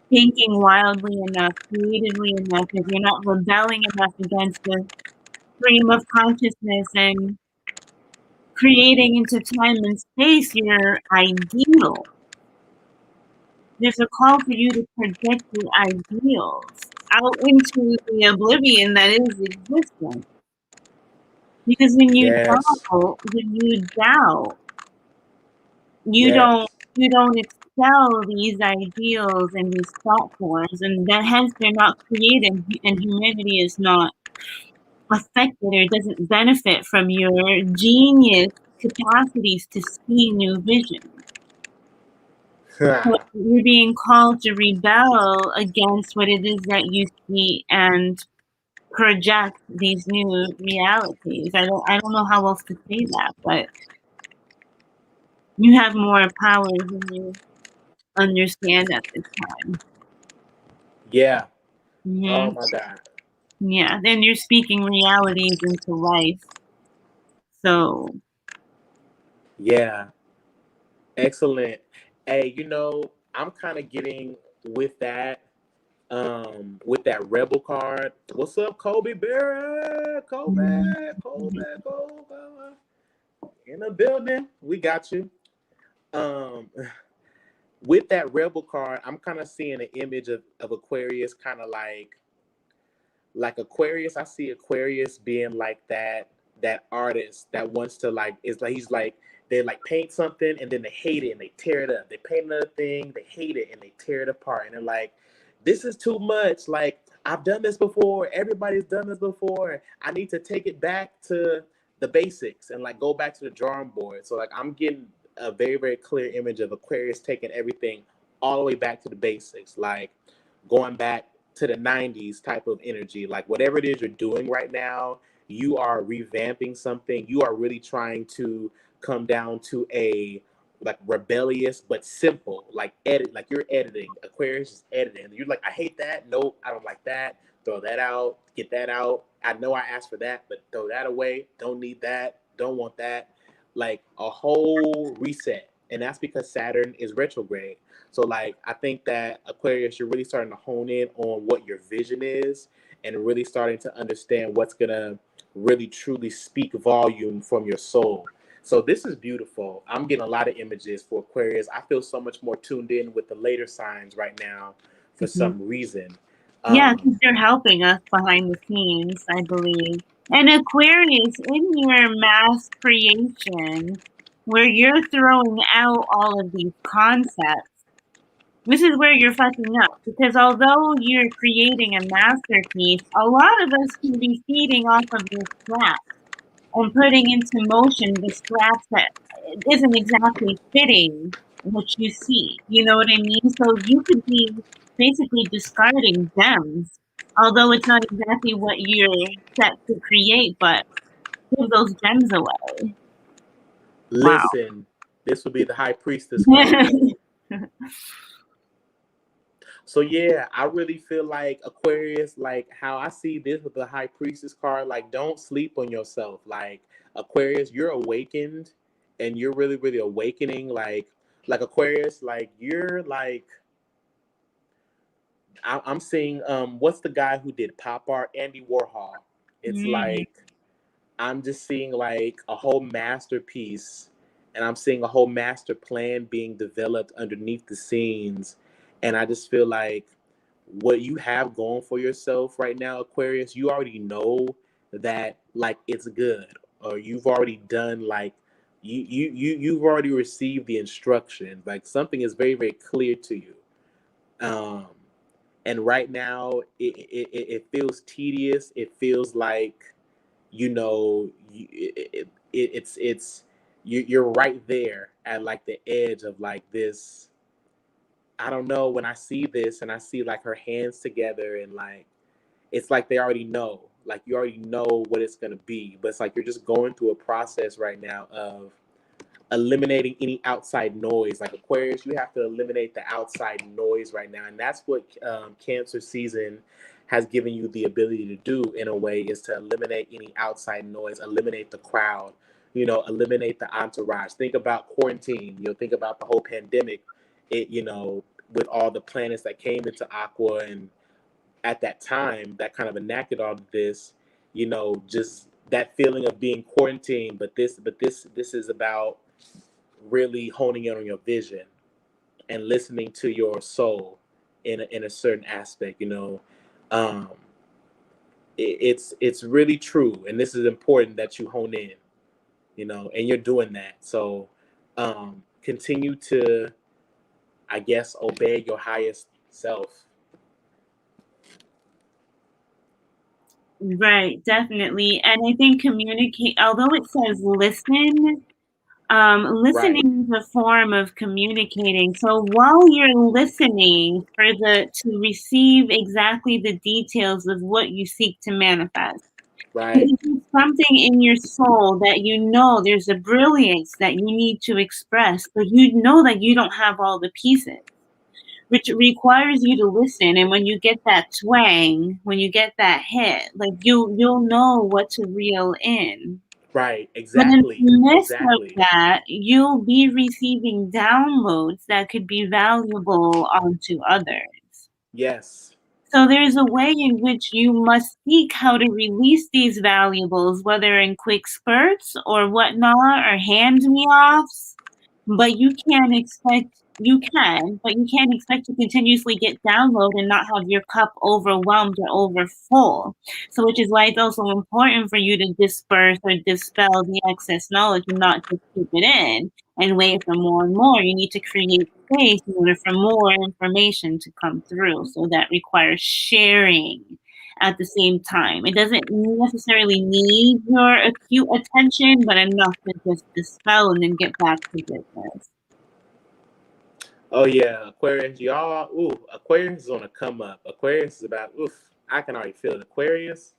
thinking wildly enough, creatively enough, if you're not rebelling enough against the stream of consciousness and creating into time and space your ideal. There's a call for you to project your ideals out into the oblivion that is existence. Because when you Yes. doubt, you Yes. don't excel these ideals and these platforms, and that hence they're not created, and humanity is not affected or doesn't benefit from your genius capacities to see new vision. So you're being called to rebel against what it is that you see and project these new realities. I don't know how else to say that, but you have more power than you understand at this time. Yeah. Oh Mm-hmm. my God. Yeah, then you're speaking realities into life. So Yeah. Excellent. Hey, I'm kind of getting with that rebel card. What's up, Kobe Barrett? mhm. Kobe. In the building. We got you. Um with that rebel card, I'm kind of seeing an image of Aquarius, kind of like Aquarius. I see Aquarius being like that artist that wants to, like, it's like he's like, they like paint something and then they hate it and they tear it up. They paint another thing, they hate it and they tear it apart. And they're like, this is too much. Like, I've done this before. Everybody's done this before. I need to take it back to the basics and like go back to the drawing board. So like I'm getting a very, very clear image of Aquarius taking everything all the way back to the basics, like going back to the 90s type of energy. Like whatever it is you're doing right now, you are revamping something. You are really trying to come down to a like rebellious but simple, like edit, like you're editing. Aquarius is editing. You're like, I hate that. Nope, I don't like that. Throw that out, get that out. I know I asked for that, but throw that away. Don't need that. Don't want that. Like a whole reset. And that's because Saturn is retrograde. So like I think that Aquarius, you're really starting to hone in on what your vision is and really starting to understand what's gonna really truly speak volume from your soul. So this is beautiful. I'm getting a lot of images for Aquarius. I feel so much more tuned in with the later signs right now for Mhm. some reason. Yeah, Um, because they're helping us behind the scenes, I believe. And Aquarius, in your mass creation, where you're throwing out all of these concepts, this is where you're fucking up. Because although you're creating a masterpiece, a lot of us can be feeding off of your scraps and putting into motion the scraps that isn't exactly fitting what you see. You know what I mean? So you could be basically discarding gems, although it's not exactly what you're set to create, but give those gems away. Wow. Listen, this would be the High Priestess card. So yeah, I really feel like Aquarius, like how I see this with the High Priestess card, like don't sleep on yourself. Like Aquarius, you're awakened and you're really, really awakening. Like Aquarius, like you're like I'm seeing what's the guy who did pop art? Andy Warhol. It's Mm. like I'm just seeing like a whole masterpiece and I'm seeing a whole master plan being developed underneath the scenes. And I just feel like what you have going for yourself right now, Aquarius, you already know that like it's good, or you've already done like you've already received the instructions. Like something is very, very clear to you. Um and right now it feels tedious. It feels like it's you're right there at like the edge of like this. I don't know, when I see this and I see like her hands together and like it's like they already know, like you already know what it's going to be, but it's like you're just going through a process right now of eliminating any outside noise. Like Aquarius, you have to eliminate the outside noise right now, and that's what Cancer season has given you the ability to do in a way, is to eliminate any outside noise, eliminate the crowd, eliminate the entourage. Think about quarantine, think about the whole pandemic, with all the planets that came into Aqua, and at that time that kind of enacted all of this, just that feeling of being quarantined, but this is about really honing in on your vision and listening to your soul in a certain aspect. Um, it's really true, and this is important that you hone in. And you're doing that. So continue to, I guess, obey your highest self. Right, definitely. And I think communicate, although it says listen, listening is a form of communicating. So while you're listening to receive exactly the details of what you seek to manifest, Right. there's something in your soul that there's a brilliance that you need to express, but you know that you don't have all the pieces, which requires you to listen. And when you get that twang, when you get that hit, like you'll know what to reel in. Right, But exactly. in the midst of that, you'll be receiving downloads that could be valuable onto others. Yes. So there's a way in which you must seek how to release these valuables, whether in quick spurts or whatnot, or hand-me-offs. But you can't expect to continuously get download and not have your cup overwhelmed or overfull. So which is why it's also important for you to disperse or dispel the excess knowledge and not just keep it in and wait for more and more. You need to create space in order for more information to come through. So that requires sharing at the same time. It doesn't necessarily need your acute attention, but enough to just dispel and then get back to business. Oh yeah, Aquarius, y'all. Aquarius is on a come up. Aquarius is about. I can already feel it. Aquarius,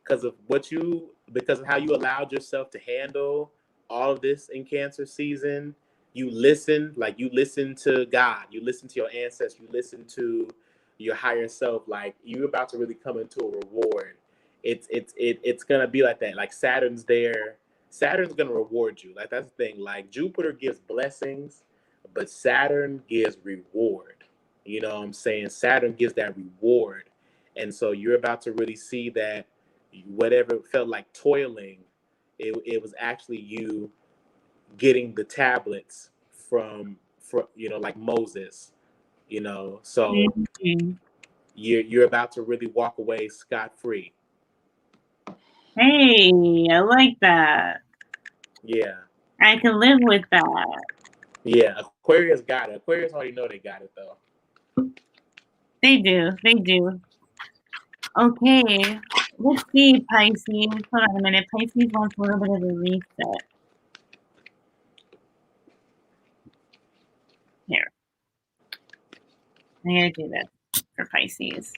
because of how you allowed yourself to handle all of this in Cancer season. You listen to God. You listen to your ancestors. You listen to your higher self. Like you're about to really come into a reward. It's gonna be like that. Like Saturn's there. Saturn's gonna reward you. Like that's the thing. Like Jupiter gives blessings, but Saturn gives reward. You know what I'm saying? Saturn gives that reward. And so you're about to really see that whatever felt like toiling, it was actually you getting the tablets from like Moses, so Mm-hmm. you're about to really walk away scot-free. Hey, I like that. Yeah. I can live with that. Yeah, Aquarius got it. Aquarius already know they got it though. They do. Okay, let's see, Pisces. Hold on a minute. Pisces wants a little bit of a reset. Here. I'm going to do this for Pisces.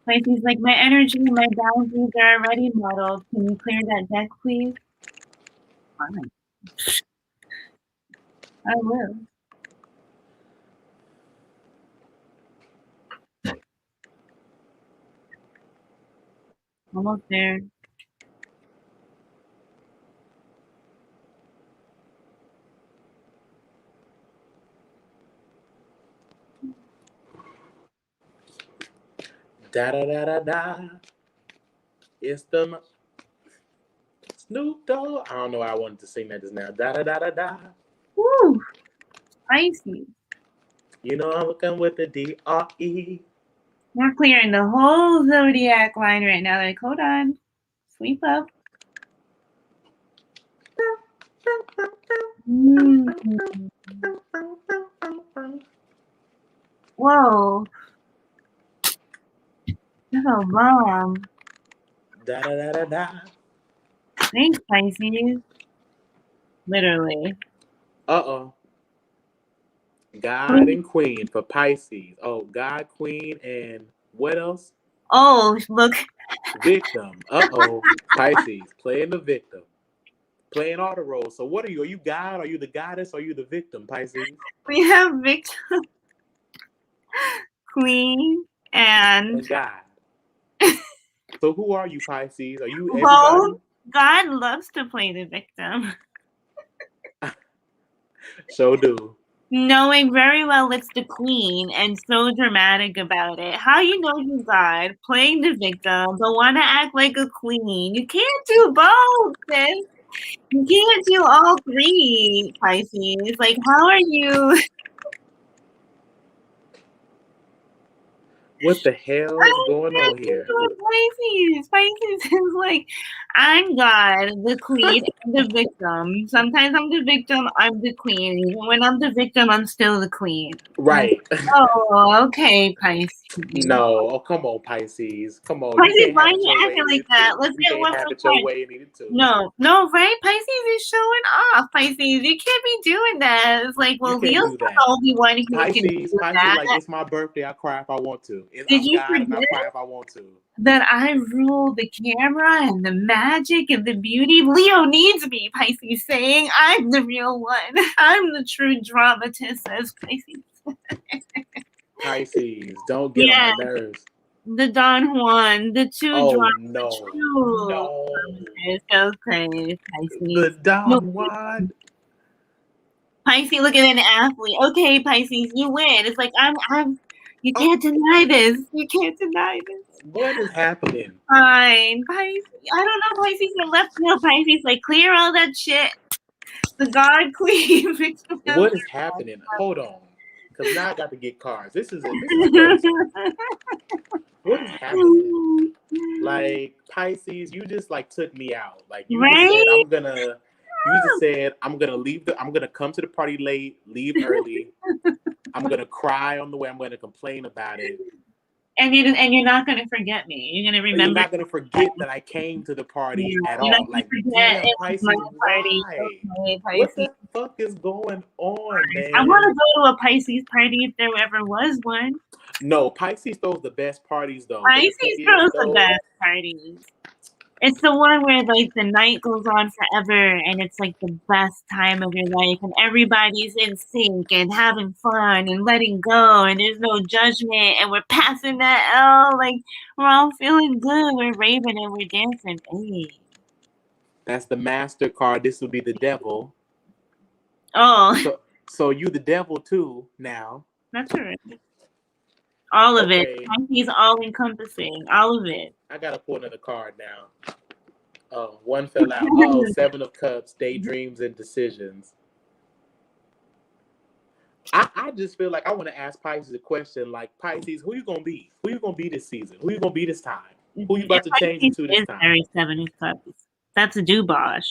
Pisces, like my energy and my boundaries are already muddled. Can you clear that deck, please? Fine. I will. Almost there. Da da da da da. It's the Snoop Dogg. I don't know why I wanted to sing that just now. Da da da da da. Woo! Pisces. You know I'm looking with the DRE. We're clearing the whole zodiac line right now. Like, hold on. Sweep up. Mm-hmm. Whoa. That's a bomb. Da da da da da. Thanks, Pisces. Literally. Uh-oh. God and Queen for Pisces. Oh, God, Queen, and what else? Oh, look. Victim. Uh-oh. Pisces, playing the victim. Playing all the roles. So what are you? Are you God? Are you the goddess? Are you the victim, Pisces? We have victim, queen, and God. So who are you, Pisces? Are you everybody? well, God loves to play the victim. So do. knowing very well it's the queen and so dramatic about it. How you know you God playing the victim but want to act like a queen? You can't do both, sis. You can't do all three, Pisces. Like, how are you? What the hell is going on here? Pisces is like, I'm God, the queen, and the victim. Sometimes I'm the victim, I'm the queen. Even when I'm the victim, I'm still the queen. Right. Oh, okay, Pisces. No. Oh, come on, Pisces. Come on. You Pisces, can't why have are it you your way acting and like it that? too. Let's You get can't one have more it your card. way and it too. No, right? Pisces is showing off. Pisces, you can't be doing that. It's like, You well, can't Leo's do not that. the only one who can Pisces, do Pisces, like that. it's my birthday. I cry if I want to. Did I'm you God and I forget cry if I want to. that I rule the camera and the magic and the beauty? Leo needs me, Pisces, saying I'm the real one. I'm the true dramatist, says Pisces. Pisces, don't get on my nerves. The Don Juan, the two Oh dramas, no, the true no, dramatist. Okay, the Pisces. No, Don Juan. Pisces, look at an athlete. Okay, Pisces, you win. It's like you can't deny this. You can't deny this. What is happening? Fine, Pisces. I don't know, Pisces and left field. Pisces, like clear all that shit. The God Queen. What is happening? Hold on, because now I got to get cards. This is crazy. What is happening? Like Pisces, you just like took me out. Like you just said Right? You just said I'm gonna come to the party late, leave early. I'm gonna cry on the way. I'm gonna complain about it. And you're not gonna forget me. You're gonna remember. You're not gonna forget that I came to the party at You're not all. gonna Like, forget damn, it was my Pisces, party. why? Okay, What Pisces. the fuck is going on, I want man? to go to a Pisces party if there ever was one. No, Pisces throws the best parties though. But the thing Pisces is, throws the though, best parties. It's the one where like the night goes on forever and it's like the best time of your life and everybody's in sync and having fun and letting go and there's no judgment and we're passing that L, like we're all feeling good, we're raving and we're dancing. Hey. that's the master card. This would be the devil. Oh, So you the devil too now. that's all right. All of it. Okay, Pisces all encompassing. All of it. I gotta pull another card now. Oh, one fell out. Oh, Seven of Cups, daydreams and decisions. I just feel like I want to ask Pisces a question like, Pisces, who you gonna be? Who you gonna be this season? Who you gonna be this time? Who you about to change Pisces into this is time? very Seven of Cups. That's a Dubosh.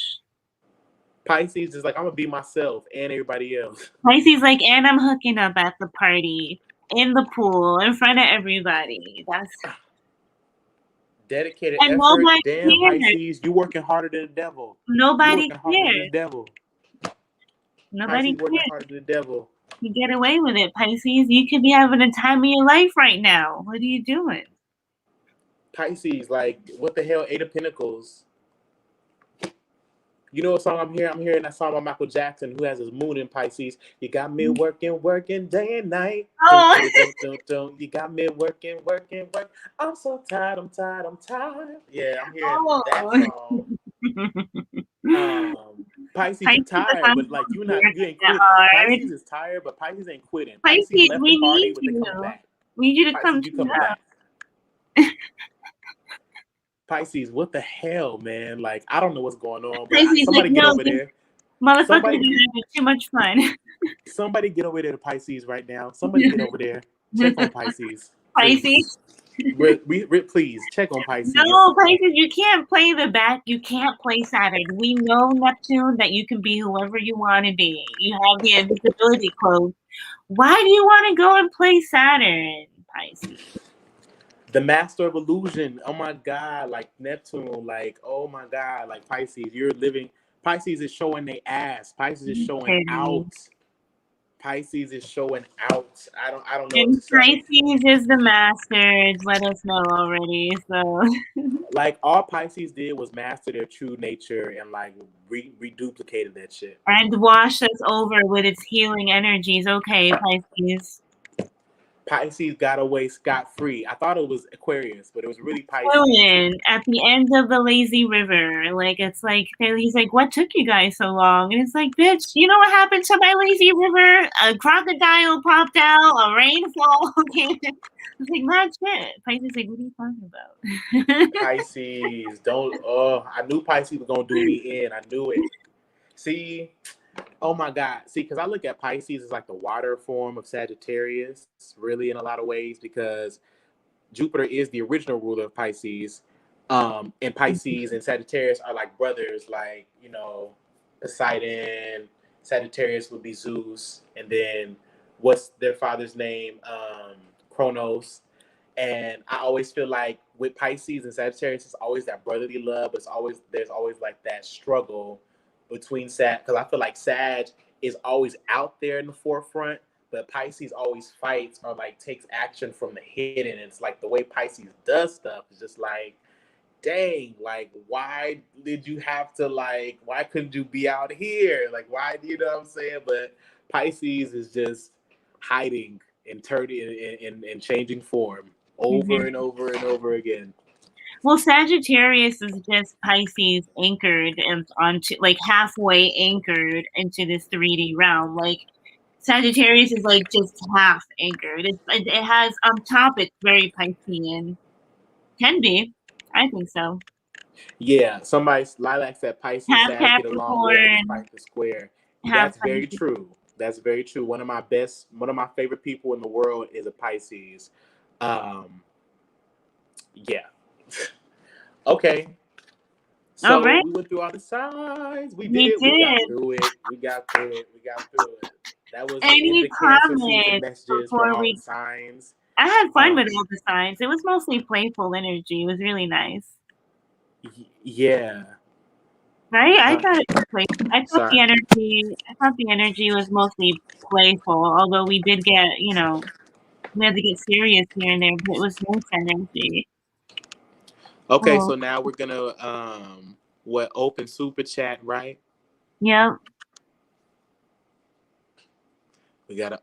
Pisces is like, I'm gonna be myself and everybody else. Pisces like, and I'm hooking up at the party, in the pool, in front of everybody. That's Dedicated and effort. nobody Damn, cares. Pisces, you working harder than the devil. Nobody You working harder than the cares. devil. Nobody Pisces working cares. harder than the devil. You get away with it, Pisces. You could be having a time of your life right now. What are you doing? Pisces, like, what the hell? Eight of Pentacles. You know what song I'm hearing? I'm hearing that song by Michael Jackson, who has his moon in Pisces. You got me working day and night. Oh. You got me working. I'm so tired. Yeah, I'm hearing that song. Pisces, you tired, but like you ain't quitting. Pisces is tired, but Pisces ain't quitting. Pisces left the party, but they coming back. We need you to Pisces, come you to coming us. back. Pisces, what the hell, man? Like, I don't know what's going on, but somebody get over there. Motherfuckers are having too much fun. Somebody get over there to Pisces right now. Somebody get over there. Check on Pisces. Pisces. Please check on Pisces. No, Pisces, you can't play the back. You can't play Saturn. We know, Neptune, that you can be whoever you want to be. You have the invisibility code. Why do you want to go and play Saturn, Pisces? The master of illusion. Oh my God. Like Neptune. Like, oh my God. Like Pisces. You're living. Pisces is showing their ass. Pisces is showing out. Pisces is showing out. I don't know what to say. Pisces is the masters. Let us know already. So, like, all Pisces did was master their true nature and like reduplicated that shit and wash us over with its healing energies. Okay, Pisces. Pisces got away scot-free. I thought it was Aquarius, but it was really Pisces. At the end of the lazy river. Like, it's like, he's like, what took you guys so long? And it's like, bitch, you know what happened to my lazy river? A crocodile popped out, a rainfall came. It's like, mad shit. Pisces like, what are you talking about? Pisces, don't, I knew Pisces was going to do me in. I knew it. See, oh my God. See, because I look at Pisces as like the water form of Sagittarius, really, in a lot of ways, because Jupiter is the original ruler of Pisces. And Pisces and Sagittarius are like brothers, like, you know, Poseidon. Sagittarius would be Zeus. And then what's their father's name? Kronos. And I always feel like with Pisces and Sagittarius, it's always that brotherly love. There's always like that struggle between Sag, because I feel like Sag is always out there in the forefront, but Pisces always fights or like takes action from the hidden. It's like the way Pisces does stuff is just like, dang, like why did you have to like? Why couldn't you be out here? Like why? You know what I'm saying? But Pisces is just hiding and turning and changing form over and over and over again. Well, Sagittarius is just Pisces anchored and onto, like, halfway anchored into this 3D realm. Like, Sagittarius is like just half anchored. It has on top. It's very Piscean. Can be. I think so. Yeah, Lilac said Pisces Half Sag get along well despite the square. That's very true. That's very true. One of my favorite people in the world is a Pisces. Yeah. Okay. So we went through all the signs. We did it. We got through it. We got through it. That was the Cancer season messages for all the signs. I had fun with all the signs. It was mostly playful energy. It was really nice. Yeah. Right? I thought it was playful. I thought the energy was mostly playful, although we did get, we had to get serious here and there, but it was nice energy. Okay, so now we're gonna open super chat, right? Yep. We gotta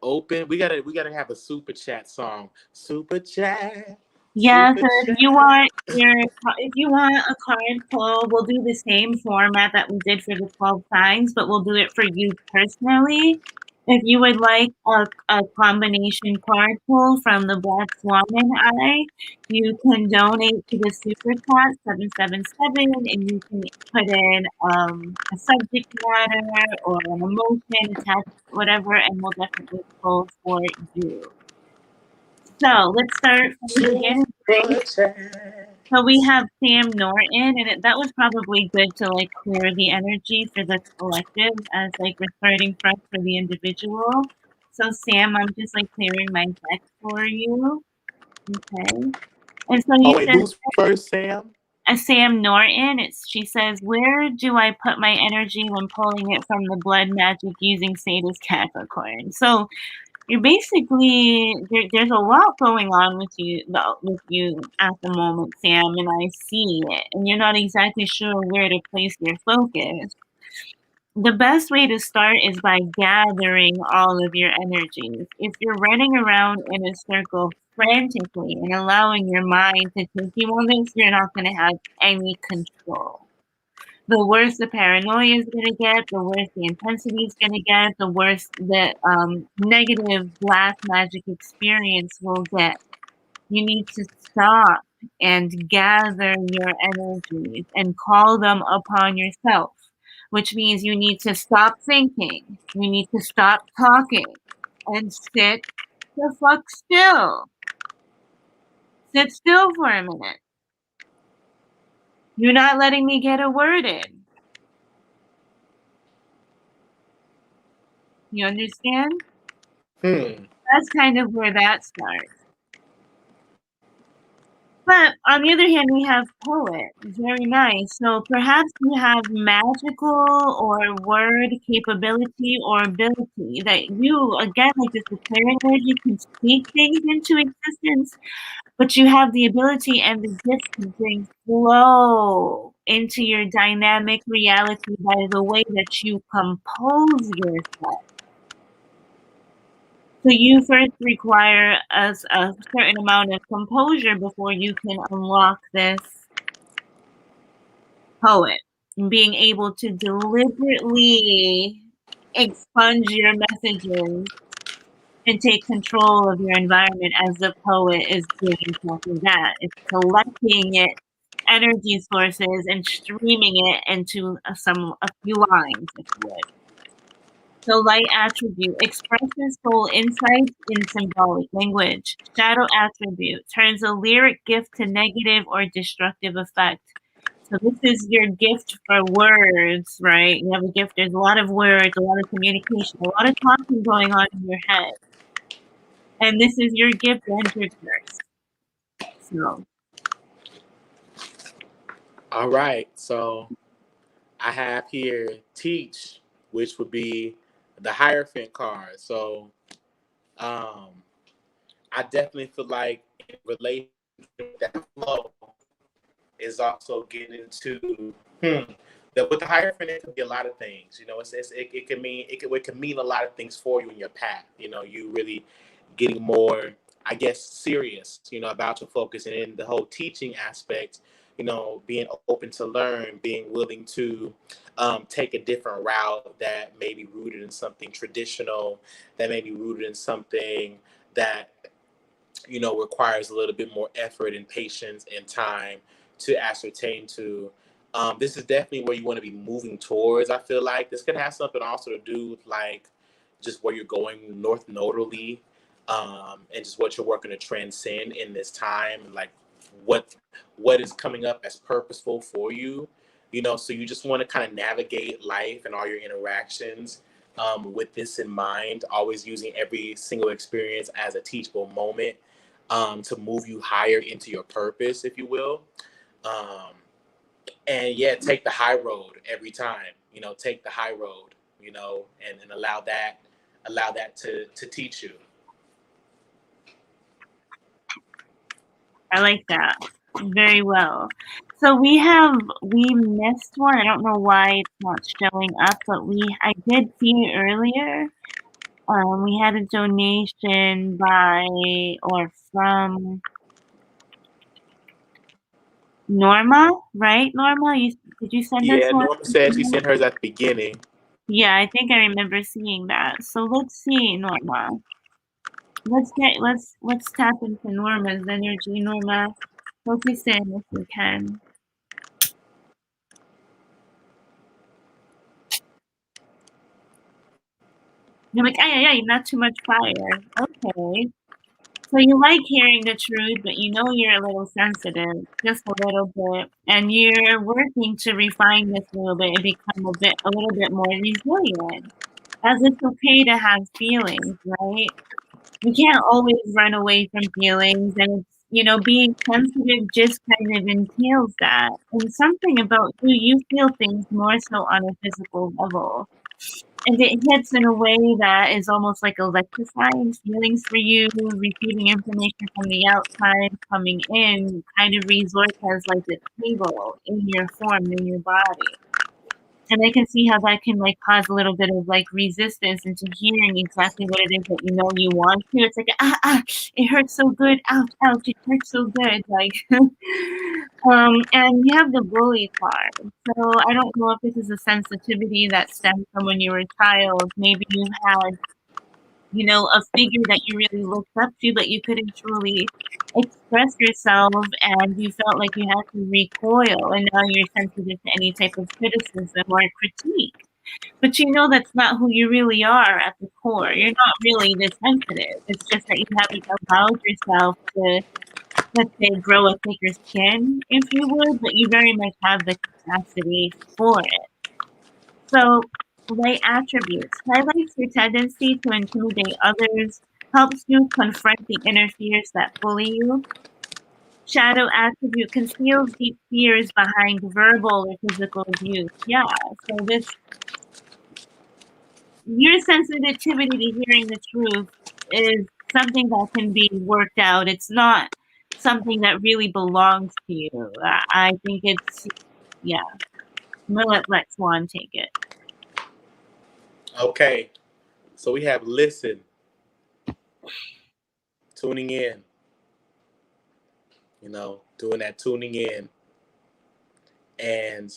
have a super chat song. Super chat. Yeah, so if you want a card pull, we'll do the same format that we did for the 12 signs, but we'll do it for you personally. If you would like a combination card pull from the Black Swan and I, you can donate to the Super Chat 777, and you can put in a subject matter or an emotion, attached, whatever, and we'll definitely pull for you. So let's start from the beginning. So we have Sam Norton, and that was probably good to like clear the energy for the collective as like we're starting fresh for the individual. So Sam, I'm just like clearing my deck for you. Okay. And so you said, who's first, Sam? Sam Norton. She says, where do I put my energy when pulling it from the blood magic using Satyrs Capricorn? So you're basically there's a lot going on with you at the moment, Sam, and I see it, and you're not exactly sure where to place your focus. The best way to start is by gathering all of your energies. If you're running around in a circle frantically and allowing your mind to take you on this, you're not going to have any control. The worse the paranoia is going to get, the worse the intensity is going to get, the worse the negative black magic experience will get. You need to stop and gather your energies and call them upon yourself, which means you need to stop thinking. You need to stop talking and sit the fuck still. Sit still for a minute. You're not letting me get a word in. You understand? That's kind of where that starts. But on the other hand, we have poet. Very nice. So perhaps you have magical or word capability or ability that you, again, like this declaring energy, can speak things into existence, but you have the ability and the gift to bring flow into your dynamic reality by the way that you compose yourself. So you first require a certain amount of composure before you can unlock this poet, and being able to deliberately expunge your messages and take control of your environment as the poet is doing exactly that. It's collecting it, energy sources, and streaming it into a few lines, if you would. So light attribute expresses soul insights in symbolic language. Shadow attribute turns a lyric gift to negative or destructive effect. So this is your gift for words, right? You have a gift. There's a lot of words, a lot of communication, a lot of talking going on in your head. And this is your gift and your curse. So. All right. So I have here teach, which would be the Hierophant card. So um, I definitely feel like in relation to that flow is also getting into that with the Hierophant it could be a lot of things. You know, it can mean a lot of things for you in your path. You know, you really getting more, I guess, serious. You know, about your focus and in the whole teaching aspect. You know, being open to learn, being willing to take a different route that may be rooted in something traditional, that may be rooted in something that requires a little bit more effort and patience and time to ascertain to. This is definitely where you want to be moving towards. I feel like this could have something also to do with like just where you're going north nodally, and just what you're working to transcend in this time, and like what what is coming up as purposeful for you. So you just want to kind of navigate life and all your interactions with this in mind, always using every single experience as a teachable moment to move you higher into your purpose, if you will. Um, and yeah, take the high road every time. Take the high road. And allow that to teach you. I like that. Very well. So we missed one. I don't know why it's not showing up, but I did see it earlier. We had a donation from Norma, right? Norma, did you send us Yeah, one? Norma said she sent hers at the beginning. Yeah, I think I remember seeing that. So let's see, Norma. Let's tap into Norma's energy, Norma. Focus in if you can. You're like, ay, not too much fire. Okay. So you like hearing the truth, but you know you're a little sensitive, just a little bit, and you're working to refine this a little bit and become a little bit more resilient. As it's okay to have feelings, right? We can't always run away from feelings, and being sensitive just kind of entails that. And something about you feel things more so on a physical level. And it hits in a way that is almost like electrifying feelings for you, receiving information from the outside, coming in, kind of resorts as like a cable in your form, in your body. And I can see how that can like cause a little bit of like resistance into hearing exactly what it is that you want to. It's like it hurts so good, ouch, ouch, it hurts so good, like and you have the bully card. So I don't know if this is a sensitivity that stems from when you were a child. Maybe you had, a figure that you really looked up to, but you couldn't truly express yourself, and you felt like you had to recoil, and now you're sensitive to any type of criticism or critique. But that's not who you really are at the core. You're not really this sensitive. It's just that you haven't allowed yourself to, let's say, grow a thicker skin, if you would, but you very much have the capacity for it. So, light attributes highlights your tendency to intimidate others, helps you confront the inner fears that bully you. Shadow attribute conceals deep fears behind verbal or physical abuse. Yeah, so your sensitivity to hearing the truth is something that can be worked out. It's not something that really belongs to you. I think yeah. I'm gonna let Swan take it. Okay, so we have listen. tuning in, doing that tuning in and,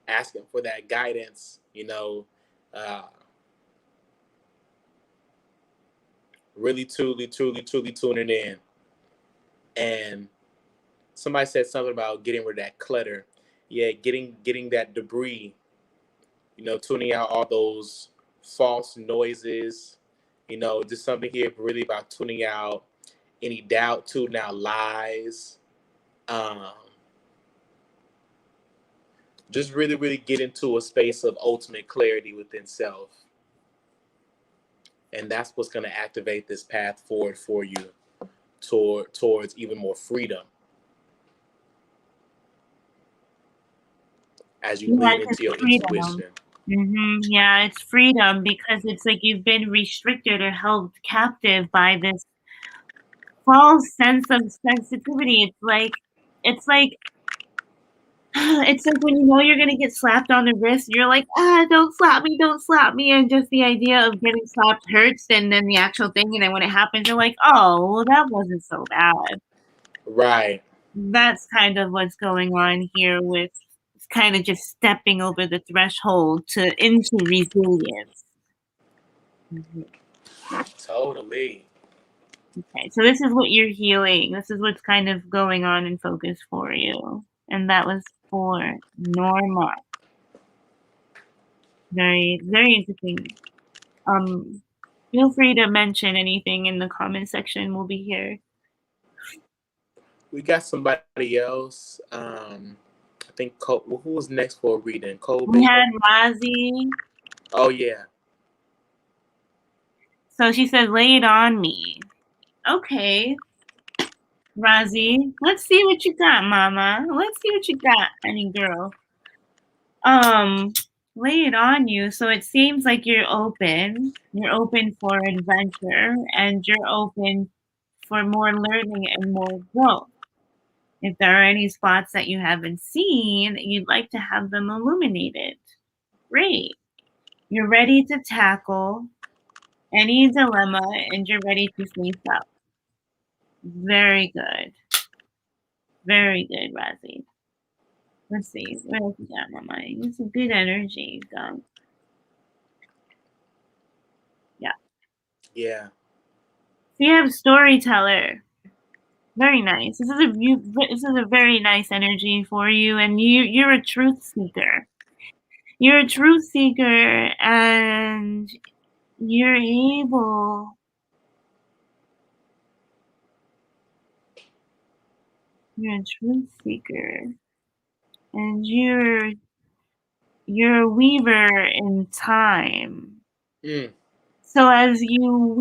asking for that guidance, really, truly, truly, truly tuning in. And somebody said something about getting rid of that clutter. Yeah, getting that debris, tuning out all those false noises, just something here really about tuning out any doubt, tuning out lies. Um, just really, really get into a space of ultimate clarity within self. And that's what's going to activate this path forward for you towards even more freedom as you lean into your intuition. Yeah, it's freedom, because it's like you've been restricted or held captive by this false sense of sensitivity. It's like when you're gonna get slapped on the wrist, you're like, don't slap me, and just the idea of getting slapped hurts, and then the actual thing, and then when it happens, you're like, oh, well, that wasn't so bad. Right. That's kind of what's going on here with kind of just stepping over the threshold into resilience. Totally. Okay, so this is what you're healing. This is what's kind of going on in focus for you. And that was for Norma. Very, very interesting. Feel free to mention anything in the comment section. We'll be here. We got somebody else. I think who was next for a reading? Kobe? We had Razi. Oh, yeah. So she said, lay it on me. Okay. Razi, let's see what you got, mama. Let's see what you got, honey girl. Lay it on you. So it seems like you're open. You're open for adventure, and you're open for more learning and more growth. If there are any spots that you haven't seen, you'd like to have them illuminated. Great. You're ready to tackle any dilemma, and you're ready to face up. Very good. Very good, Razi. Let's see. What else you got, Mama? It's a good energy, dog. Yeah. Yeah. So you have storyteller. Very nice. This is a very nice energy for you, and you're a truth seeker. You're a truth seeker, and you're able. You're a truth seeker, and you're a weaver in time. So as you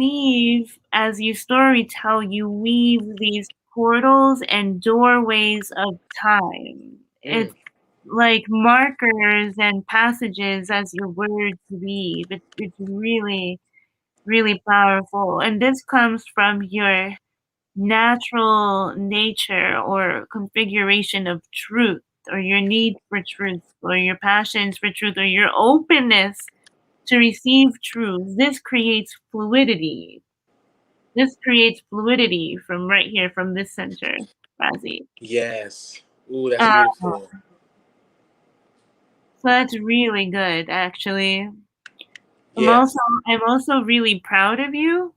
storytell, you weave these portals and doorways of time. It's like markers and passages as your words weave. It's really, really powerful. And this comes from your natural nature or configuration of truth, or your need for truth, or your passions for truth, or your openness to receive truth. This creates fluidity. This creates fluidity from right here, from this center, Razi. Yes. Ooh, that's beautiful. So that's really good, actually. Yeah. I'm also really proud of you.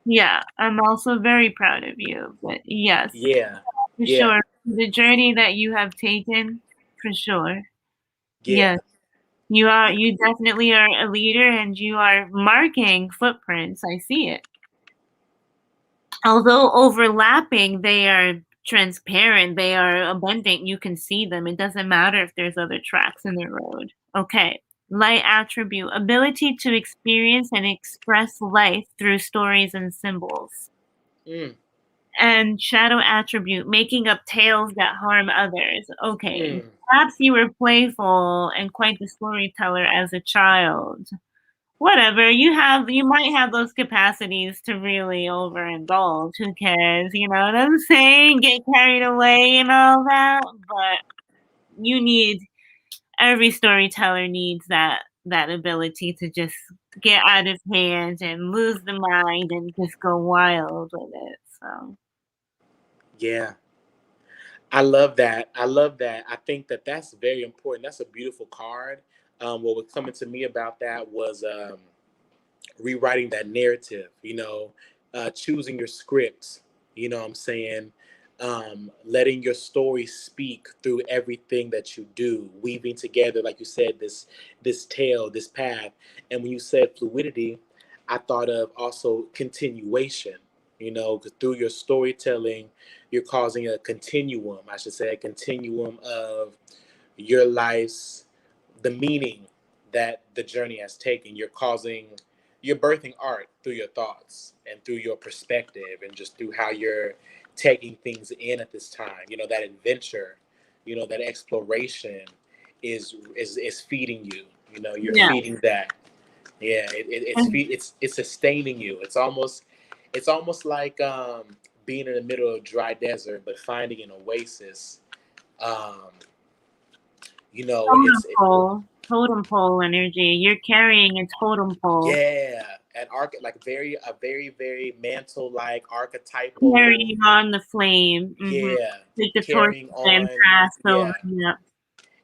Yeah, I'm also very proud of you. But yes. Yeah. For sure. The journey that you have taken, for sure. Yeah. Yes. You definitely are a leader, and you are marking footprints. I see it. Although overlapping, they are transparent, they are abundant, you can see them. It doesn't matter if there's other tracks in the road. Okay. Light attribute, ability to experience and express life through stories and symbols. And shadow attribute, making up tales that harm others. Okay. Perhaps you were playful and quite the storyteller as a child. Whatever, you might have those capacities to really overindulge. Who cares? You know what I'm saying? Get carried away and all that. But every storyteller needs that ability to just get out of hand and lose the mind and just go wild with it. So Yeah. I love that. I love that. I think that that's very important. That's a beautiful card. What was coming to me about that was rewriting that narrative, choosing your script, what I'm saying, letting your story speak through everything that you do, weaving together, like you said, this tale, this path. And when you said fluidity, I thought of also continuation, 'cause through your storytelling, you're causing a continuum, I should say, a continuum of your life's the meaning that the journey has taken. You're birthing art through your thoughts and through your perspective and just through how you're taking things in at this time. That adventure, that exploration is feeding you. You're yeah. feeding that. Yeah, it's sustaining you. It's almost like being in the middle of a dry desert but finding an oasis. Um, Totem pole. Totem pole energy. You're carrying a totem pole. yeah, like a very very mantle like archetypal. Carrying on the flame. Mm-hmm. Yeah, Like the torch carrying and on. passed over. Yeah, Yeah.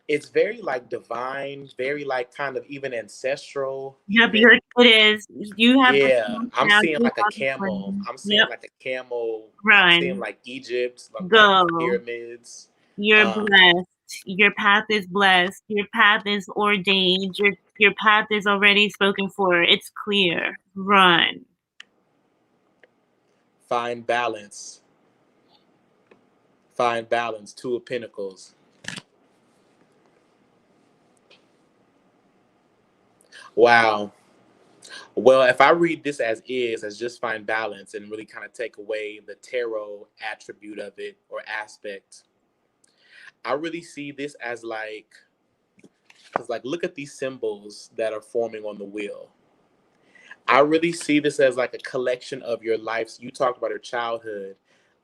it's very like divine, very like kind of even ancestral. Yep, Even it is. You have the yeah, torch I'm now. seeing You like a have the camel. flame. I'm seeing Yep. like a camel. I'm seeing Run. like Egypt, like the Go. pyramids. You're Um, blessed. Your path is blessed. Your path is ordained. Your path is already spoken for. It's clear. Run. find balance. Find balance. Two of Pentacles. Wow. Well, if I read this as just find balance and really kind of take away the tarot attribute of it or aspect, I really see this as because like, look at these symbols that are forming on the wheel. I really see this as like a collection of your lives. You talked about your childhood.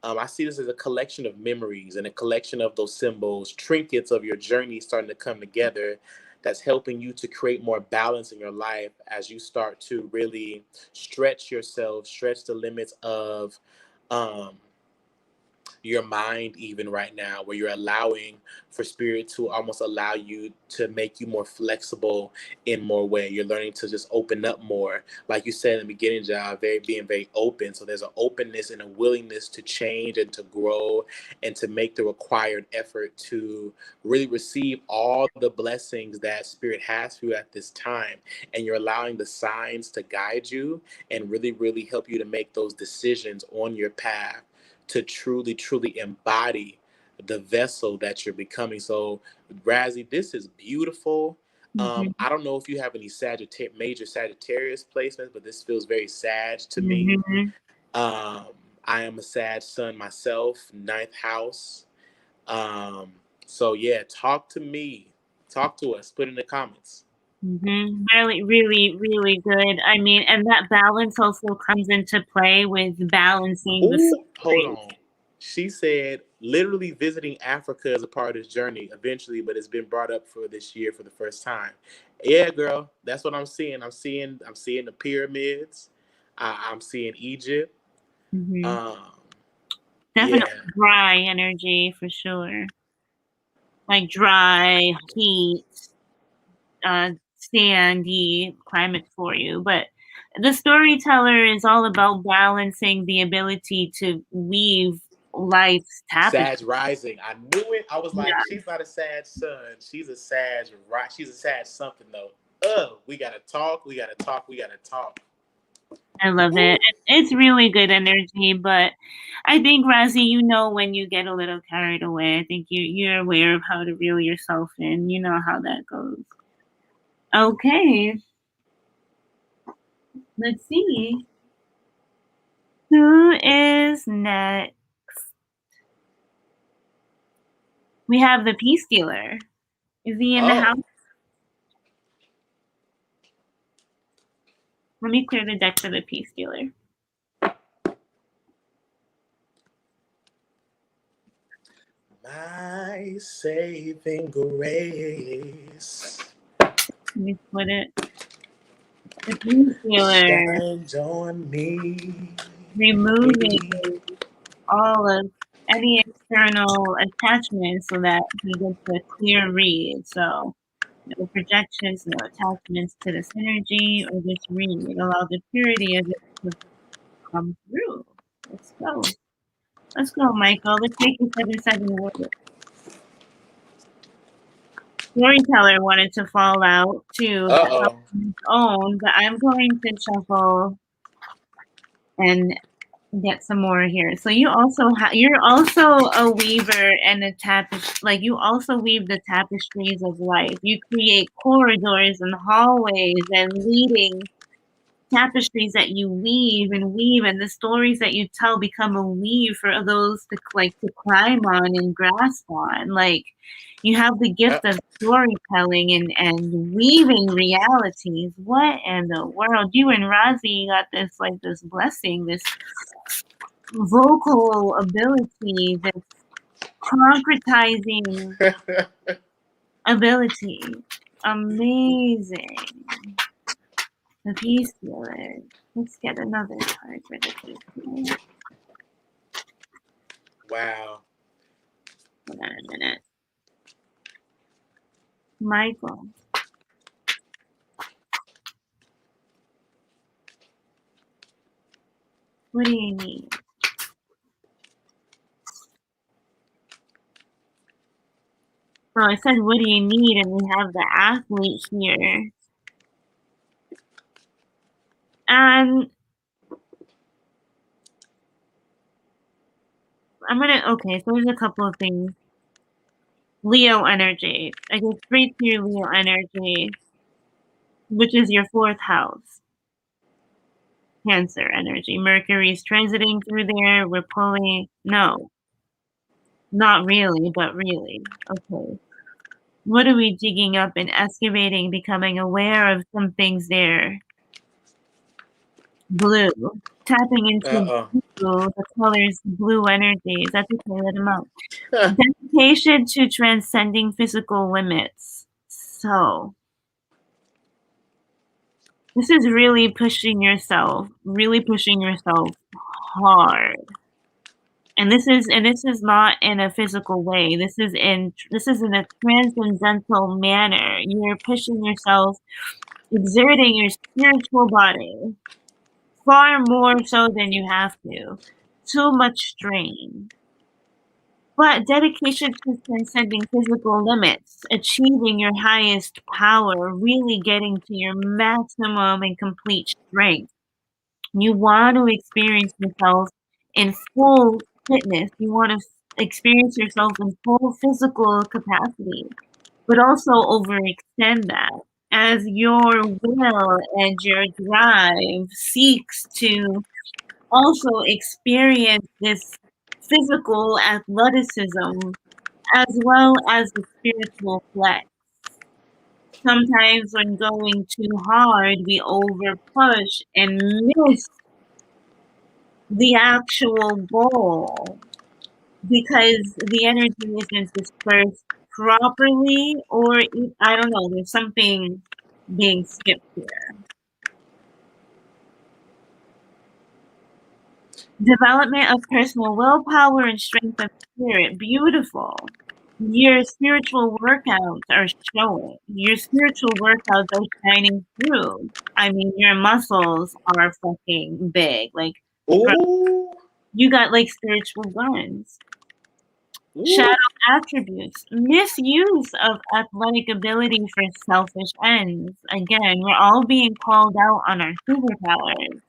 I see this as a collection of memories and a collection of those symbols, trinkets of your journey starting to come together. That's helping you to create more balance in your life as you start to really stretch yourself, stretch the limits of um, your mind even right now, where you're allowing for spirit to almost allow you to make you more flexible in more way. You're learning to just open up more, like you said in the beginning, John, being very open. So there's an openness and a willingness to change and to grow and to make the required effort to really receive all the blessings that spirit has for you at this time. And you're allowing the signs to guide you and really really help you to make those decisions on your path to truly, truly embody the vessel that you're becoming. So, Razzie, this is beautiful. Mm-hmm. I don't know if you have any major Sagittarius placements, but this feels very Sag to me. Mm-hmm. Um, I am a Sag sun myself, ninth house. Um, so yeah, talk to me. Talk to us. Put in the comments. Mm-hmm. Really, really, really good. I mean, and that balance also comes into play with balancing the Ooh, hold space. on. She said literally visiting Africa is a part of this journey eventually, but it's been brought up for this year for the first time. Yeah, girl, that's what I'm seeing. I'm seeing the pyramids. I'm seeing Egypt. Mm-hmm. Um, Definitely yeah, dry energy for sure. Like dry, heat, sandy climate for you. But the storyteller is all about balancing the ability to weave life's tapestry. Sag rising. I knew it. I was like, Yeah, she's not a Sag sun. She's a Sag right. She's a Sag something though. We gotta talk. We gotta talk. We gotta talk. I love it. Ooh. It's really good energy, but I think Razi, you know when you get a little carried away. I think you're aware of how to reel yourself in. You know how that goes. Okay, let's see. Who is next? We have the Peace Dealer. Is he in the house? Oh, Let me clear the deck for the Peace Dealer. my saving grace. Let me split it. The peace healer, Shine on me. removing Baby. all of any external attachments so that he gets a clear read. So no projections, no attachments to this energy or this read. Allow the purity of it to come through. Let's go. Let's go, Michael. Let's make the 7-7 work. Storyteller wanted to fall out too to help on his own, but I'm going to shuffle and get some more here. So you also you're also a weaver and a like you also weave the tapestries of life. You create corridors and hallways and leading tapestries that you weave, and the stories that you tell become a weave for those to to climb on and grasp on. Like you have the gift of storytelling and weaving realities. What in the world? You and Razi got this this blessing, this vocal ability, this concretizing ability. Amazing. The peace healer. Let's get another card for the peace healer. Wow. Hold on a minute. Michael. What do you need? Oh, I said, what do you need? And we have the athlete here. And okay, so there's a couple of things. Leo energy. I go straight to your Leo energy, which is your 4th house. Cancer energy. Mercury's transiting through there. We're pulling. No. Not really, but really. Okay. What are we digging up and excavating, becoming aware of some things there? Blue. Tapping into blue, the colors, blue energies. That's okay, let them out. Dedication to transcending physical limits. So, this is really pushing yourself hard. And this is not in a physical way. This is in a transcendental manner. You're pushing yourself, exerting your spiritual body far more so than you have to. Too much strain. But dedication to transcending physical limits, achieving your highest power, really getting to your maximum and complete strength. You want to experience yourself in full fitness. You want to experience yourself in full physical capacity, but also overextend that as your will and your drive seeks to also experience this physical athleticism as well as the spiritual flex. Sometimes when going too hard, we over push and miss the actual goal because the energy isn't dispersed properly, or I don't know, there's something being skipped here. Development of personal willpower and strength of spirit. Beautiful. Your spiritual workouts are showing. Your spiritual workouts are shining through. I mean, your muscles are fucking big. Like, Ooh. You got like spiritual guns. Ooh. Shadow attributes. Misuse of athletic ability for selfish ends. Again, we're all being called out on our superpowers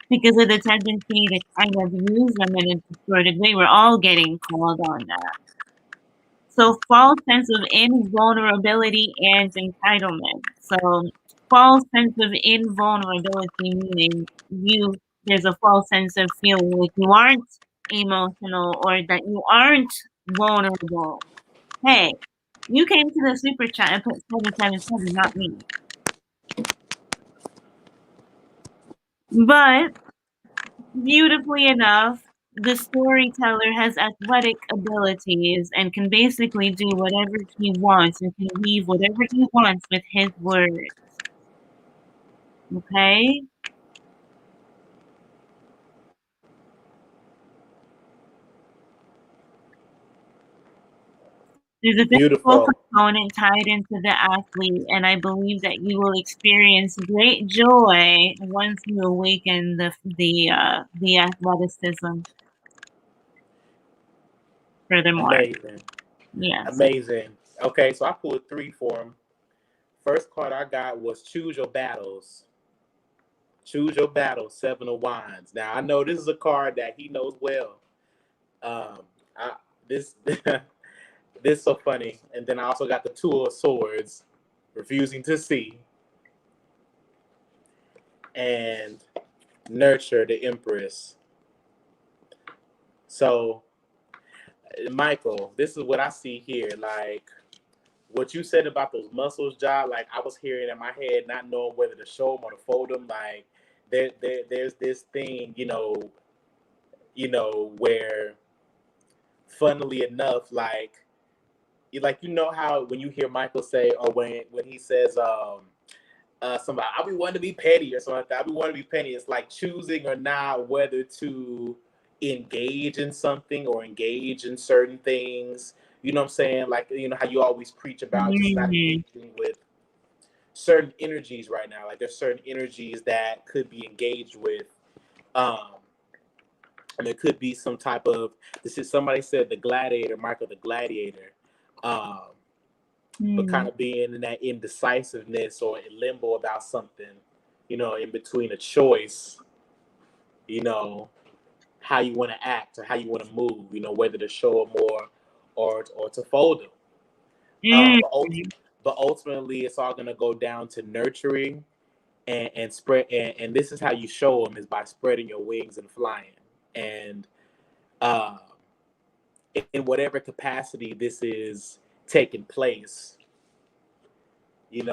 because of the tendency to kind of use them in a distorted way. We're all getting called on that. So false sense of invulnerability and entitlement. So false sense of invulnerability meaning there's a false sense of feeling like you aren't emotional or that you aren't vulnerable. Hey, you came to the super chat and put 777, not me. But beautifully enough, the storyteller has athletic abilities and can basically do whatever he wants and can weave whatever he wants with his words. Okay? There's a physical Beautiful. component tied into the athlete, and I believe that you will experience great joy once you awaken the athleticism. Furthermore, Amazing. yes. Amazing. Okay, so I pulled 3 for him. First card I got was Choose Your Battles. Choose Your Battles, 7 of Wands. Now, I know this is a card that he knows well. This this is so funny. And then I also got the Two of Swords, Refusing to See, and Nurture, the Empress. So, Michael, this is what I see here. Like, what you said about those muscles, job, like I was hearing in my head, not knowing whether to show them or to fold them. Like there's this thing, where, funnily enough, like how when you hear Michael say, or when he says, somebody, I'll be wanting to be petty or something like that. I'll be wanting to be petty. It's like choosing or not whether to engage in something or engage in certain things. You know what I'm saying? Like, how you always preach about just not Mm. engaging with certain energies right now. Like there's certain energies that could be engaged with. Um, and there could be some type of, this is, somebody said the gladiator, Michael the gladiator. But kind Mm. of being in that indecisiveness or in limbo about something, in between a choice, how you want to act or how you want to move, whether to show them more or to fold them. Mm. But ultimately, it's all going to go down to nurturing and spread. And this is how you show them, is by spreading your wings and flying. And uh, in whatever capacity this is taking place, you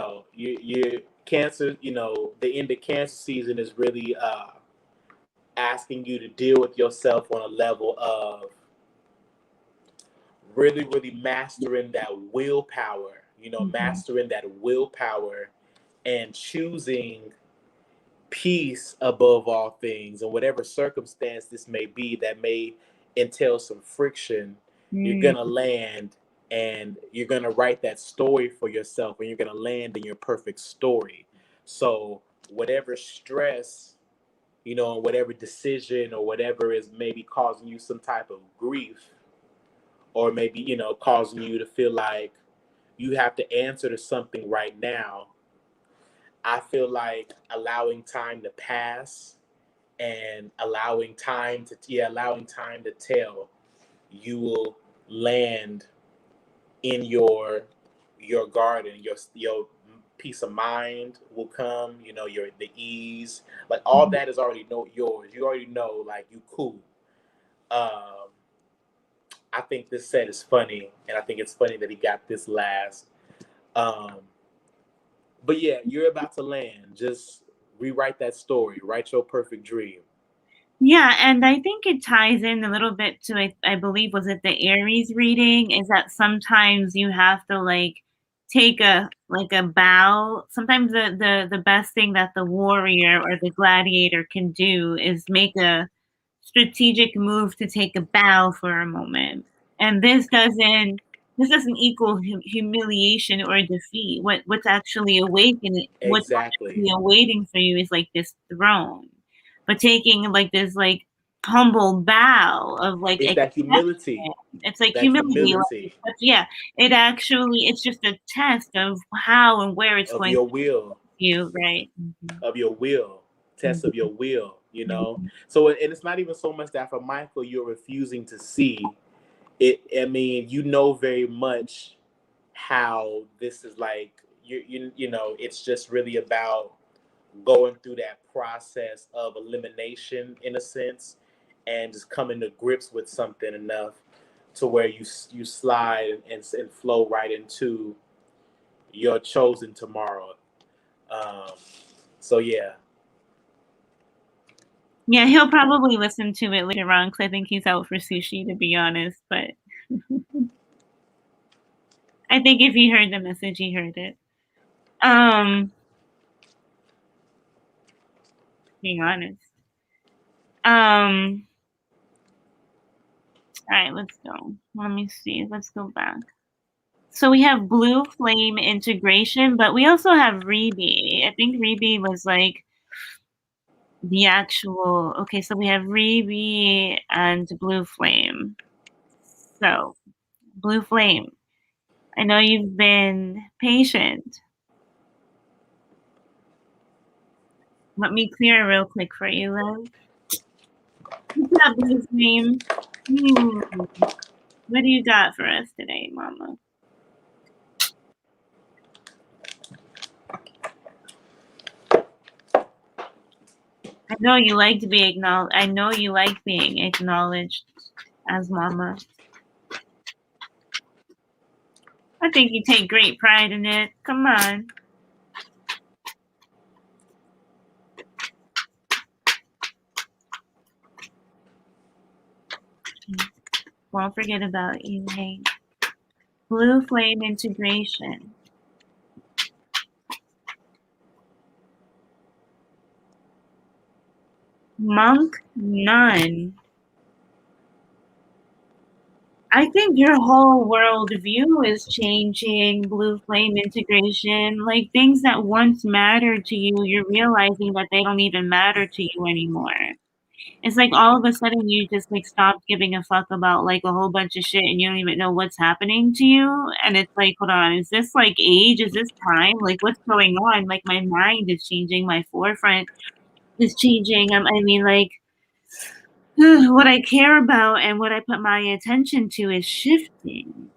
Cancer, the end of Cancer season is really asking you to deal with yourself on a level of really, really mastering that willpower, mastering that willpower and choosing peace above all things. And whatever circumstance this may be that may entail some friction, you're Mm. going to land and you're going to write that story for yourself, and you're going to land in your perfect story. So, whatever stress, whatever decision or whatever is maybe causing you some type of grief, or maybe, causing you to feel like you have to answer to something right now, I feel like allowing time to pass and allowing time to tell, you will land in your garden. Your peace of mind will come. The ease, like all that is already yours. You already know, like, you cool. Um, I think this set is funny, and I think it's funny that he got this last. Um, but yeah, you're about to land. Just rewrite that story. Write your perfect dream. Yeah, and I think it ties in a little bit to, I believe, was it the Aries reading? Is that sometimes you have to like take a bow. Sometimes the best thing that the warrior or the gladiator can do is make a strategic move to take a bow for a moment. And this doesn't equal humiliation or defeat. What's Exactly. actually awaiting for you is like this throne, but taking like this like humble bow of like It's that acceptance. humility. It's like That humility. humility But yeah, it's just a test of how and where it's of going to your will, you, right? Mm-hmm. of your will, test of Mm-hmm. your will. So, and it's not even so much that for Michael you're refusing to see it. I mean, very much how this is like. It's just really about going through that process of elimination, in a sense, and just coming to grips with something enough to where you slide and flow right into your chosen tomorrow. Um, so yeah. Yeah, he'll probably listen to it later on because I think he's out for sushi, to be honest. But I think if he heard the message, he heard it. Um, being honest. All right, let's go. Let me see. Let's go back. So we have blue flame integration, but we also have Rebe. I think Rebe was like the actual. Okay, so we have Rebe and blue flame. So, blue flame, I know you've been patient. Let me clear real quick for you, love. What's up, blue flame? What do you got for us today, mama? I know you like to be acknowledged. I know you like being acknowledged as mama. I think you take great pride in it. Come on. Won't forget about you, Hank. Blue flame integration. Monk none. I think your whole worldview is changing, blue flame integration. Like things that once mattered to you, you're realizing that they don't even matter to you anymore. It's like all of a sudden you just like stopped giving a fuck about like a whole bunch of shit and you don't even know what's happening to you. And it's like, hold on, is this like age? Is this time? Like what's going on? Like my mind is changing, my forefront is changing. I mean, like what I care about and what I put my attention to is shifting.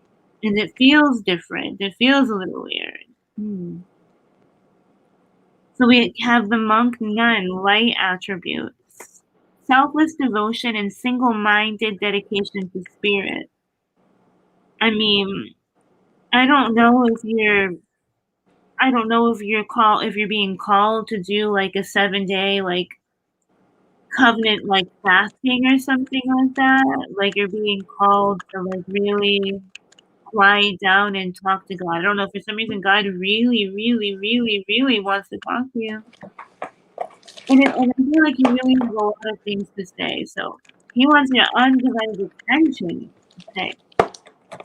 And it feels different. It feels a little weird. So we have the monk nun light attributes. Selfless devotion and single-minded dedication to spirit. I mean, I don't know if you're if you're being called to do like a 7-day like covenant like fasting or something like that. Like you're being called to like really quiet down and talk to God. I don't know if for some reason God really, really, really, really wants to talk to you. And I feel like he really has a lot of things to say. So he wants your undivided attention to say.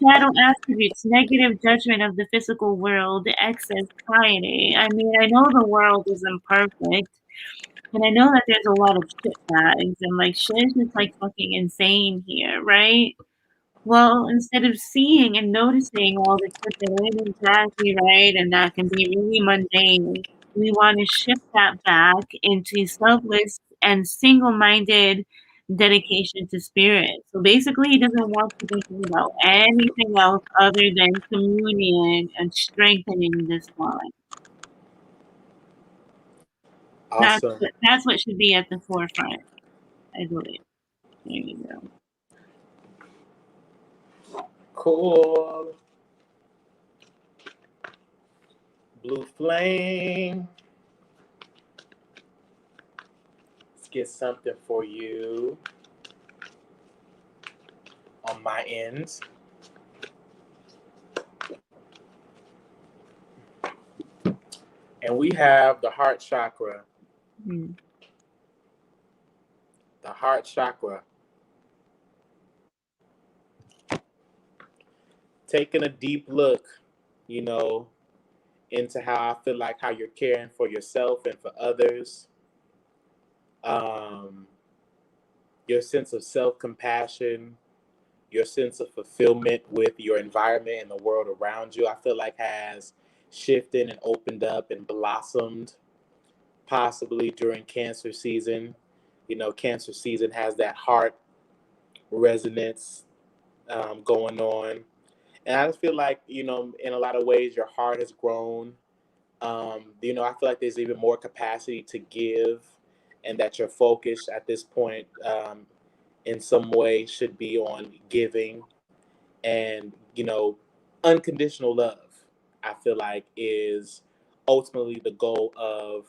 Shadow attributes, negative judgment of the physical world, excess piety. I mean, I know the world is imperfect. And I know that there's a lot of shit bags and like shit is just like fucking insane here, right? Well, instead of seeing and noticing all the shit that ain't exactly right and that can be really mundane, we want to shift that back into selfless and single-minded dedication to spirit. So basically, he doesn't want you thinking about anything else other than communion and strengthening this bond. Awesome. That's what should be at the forefront, I believe. There you go. Cool. Blue flame. Let's get something for you on my end. And we have the heart chakra. Hmm. The heart chakra. Taking a deep look, you know, into how I feel like how you're caring for yourself and for others. Your sense of self-compassion, your sense of fulfillment with your environment and the world around you, I feel like has shifted and opened up and blossomed possibly during Cancer season. You know, Cancer season has that heart resonance going on. And I just feel like, you know, in a lot of ways, your heart has grown. You know, I feel like there's even more capacity to give, and that your focus at this point, in some way, should be on giving and, you know, unconditional love. I feel like is ultimately the goal of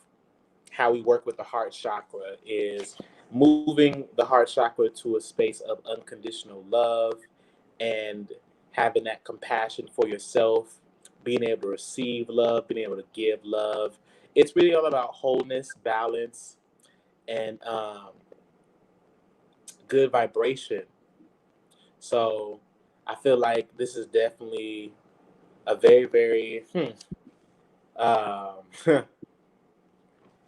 how we work with the heart chakra is moving the heart chakra to a space of unconditional love and having that compassion for yourself, being able to receive love, being able to give love. It's really all about wholeness, balance, and good vibration. So I feel like this is definitely a very, very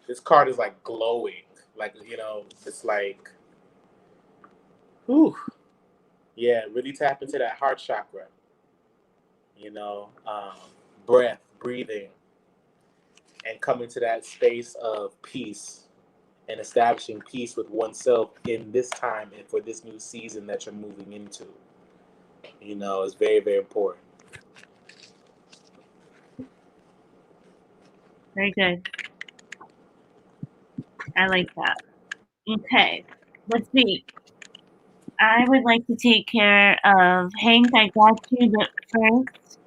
this card is like glowing. Like, it's like, whew, yeah, really tap into that heart chakra, breath, breathing, and coming to that space of peace and establishing peace with oneself in this time and for this new season that you're moving into. Is very, very important. Very good. I like that. Okay, let's see. I would like to take care of Hank. I got you, but first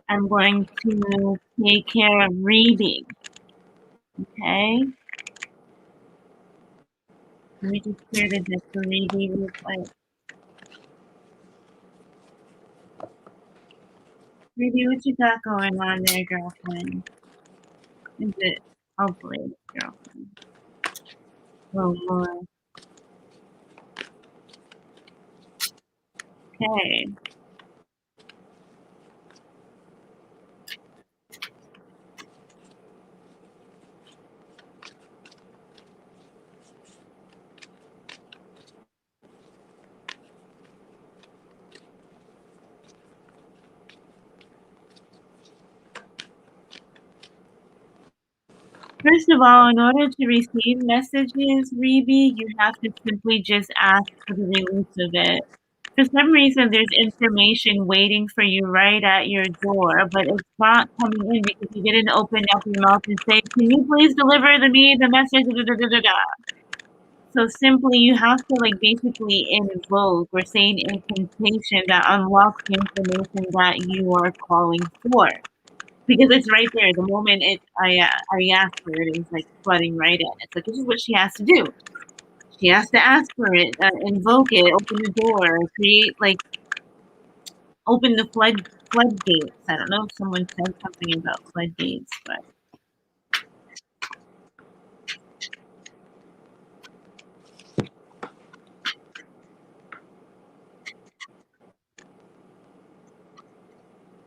I'm going to take care of reading. Okay. Let me just clear the deck for reading real quick. Ruby, what you got going on there, girlfriend? Is it? Hopefully, it's girlfriend. Oh, Lord. Okay. First of all, in order to receive messages, Ruby, you have to simply just ask for the release of it. For some reason, there's information waiting for you right at your door, but it's not coming in because you didn't open up your mouth and say, "Can you please deliver me the message?" Da, da, da, da, da. So simply, you have to basically invoke or say an incantation that unlocks the information that you are calling for. Because it's right there. The moment I ask for it, it's flooding right in. It's this is what she has to do. She has to ask for it, invoke it, open the door, create open the floodgates. I don't know if someone said something about floodgates, but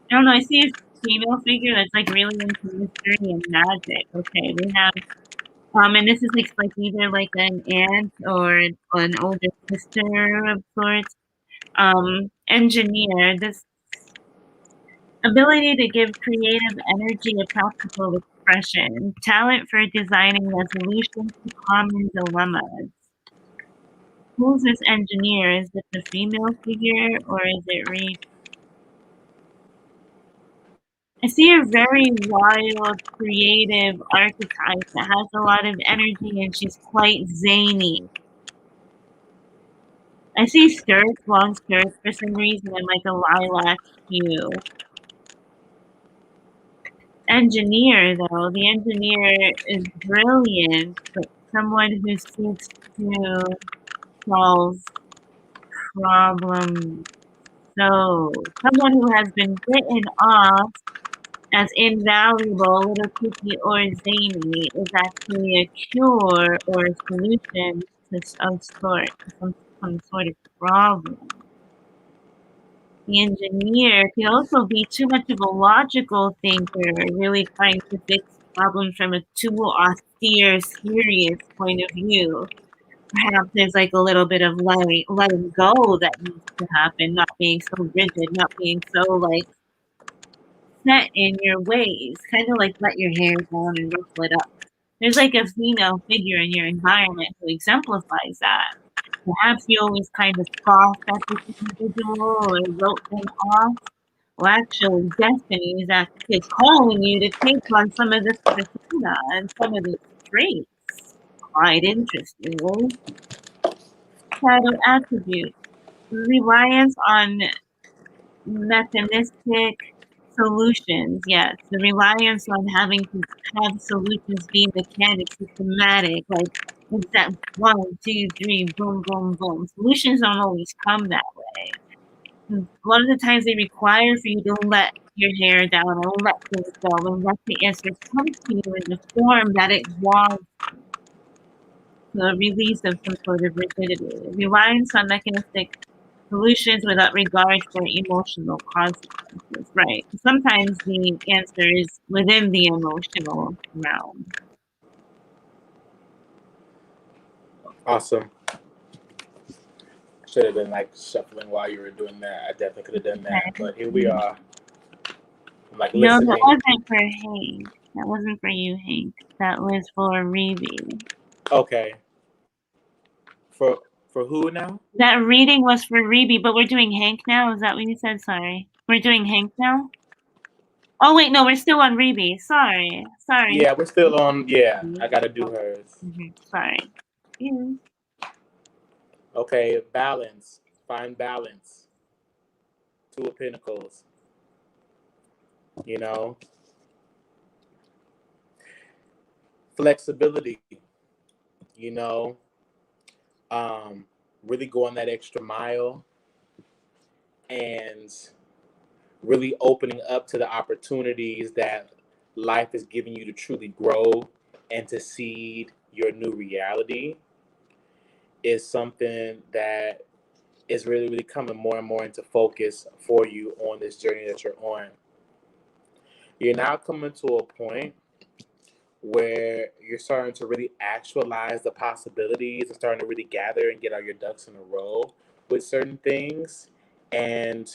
I don't know. I see a female figure that's really into mystery and magic. Okay, we have and this is either an aunt or an older sister of sorts. Engineer. This ability to give creative energy a practical expression. Talent for designing resolutions to common dilemmas. Who's this engineer? Is it the female figure or is it Reed? I see a very wild, creative archetype that has a lot of energy and she's quite zany. I see skirts, long skirts, for some reason, in a lilac hue. Engineer, though, the engineer is brilliant, but someone who seeks to solve problems. So, someone who has been written off as invaluable, little kooky, or zany is actually a cure or a solution to some sort of problem. The engineer can also be too much of a logical thinker, really trying to fix problems from a too austere, serious point of view. Perhaps there's a little bit of letting go that needs to happen, not being so rigid, not being so set in your ways. Kind of let your hair down and ruffle it up. There's a female figure in your environment who exemplifies that. Perhaps you always kind of scoffed at this individual or wrote them off. Well, actually, destiny is calling you to take on some of this persona and some of these traits. Quite interestingly. Shadow attributes. Reliance on mechanistic solutions. Yes, the reliance on having to have solutions be mechanic, systematic, exact 1, 2, 3, boom, boom, boom. Solutions don't always come that way. A lot of the times they require for you to let your hair down or let things go and let the answer come to you in the form that it wants. the release of some sort of rigidity. Reliance on mechanistic solutions without regard for emotional consequences. Right. Sometimes the answer is within the emotional realm. Awesome. Should have been like shuffling while you were doing that. I definitely could have done that. But here we are. I'm like No, listening. that wasn't for Hank. That wasn't for you, Hank. That was for Reeby. Okay. For who now? That reading was for Reeby, but we're doing Hank now. Is that what you said? Sorry. We're doing Hank now? Oh, wait, no, we're still on Reeby. Sorry. Yeah, we're still on. Yeah, I got to do hers. Sorry. Yeah. Okay, balance. Find balance. Two of Pentacles. You know, flexibility. You know, really going that extra mile and really opening up to the opportunities that life is giving you to truly grow and to seed your new reality is something that is really, really coming more and more into focus for you on this journey that you're on. You're now coming to a point where you're starting to really actualize the possibilities and starting to really gather and get all your ducks in a row with certain things. And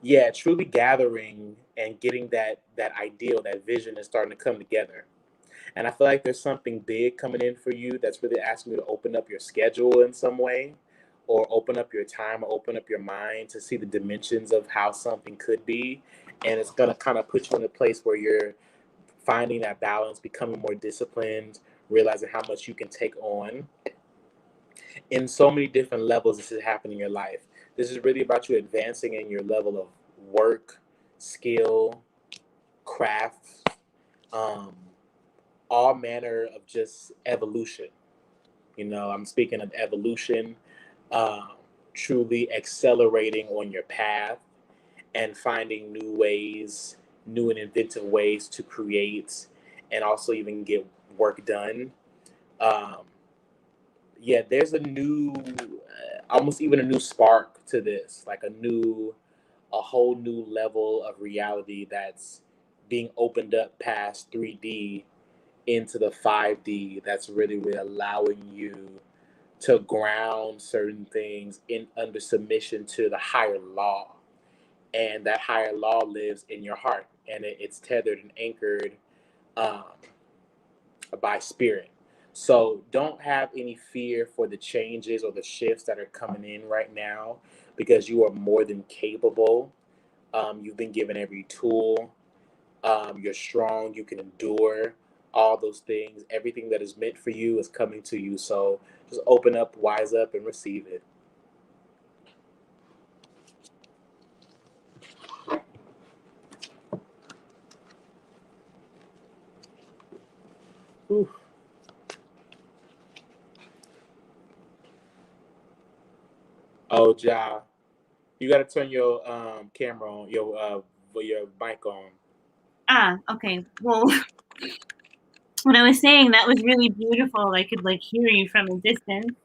yeah, truly gathering and getting that ideal, that vision is starting to come together. And I feel like there's something big coming in for you that's really asking you to open up your schedule in some way, or open up your time, or open up your mind to see the dimensions of how something could be. And it's going to kind of put you in a place where you're finding that balance, becoming more disciplined, realizing how much you can take on. In so many different levels, this is happening in your life. This is really about you advancing in your level of work, skill, craft, um, all manner of just evolution. You know, I'm speaking of evolution, um, truly accelerating on your path and finding new ways, new and inventive ways to create and also even get work done. Um, yeah, there's a new, almost even a new spark to this, like a whole new level of reality that's being opened up past 3D into the 5D that's really, really allowing you to ground certain things in under submission to the higher law. And that higher law lives in your heart, and it's tethered and anchored um, by spirit. So don't have any fear for the changes or the shifts that are coming in right now, because you are more than capable. You've been given every tool. You're strong. You can endure all those things. Everything that is meant for you is coming to you. So just open up, wise up, and receive it. Whew. Oh, Ja, you got to turn your camera on, your mic on. Okay. Well, what I was saying, that was really beautiful. I could like hear you from a distance.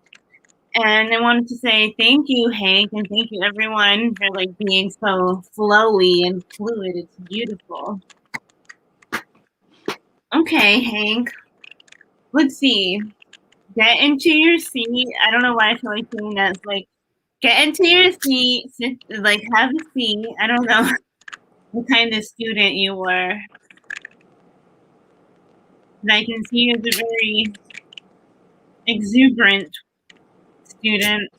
And I wanted to say thank you, Hank, and thank you everyone for like being so flowy and fluid. It's beautiful. Okay, Hank. Let's see. Get into your seat. I don't know why I feel like saying that. It's like get into your seat, sit, like have a seat. I don't know what kind of student you were. But I can see you as a very exuberant student,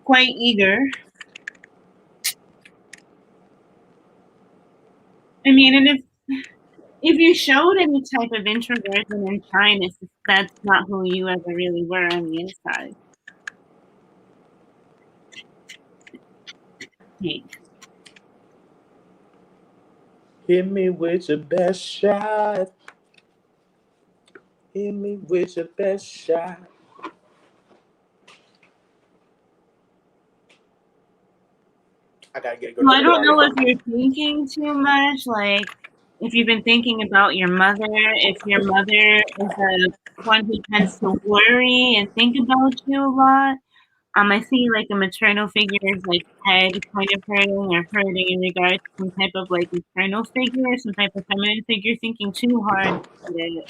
quite eager. I mean, and if you showed any type of introversion and shyness, that's not who you ever really were on the inside. Hank. Hit me with your best shot. Hit me with your best shot. I gotta get a good Well, I look don't at know it. if you're thinking too much, like If you've been thinking about your mother, if your mother is a one who tends to worry and think about you a lot, I see like a maternal figure's like head kind of hurting or hurting in regards to some type of like maternal figure, some type of feminine figure thinking too hard about it.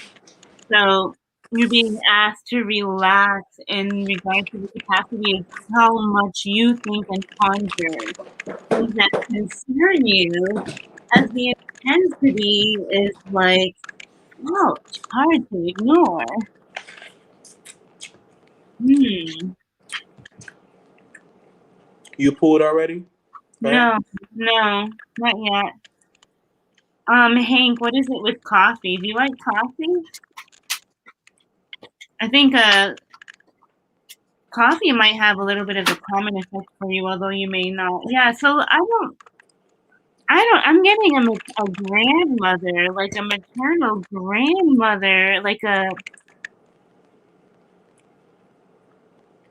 So you're being asked to relax in regards to the capacity of how much you think and ponder things that concern you, as the intensity is like, ouch, hard to ignore. Hmm. You pulled already? No, no, not yet. Hank, what is it with coffee? Do you like coffee? I think coffee might have a little bit of a common effect for you, although you may not. Yeah, so I'm getting a grandmother, like a maternal grandmother, like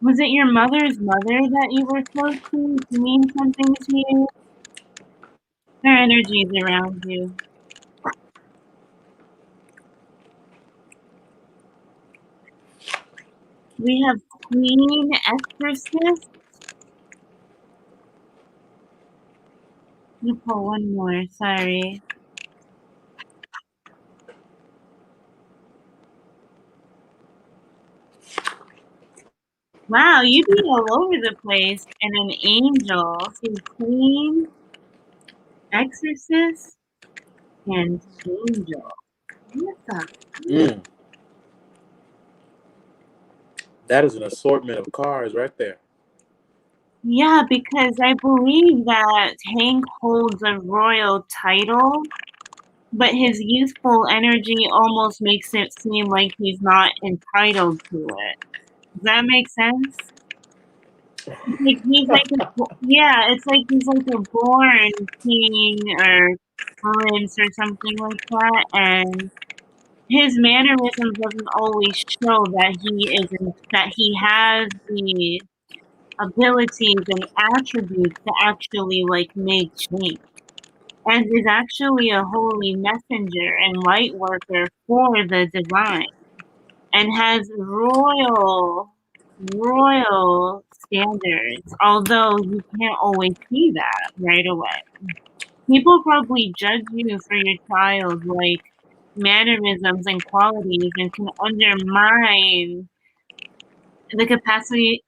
was it your mother's mother that you were close to mean something to you? Her energy is around you. We have Queen Exorcist. Let me pull one more, sorry. Wow, you be all over the place. And an angel. So Queen, Exorcist, and Angel. What the? Mm. That is an assortment of cards right there. Yeah, because I believe that Hank holds a royal title, but his youthful energy almost makes it seem like he's not entitled to it. Does that make sense? Like he's like yeah, it's like he's like a born king or prince or something like that, and his mannerisms doesn't always show that he has the abilities and attributes to actually like make change, and is actually a holy messenger and light worker for the divine, and has royal standards, although you can't always see that right away. People probably judge you for your child like mannerisms and qualities and can undermine the capacities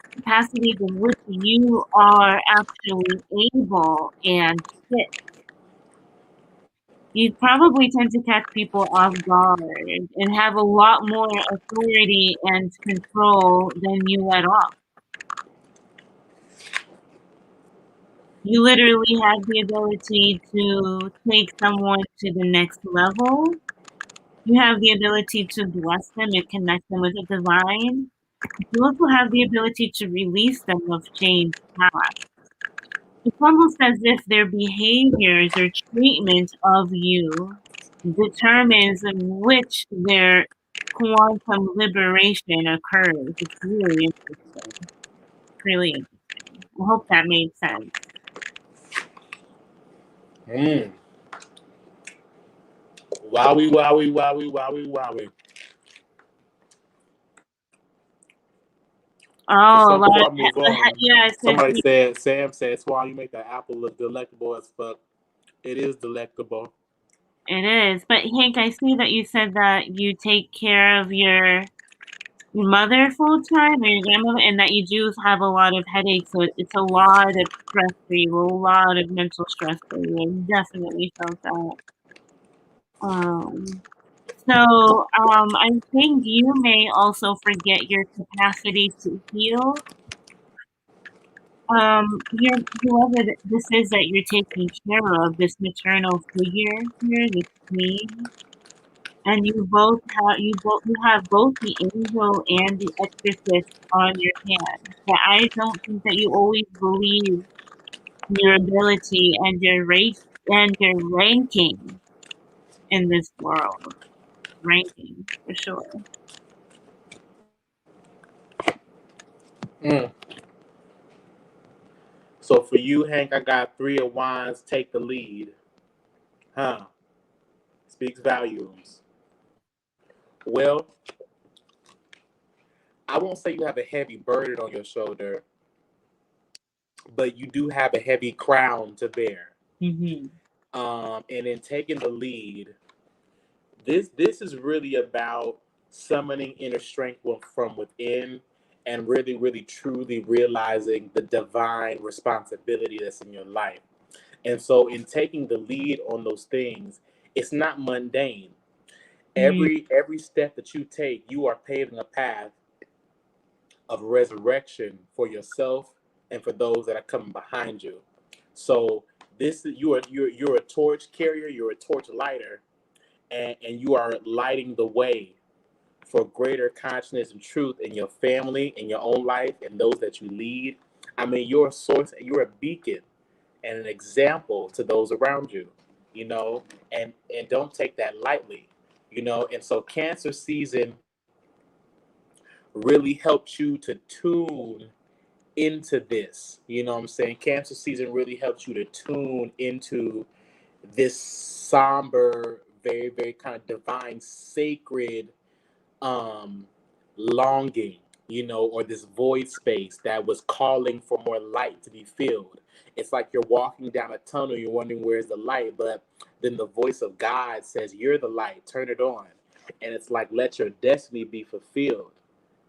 of which you are actually able and fit. You probably tend to catch people off guard and have a lot more authority and control than you let off. You literally have the ability to take someone to the next level. You have the ability to bless them and connect them with the divine. You also have the ability to release them of changed past. It's almost as if their behaviors or treatment of you determines in which their quantum liberation occurs. It's really interesting. Really interesting. I hope that made sense. Mm. Wowie, wowie, wowie, wowie, wowie. Oh, Before I move on, yeah, it says somebody said, Sam said, Swan, you make the apple look delectable as fuck. It is delectable. it is. But Hank, I see that you said that you take care of your mother full time or your grandmother, and that you do have a lot of headaches. So it's a lot of stress for you, a lot of mental stress for you. I definitely felt that. I think you may also forget your capacity to heal. Whoever this is that you're taking care of, this maternal figure here, this queen, and you have both the angel and the exorcist on your hand. But I don't think that you always believe your ability and your race and your ranking in this world. Ranking for sure. Mm. So for you, Hank, I got 3 of Wands, take the lead. Huh. Speaks volumes. Well, I won't say you have a heavy burden on your shoulder, but you do have a heavy crown to bear. Mm-hmm. And in taking the lead, this is really about summoning inner strength from within and really, really truly realizing the divine responsibility that's in your life. And so in taking the lead on those things, it's not mundane. Every step that you take, you are paving a path of resurrection for yourself and for those that are coming behind you. So this you're a torch carrier, you're a torch lighter, and you are lighting the way for greater consciousness and truth in your family, in your own life, and those that you lead. I mean, you're a source, you're a beacon and an example to those around you, you know, and don't take that lightly, you know. And so Cancer season really helps you to tune into this, you know what I'm saying? Cancer season really helps you to tune into this somber, very, very kind of divine, sacred um longing, you know, or this void space that was calling for more light to be filled. It's like you're walking down a tunnel, you're wondering where's the light, but then the voice of God says, you're the light, turn it on. And it's like, let your destiny be fulfilled.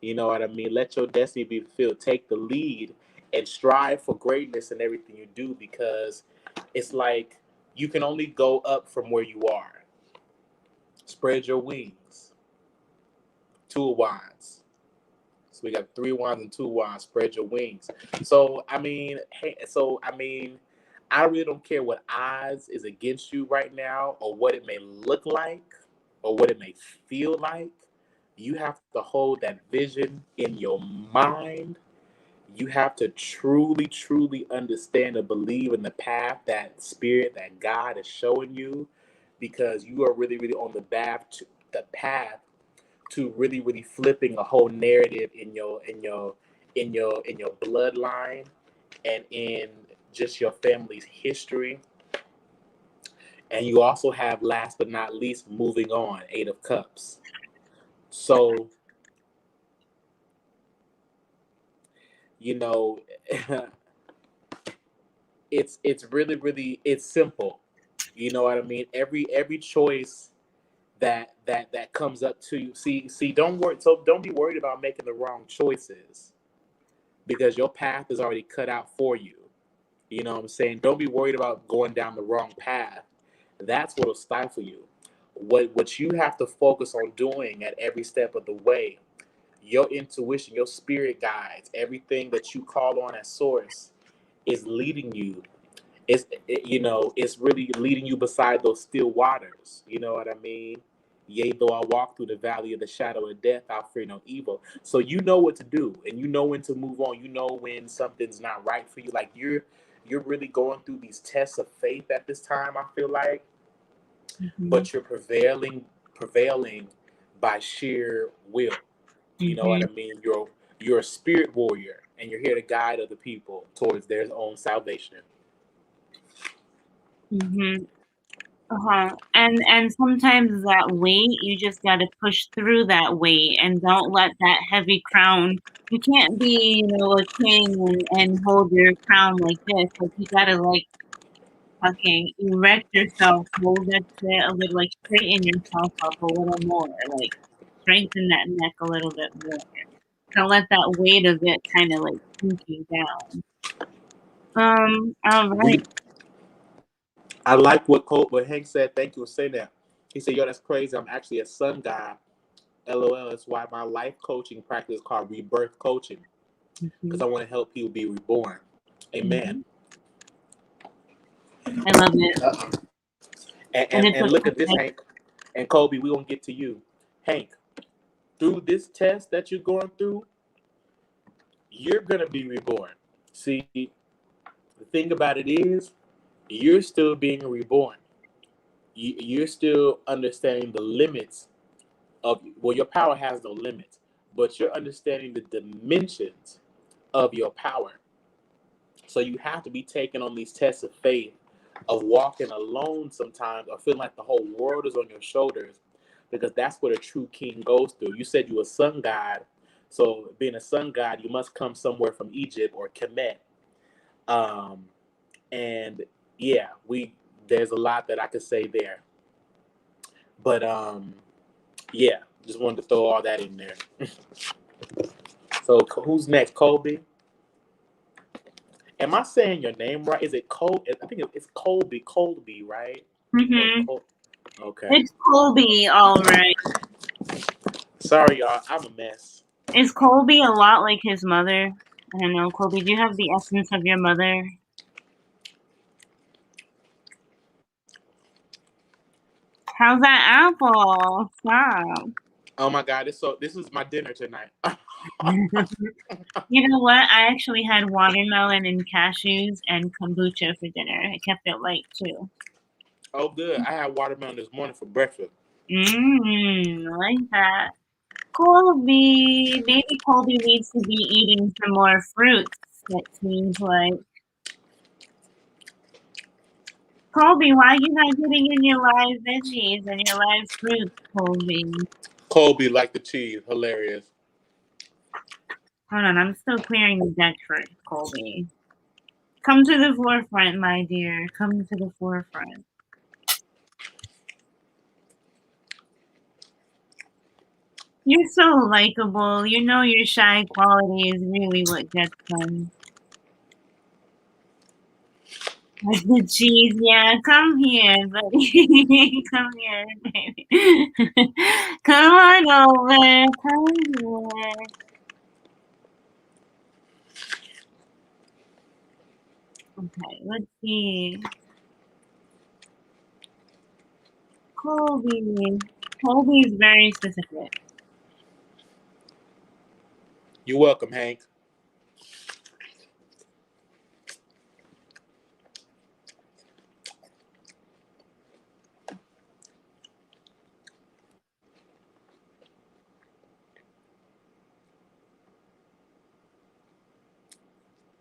You know what I mean? Let your destiny be fulfilled. Take the lead and strive for greatness in everything you do, because it's like you can only go up from where you are. Spread your wings. Two of Wands. So we got 3 wands and 2 wands. Spread your wings. So I mean, I really don't care what odds is against you right now, or what it may look like, or what it may feel like. You have to hold that vision in your mind. You have to truly, truly understand and believe in the path that spirit, that God is showing you, because you are really, really on the path to really, really flipping a whole narrative in your bloodline and in just your family's history. And you also have, last but not least, moving on, 8 of Cups. So, you know, it's really, really, it's simple. You know what I mean? Every choice that comes up to you. See, don't be worried about making the wrong choices, because your path is already cut out for you. You know what I'm saying? Don't be worried about going down the wrong path. That's what'll stifle you. What you have to focus on doing at every step of the way, your intuition, your spirit guides, everything that you call on as source is leading you. It's really leading you beside those still waters. You know what I mean? Yea, though I walk through the valley of the shadow of death, I'll fear no evil. So you know what to do, and you know when to move on. You know when something's not right for you. Like you're really going through these tests of faith at this time, I feel like, but you're prevailing by sheer will. You know what I mean? You're a spirit warrior, and you're here to guide other people towards their own salvation. And sometimes that weight, you just got to push through that weight and don't let that heavy crown. You can't be, a king and hold your crown like this. Like, you gotta fucking erect yourself, hold that shit a little, straighten yourself up a little more, strengthen that neck a little bit more. Don't let that weight of it kind of sink you down. All right. I like what Hank said. Thank you for saying that. He said, "Yo, that's crazy. I'm actually a sun guy. LOL. That's why my life coaching practice is called rebirth coaching, because I want to help people be reborn." Amen. I love it. And look at this, Hank and Kobe. We're gonna get to you, Hank. Through this test that you're going through, you're gonna be reborn. See, the thing about it is, you're still being reborn. You're still understanding the limits of, well, your power has no limits, but you're understanding the dimensions of your power. So you have to be taking on these tests of faith of walking alone sometimes, or feeling like the whole world is on your shoulders, because that's what a true king goes through. You said you a sun god, so being a sun god, you must come somewhere from Egypt or Kemet. And yeah, there's a lot that I could say there, but yeah, just wanted to throw all that in there. So who's next? Colby? Am I saying your name right? Is it Cole? I think it's Colby. Colby, right? Mm-hmm. Okay. It's Colby, all right. Sorry, y'all. I'm a mess. Is Colby a lot like his mother? I don't know, Colby, do you have the essence of your mother? How's that apple? Stop. Oh my God! This is my dinner tonight. You know what? I actually had watermelon and cashews and kombucha for dinner. I kept it light too. Oh, good. I had watermelon this morning for breakfast. I like that. Colby, maybe Colby needs to be eating some more fruits. It seems like. Colby, why are you not getting in your live veggies and your live fruits, Colby? Colby like the cheese. Hilarious. Hold on, I'm still clearing the deck first, Colby. Come to the forefront, my dear. Come to the forefront. You're so likable. You know your shy quality is really what gets them. Like the cheese, yeah. Come here, buddy. Come here, baby. Come on over. Come here. Okay, let's see. Colby. Colby is very specific. You're welcome, Hank.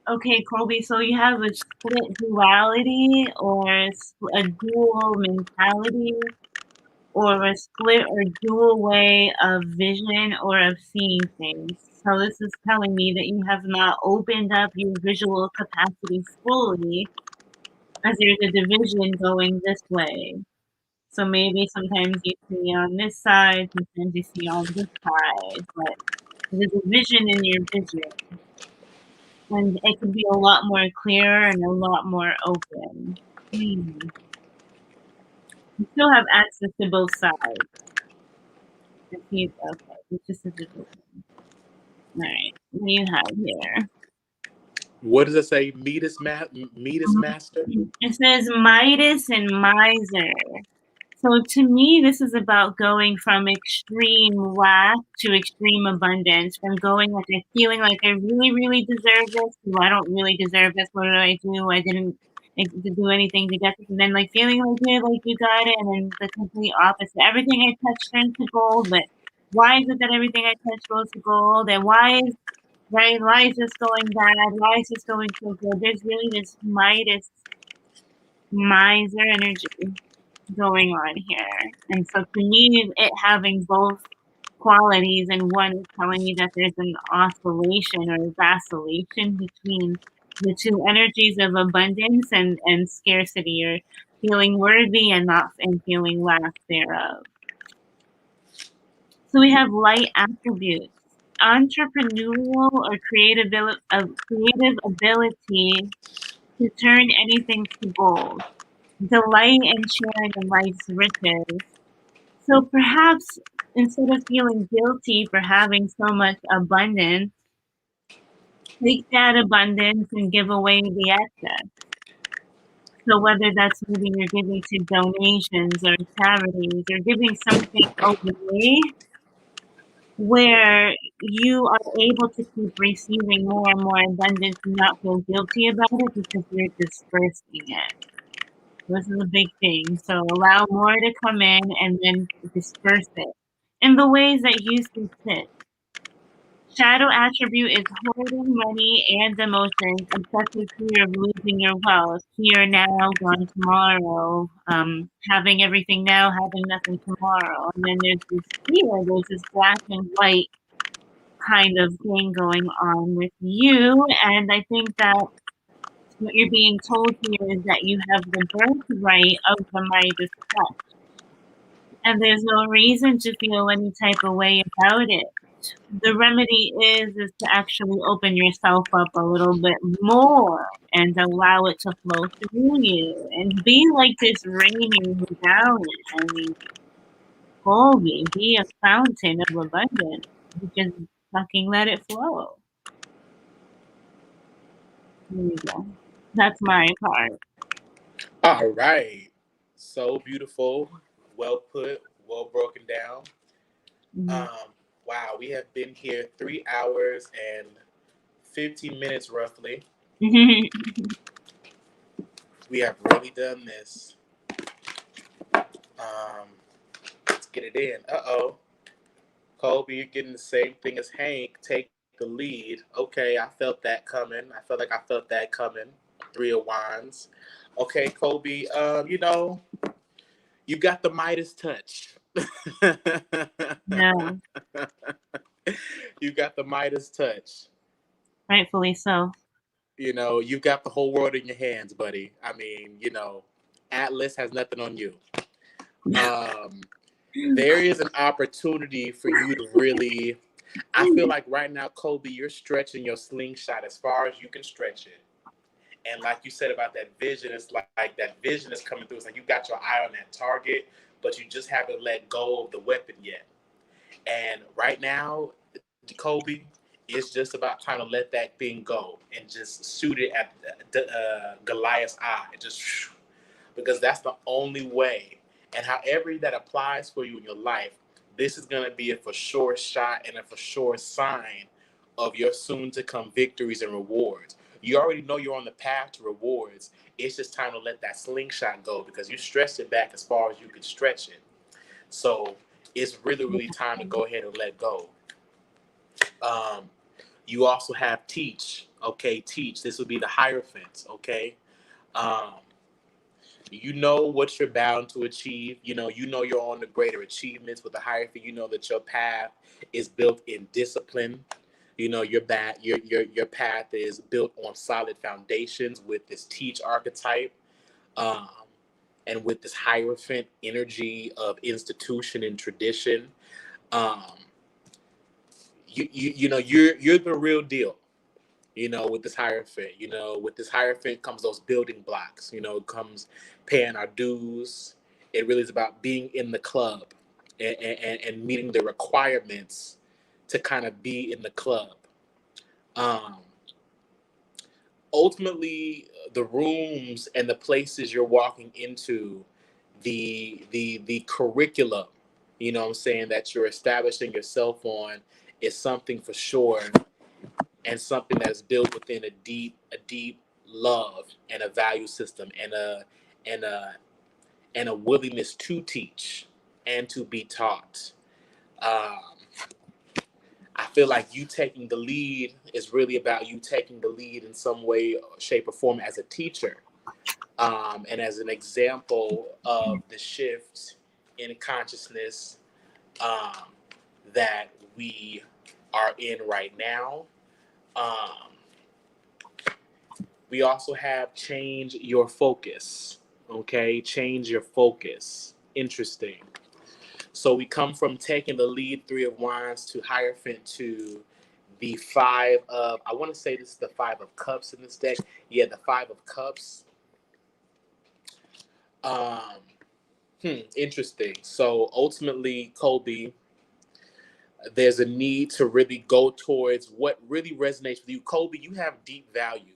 Okay, Colby, so you have a split duality or a dual mentality or a split or dual way of vision or of seeing things. So this is telling me that you have not opened up your visual capacities fully, as there's a division going this way. So maybe sometimes you see on this side, sometimes you see on this side, but there's a division in your vision. And it could be a lot more clear and a lot more open. You still have access to both sides. Okay, it's just a division. All right, what do you have here? What does it say? Midas master? It says Midas and Miser. So to me, this is about going from extreme lack to extreme abundance. From going like feeling like I really, really deserve this. Well, I don't really deserve this. What did I do? I didn't do anything to get this. And then like feeling like you got it, and then the complete opposite. Everything I touch turns to gold. But why is it that everything I touch goes to gold? And why is this going bad? Why is this going so good? There's really this Midas miser energy going on here. And so to me, it having both qualities, and one is telling me that there's an oscillation or vacillation between the two energies of abundance and scarcity, or feeling worthy and feeling lack thereof. So we have light attributes, entrepreneurial or creative ability to turn anything to gold, delight in sharing in life's riches. So perhaps instead of feeling guilty for having so much abundance, take that abundance and give away the excess. So whether that's maybe you're giving to donations or charities or giving something away where you are able to keep receiving more and more abundance and not feel guilty about it because you're dispersing it. This is a big thing. So allow more to come in and then disperse it in the ways that you see fit. Shadow attribute is hoarding money and emotions, excessive fear of losing your wealth. Here now, gone tomorrow. Having everything now, having nothing tomorrow. And then there's this fear, there's this black and white kind of thing going on with you. And I think that what you're being told here is that you have the birthright of the Midas touch. And there's no reason to feel any type of way about it. The remedy is to actually open yourself up a little bit more and allow it to flow through you and be like this raining down. I mean, holy, be a fountain of abundance. Just fucking let it flow. There you go. That's my part. All right. So beautiful. Well put. Well broken down. Mhm. Wow, we have been here 3 hours and 15 minutes roughly. We have really done this. Let's get it in. Colby, you're getting the same thing as Hank. Take the lead. Okay, I felt that coming. I felt like I felt that coming. Three of Wands. Okay, Colby. You got the Midas touch. Yeah, You got the Midas touch. rightfully so. You've got the whole world in your hands, buddy. I mean, Atlas has nothing on you. There is an opportunity for you to really. I feel like right now, Kobe, you're stretching your slingshot as far as you can stretch it. And like you said about that vision, it's like that vision is coming through. It's like you got your eye on that target, but you just haven't let go of the weapon yet. And right now, Kobe, it's just about trying to let that thing go and just shoot it at Goliath's eye. Just because that's the only way. And however that applies for you in your life, this is going to be a for sure shot and a for sure sign of your soon to come victories and rewards. You already know you're on the path to rewards. It's just time to let that slingshot go because you stretched it back as far as you could stretch it. So it's really, really time to go ahead and let go. Um, you also have teach. Okay, teach. This would be the Hierophant. Okay. Um, you know what you're bound to achieve. You know you're on the greater achievements with the Hierophant. You know that your path is built in discipline. Your path is built on solid foundations with this teach archetype, um, and with this Hierophant energy of institution and tradition. Um, you're the real deal. With this Hierophant. With this Hierophant comes those building blocks. It comes paying our dues. It really is about being in the club and meeting the requirements to kind of be in the club. Um, Ultimately, the rooms and the places you're walking into, the curriculum, what I'm saying, that you're establishing yourself on is something for sure, and something that's built within a deep love and a value system and a and a willingness to teach and to be taught. Um, I feel like you taking the lead is really about you taking the lead in some way, shape, or form as a teacher, and as an example of the shift in consciousness, um, that we are in right now. Um, we also have change your focus. Okay, change your focus. Interesting. So we come from taking the lead, Three of Wands, to Hierophant, to the Five of, I want to say this is the Five of Cups in this deck. Yeah, the Five of Cups. Um, Interesting. So ultimately, Colby, there's a need to really go towards what really resonates with you. Colby, you have deep values.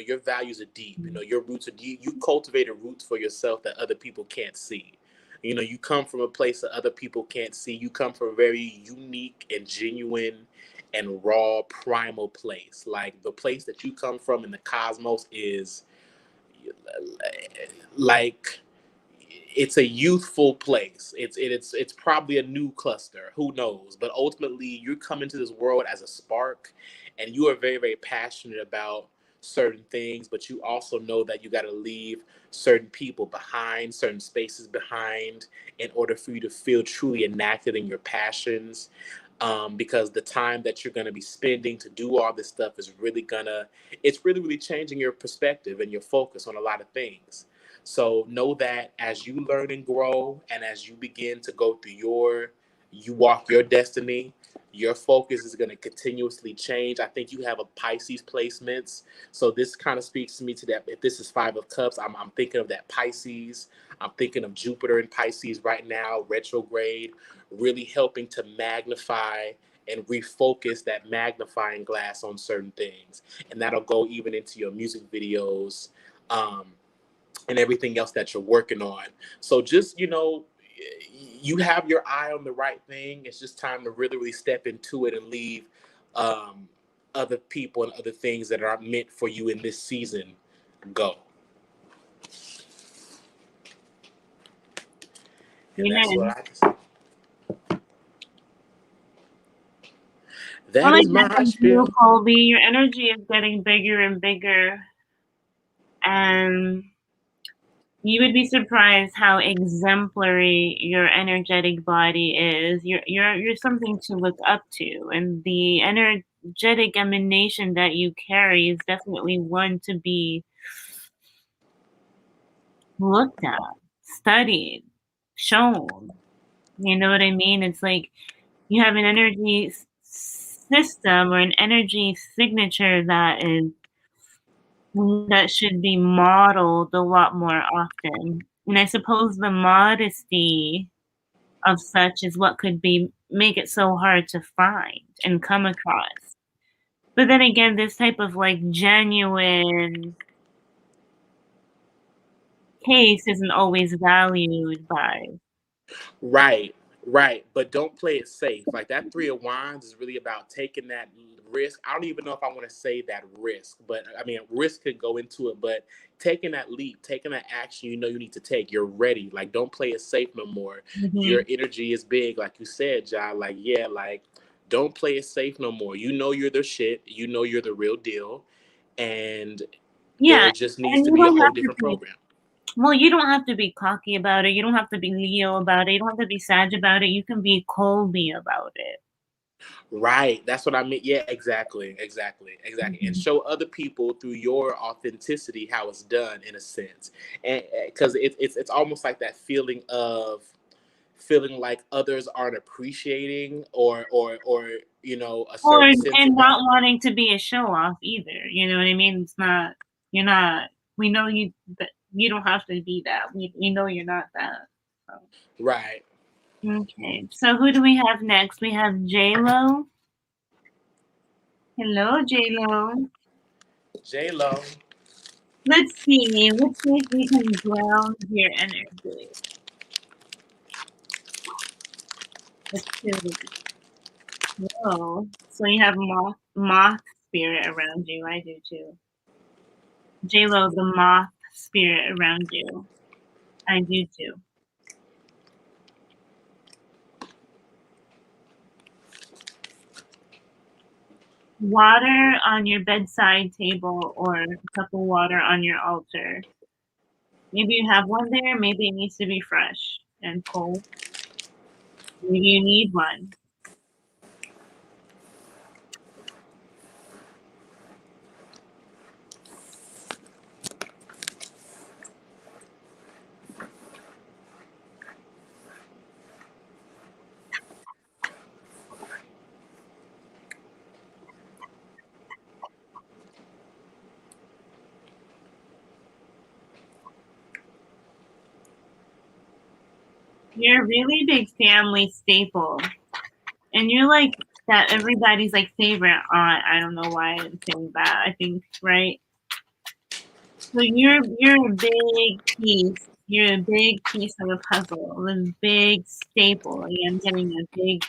Your values are deep. Your roots are deep. You cultivated roots for yourself that other people can't see. You come from a place that other people can't see. You come from a very unique and genuine and raw primal place. Like the place that you come from in the cosmos is like it's a youthful place. It's probably a new cluster. Who knows? But ultimately, you're coming to this world as a spark, and you are very, very passionate about certain things. But you also know that you got to leave certain people behind, certain spaces behind, in order for you to feel truly enacted in your passions. Because the time that you're going to be spending to do all this stuff is really it's really, really changing your perspective and your focus on a lot of things. So know that as you learn and grow, and as you begin to go through you walk your destiny, your focus is going to continuously change. I think you have a Pisces placements. So this kind of speaks to me to that. If this is Five of Cups, I'm thinking of that Pisces. I'm thinking of Jupiter in Pisces right now, retrograde, really helping to magnify and refocus that magnifying glass on certain things. And that'll go even into your music videos. And everything else that you're working on. So just, you have your eye on the right thing. It's just time to really, really step into it and leave other people and other things that are meant for you in this season go. And that's what I have to say. That is my spiel. Colby, your energy is getting bigger and bigger. And you would be surprised how exemplary your energetic body is. You're something to look up to, and the energetic emanation that you carry is definitely one to be looked at, studied, shown. You know what I mean? It's like you have an energy system or an energy signature that should be modeled a lot more often. And I suppose the modesty of such is what could make it so hard to find and come across. But then again, this type of like genuine case isn't always valued by. Right. But don't play it safe. Like that Three of Wands is really about taking that risk. I don't even know if I want to say that risk, but I mean, risk could go into it, but taking that leap, taking that action you need to take, you're ready. Like, don't play it safe no more. Your energy is big. Like you said, John, like, yeah, like, don't play it safe no more. You know you're the shit. You know you're the real deal. And there just needs to be a whole different program. Well, you don't have to be cocky about it. You don't have to be Leo about it. You don't have to be Sag about it. You can be Colby about it. Right. That's what I mean. Yeah, exactly. And show other people through your authenticity how it's done in a sense. And because it's almost like that feeling of feeling like others aren't appreciating or a certain sense and of not wanting to be a show off either. You know what I mean? You're not, we know you don't have to be that. We know you're not that. So. Right. Okay. So who do we have next? We have J-Lo. Hello, J-Lo. J-Lo. Let's see if we can ground your energy. Let's see. Whoa. So you have moth spirit around you. I do too. J-Lo, the moth spirit around you. I do too. Water on your bedside table or a cup of water on your altar. Maybe you have one there. Maybe it needs to be fresh and cold. Maybe you need one. You're a really big family staple. And you're like that everybody's like favorite aunt. I don't know why I'm saying that. I think, right? So you're a big piece. You're a big piece of the puzzle. A big staple. I'm getting a big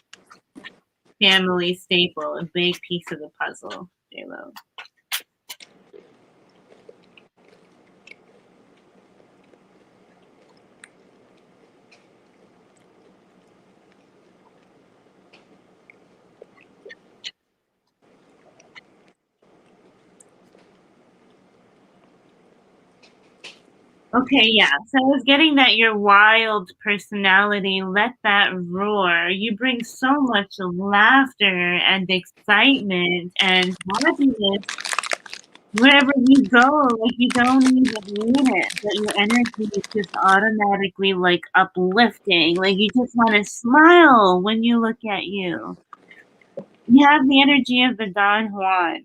family staple, a big piece of the puzzle, J-Lo. Okay, yeah. So I was getting that your wild personality, let that roar. You bring so much laughter and excitement and happiness wherever you go. Like you don't even mean it, but your energy is just automatically like uplifting. Like you just want to smile when you look at you. You have the energy of the Don Juan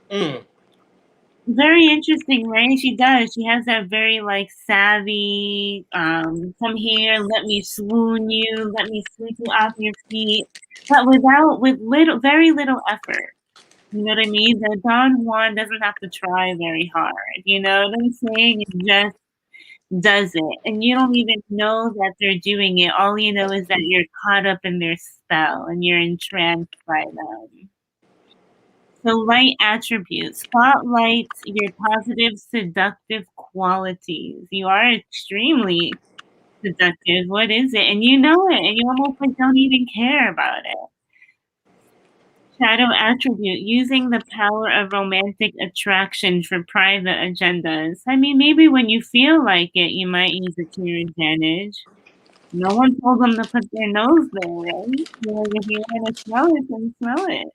here. Very interesting, right? She does. She has that very like savvy, come here, let me swoon you, let me sweep you off your feet, but with very little effort. You know what I mean? The Don Juan doesn't have to try very hard. You know what I'm saying? It just does it. And you don't even know that they're doing it. All you know is that you're caught up in their spell and you're entranced by them. So light attributes spotlights your positive seductive qualities. You are extremely seductive. What is it? And you know it, and you almost like don't even care about it. Shadow attribute using the power of romantic attraction for private agendas. I mean, maybe when you feel like it, you might use it to your advantage. No one told them to put their nose there, right? So if you want to smell it, then smell it.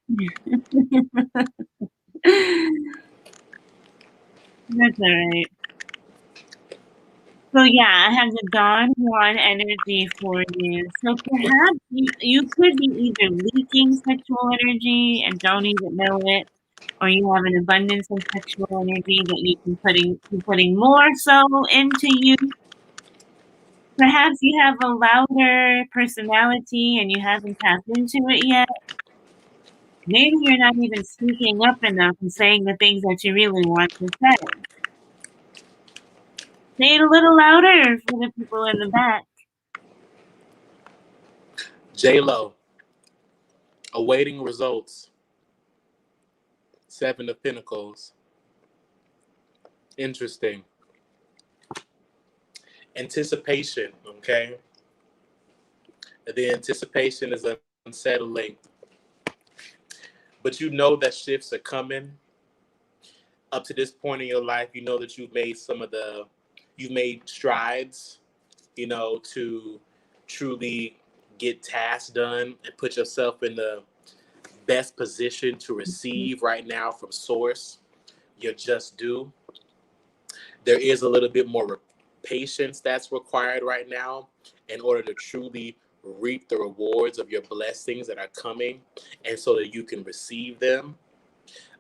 That's all right. So yeah, I have the Don Juan energy for you. So perhaps you could be either leaking sexual energy and don't even know it, or you have an abundance of sexual energy that you can be putting more so into you. Perhaps you have a louder personality and you haven't tapped into it yet. Maybe you're not even speaking up enough and saying the things that you really want to say. Say it a little louder for the people in the back. J-Lo, awaiting results. 7 of Pentacles. Interesting. Anticipation, okay? The anticipation is unsettling. But you know that shifts are coming. Up to this point in your life, you know that you've made strides, to truly get tasks done and put yourself in the best position to receive right now from source. You're just due. There is a little bit more patience that's required right now in order to truly reap the rewards of your blessings that are coming, and so that you can receive them,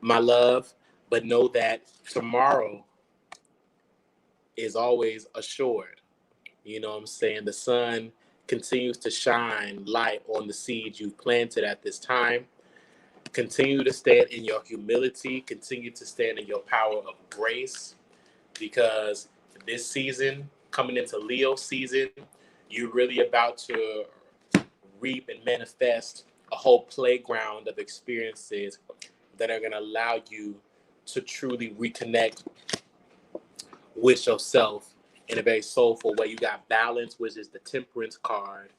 my love. But know that tomorrow is always assured. You know what I'm saying? The sun continues to shine light on the seeds you've planted at this time. Continue to stand in your humility, continue to stand in your power of grace, because this season, coming into Leo season, you're really about to reap and manifest a whole playground of experiences that are going to allow you to truly reconnect with yourself in a very soulful way. You got balance, which is the temperance card,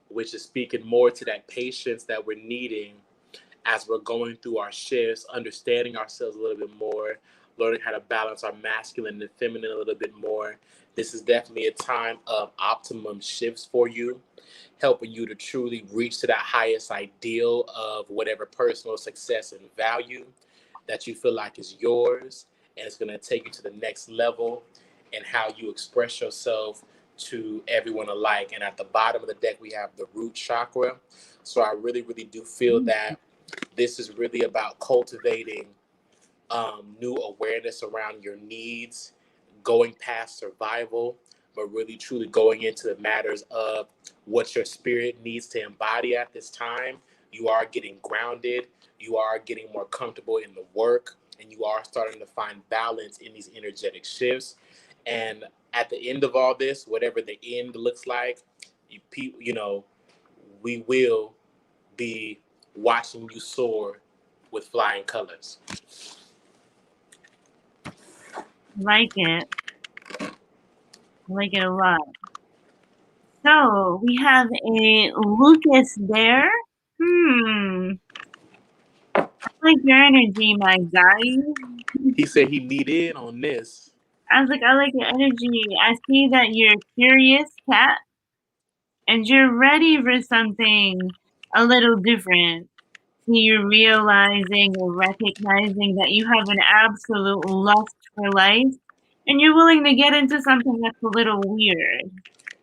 which is speaking more to that patience that we're needing as we're going through our shifts, understanding ourselves a little bit more, learning how to balance our masculine and feminine a little bit more. This is definitely a time of optimum shifts for you, helping you to truly reach to that highest ideal of whatever personal success and value that you feel like is yours. And it's going to take you to the next level in how you express yourself to everyone alike. And at the bottom of the deck, we have the root chakra. So I really, really do feel that this is really about cultivating new awareness around your needs, going past survival, but really truly going into the matters of what your spirit needs to embody at this time. You are getting grounded, you are getting more comfortable in the work, and you are starting to find balance in these energetic shifts. And at the end of all this, whatever the end looks like, we will be watching you soar with flying colors. Like it. I like it a lot. So we have a Lucas there. I like your energy, my guy. He said he need in on this. I was like, I like your energy. I see that you're a curious cat and you're ready for something a little different. So you're realizing or recognizing that you have an absolute lust for life and you're willing to get into something that's a little weird.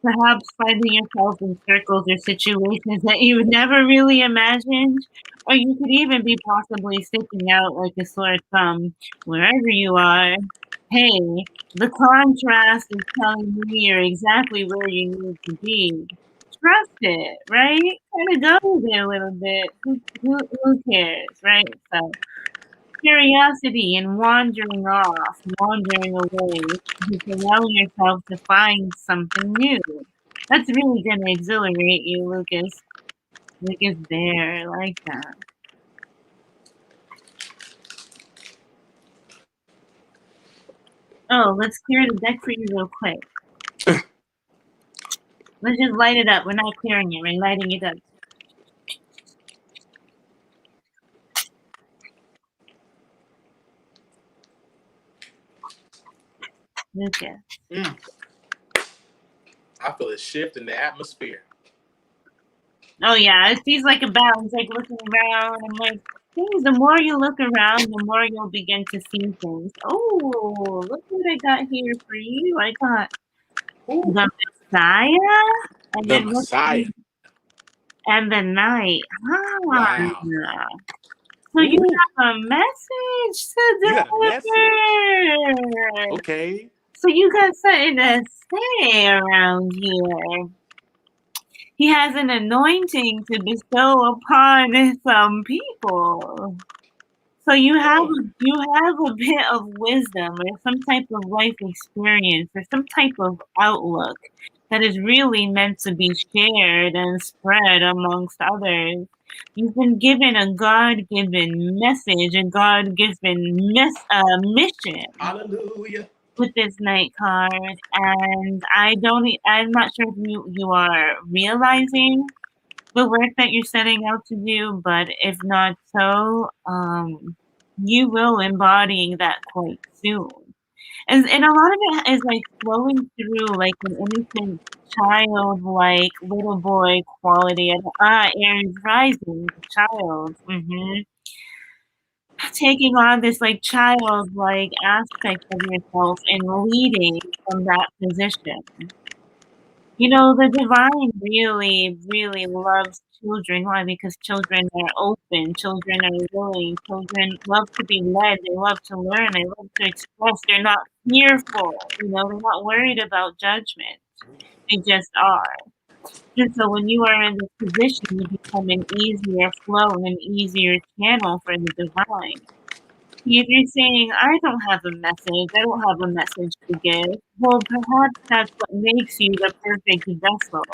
Perhaps finding yourself in circles or situations that you would never really imagined, or you could even be possibly sticking out like a sore thumb wherever you are. Hey, the contrast is telling me you're exactly where you need to be. Trust it, right? Kind of go with it a little bit. Who cares, right? So, curiosity and wandering off, wandering away, just allow yourself to find something new. That's really going to exhilarate you, Lucas. Lucas Bear, I like that. Oh, let's clear the deck for you real quick. Let's just light it up. We're not clearing it, we're lighting it up. Lucas. I feel a shift in the atmosphere. Oh yeah, it feels like a balance, like looking around. I'm like, things, the more you look around, the more you'll begin to see things. Oh, look what I got here for you. I got the Messiah, and The then Messiah. and the Knight. Wow. So you have a message to You got a message. deliver. Okay. So you got something to say around here. He has an anointing to bestow upon some people. So you have a bit of wisdom or some type of life experience or some type of outlook that is really meant to be shared and spread amongst others. You've been given a God-given message, a God-given mission. Hallelujah. With this Knight card, and I'm not sure if you are realizing the work that you're setting out to do, but if not so, you will embodying that quite soon. And a lot of it is like flowing through like an innocent child, like little boy quality. Aries rising, child. Taking on this like childlike aspect of yourself and leading from that position. You know, the divine really, really loves children. Why? Because children are open, children are willing, children love to be led, they love to learn, they love to express, they're not fearful, you know, they're not worried about judgment. They just are. And so when you are in this position, you become an easier flow and an easier channel for the divine. If you're saying, I don't have a message, I don't have a message to give, well, perhaps that's what makes you the perfect vessel,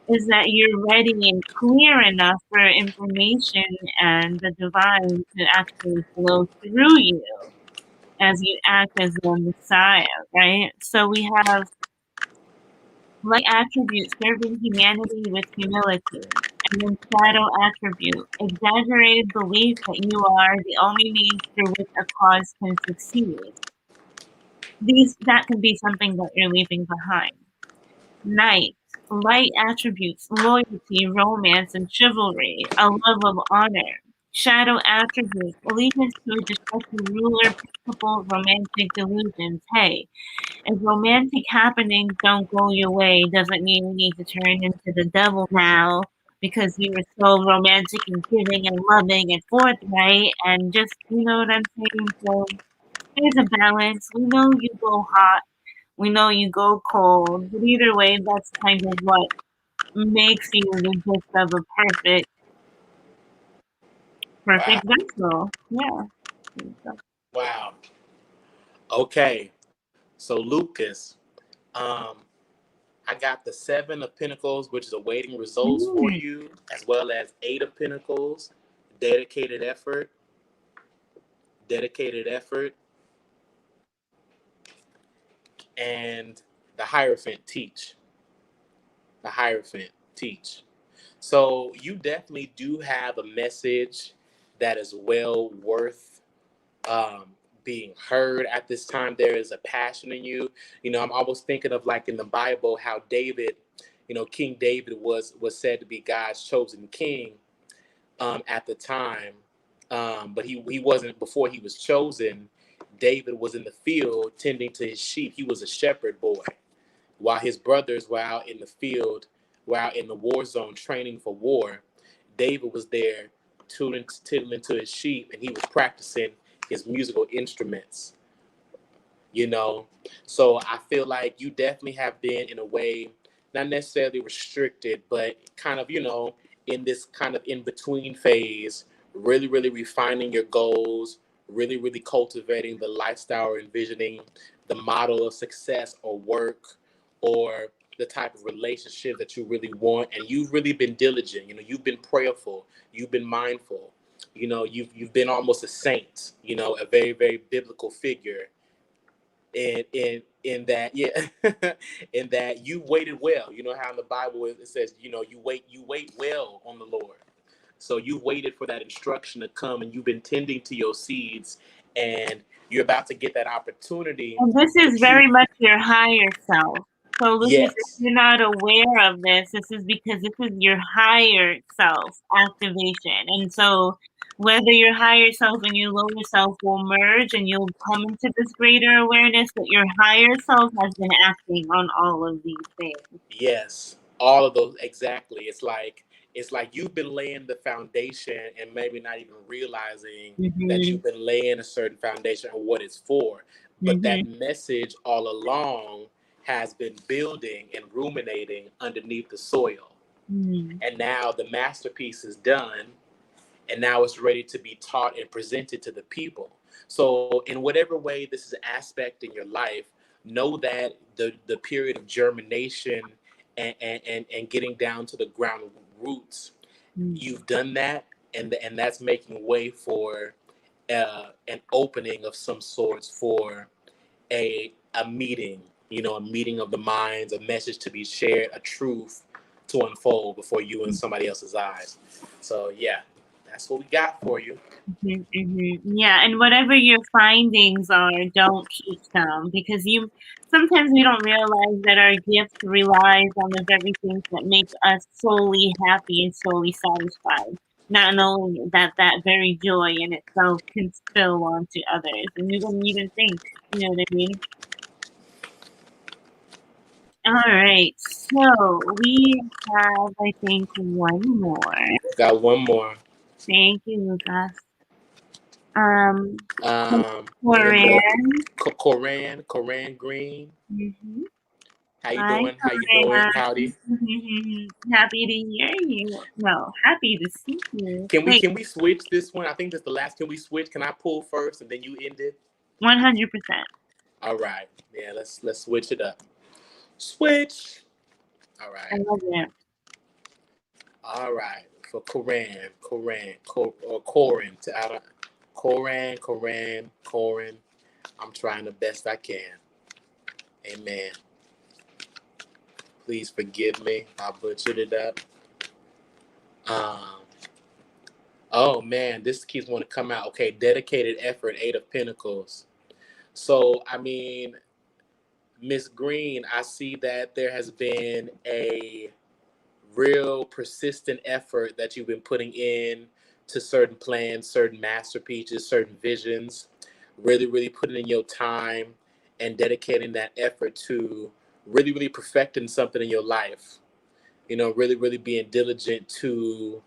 is that you're ready and clear enough for information and the divine to actually flow through you as you act as the Messiah, right? So we have light attributes, serving humanity with humility. And then shadow attribute, exaggerated belief that you are the only means through which a cause can succeed. That can be something that you're leaving behind. Knight, light attributes, loyalty, romance, and chivalry, a love of honor. Shadow attributes, allegiance to a destructive ruler, principle, romantic delusions. Hey, if romantic happenings don't go your way, doesn't mean you need to turn into the devil now because you were so romantic and giving and loving and forthright and just, you know what I'm saying? So there's a balance. We know you go hot. We know you go cold. But either way, that's kind of what makes you the gist of a perfect vessel. Yeah. Wow. Okay. So Lucas, I got the 7 of Pentacles, which is awaiting results for you, as well as 8 of Pentacles, dedicated effort, and the Hierophant, teach. So you definitely do have a message that is well worth being heard at this time. There is a passion in you. I'm almost thinking of like in the Bible how David, King David was said to be God's chosen king at the time. But he wasn't. Before he was chosen, David was in the field tending to his sheep. He was a shepherd boy, while his brothers were out in the field, were out in the war zone training for war. David was there tending to his sheep, and he was practicing his musical instruments. So I feel like you definitely have been, in a way, not necessarily restricted, but kind of, in this kind of in between phase, really, really refining your goals, really, really cultivating the lifestyle or envisioning the model of success or work, or the type of relationship that you really want. And you've really been diligent. You've been prayerful, you've been mindful, you've been almost a saint, a very, very biblical figure. In that, yeah, in that you waited well. How in the Bible it says, you wait well on the Lord. So you waited for that instruction to come, and you've been tending to your seeds, and you're about to get that opportunity. And this is very much your higher self. So Lucas, if Yes, you're not aware of this is because this is your higher self activation. And so whether your higher self and your lower self will merge and you'll come into this greater awareness that your higher self has been acting on all of these things. yes, all of those, exactly. It's like you've been laying the foundation, and maybe not even realizing that Mm-hmm. you've been laying a certain foundation and what it's for. But Mm-hmm. that message all along has been building and ruminating underneath the soil. Mm-hmm. And now the masterpiece is done, and now it's ready to be taught and presented to the people. So in whatever way this is an aspect in your life, know that the period of germination and getting down to the ground roots, you've done that, and that's making way for an opening of some sorts for a meeting, a meeting of the minds, a message to be shared, a truth to unfold before you and somebody else's eyes. So yeah, that's what we got for you. Yeah, and whatever your findings are, don't keep them because sometimes we don't realize that our gift relies on the very things that make us solely happy and solely satisfied. Not knowing that that very joy in itself can spill onto others, and we wouldn't even think. You know what I mean? All right, so we have, I think, one more. Got one more. Thank you, Lucas. Um, And the Corinne. Coran Green. Mhm. How you Hi, doing? How you doing? Howdy. happy to hear you. No, happy to see you. Can we Wait, can we switch this one? I think that's the last. Can we switch? Can I pull first and then you end it? 100%. All right. Yeah, let's switch it up. Switch. All I right. love it. All right. For Corin. Corin. I'm trying the best I can. Amen. Please forgive me. I butchered it up. Um. Oh man, this keeps wanting to come out. Okay, dedicated effort, Eight of Pentacles. So I mean, Miss Green, I see that there has been a real persistent effort that you've been putting in to certain plans, certain masterpieces, certain visions, really, really putting in your time and dedicating that effort to really, really perfecting something in your life. Really, really being diligent to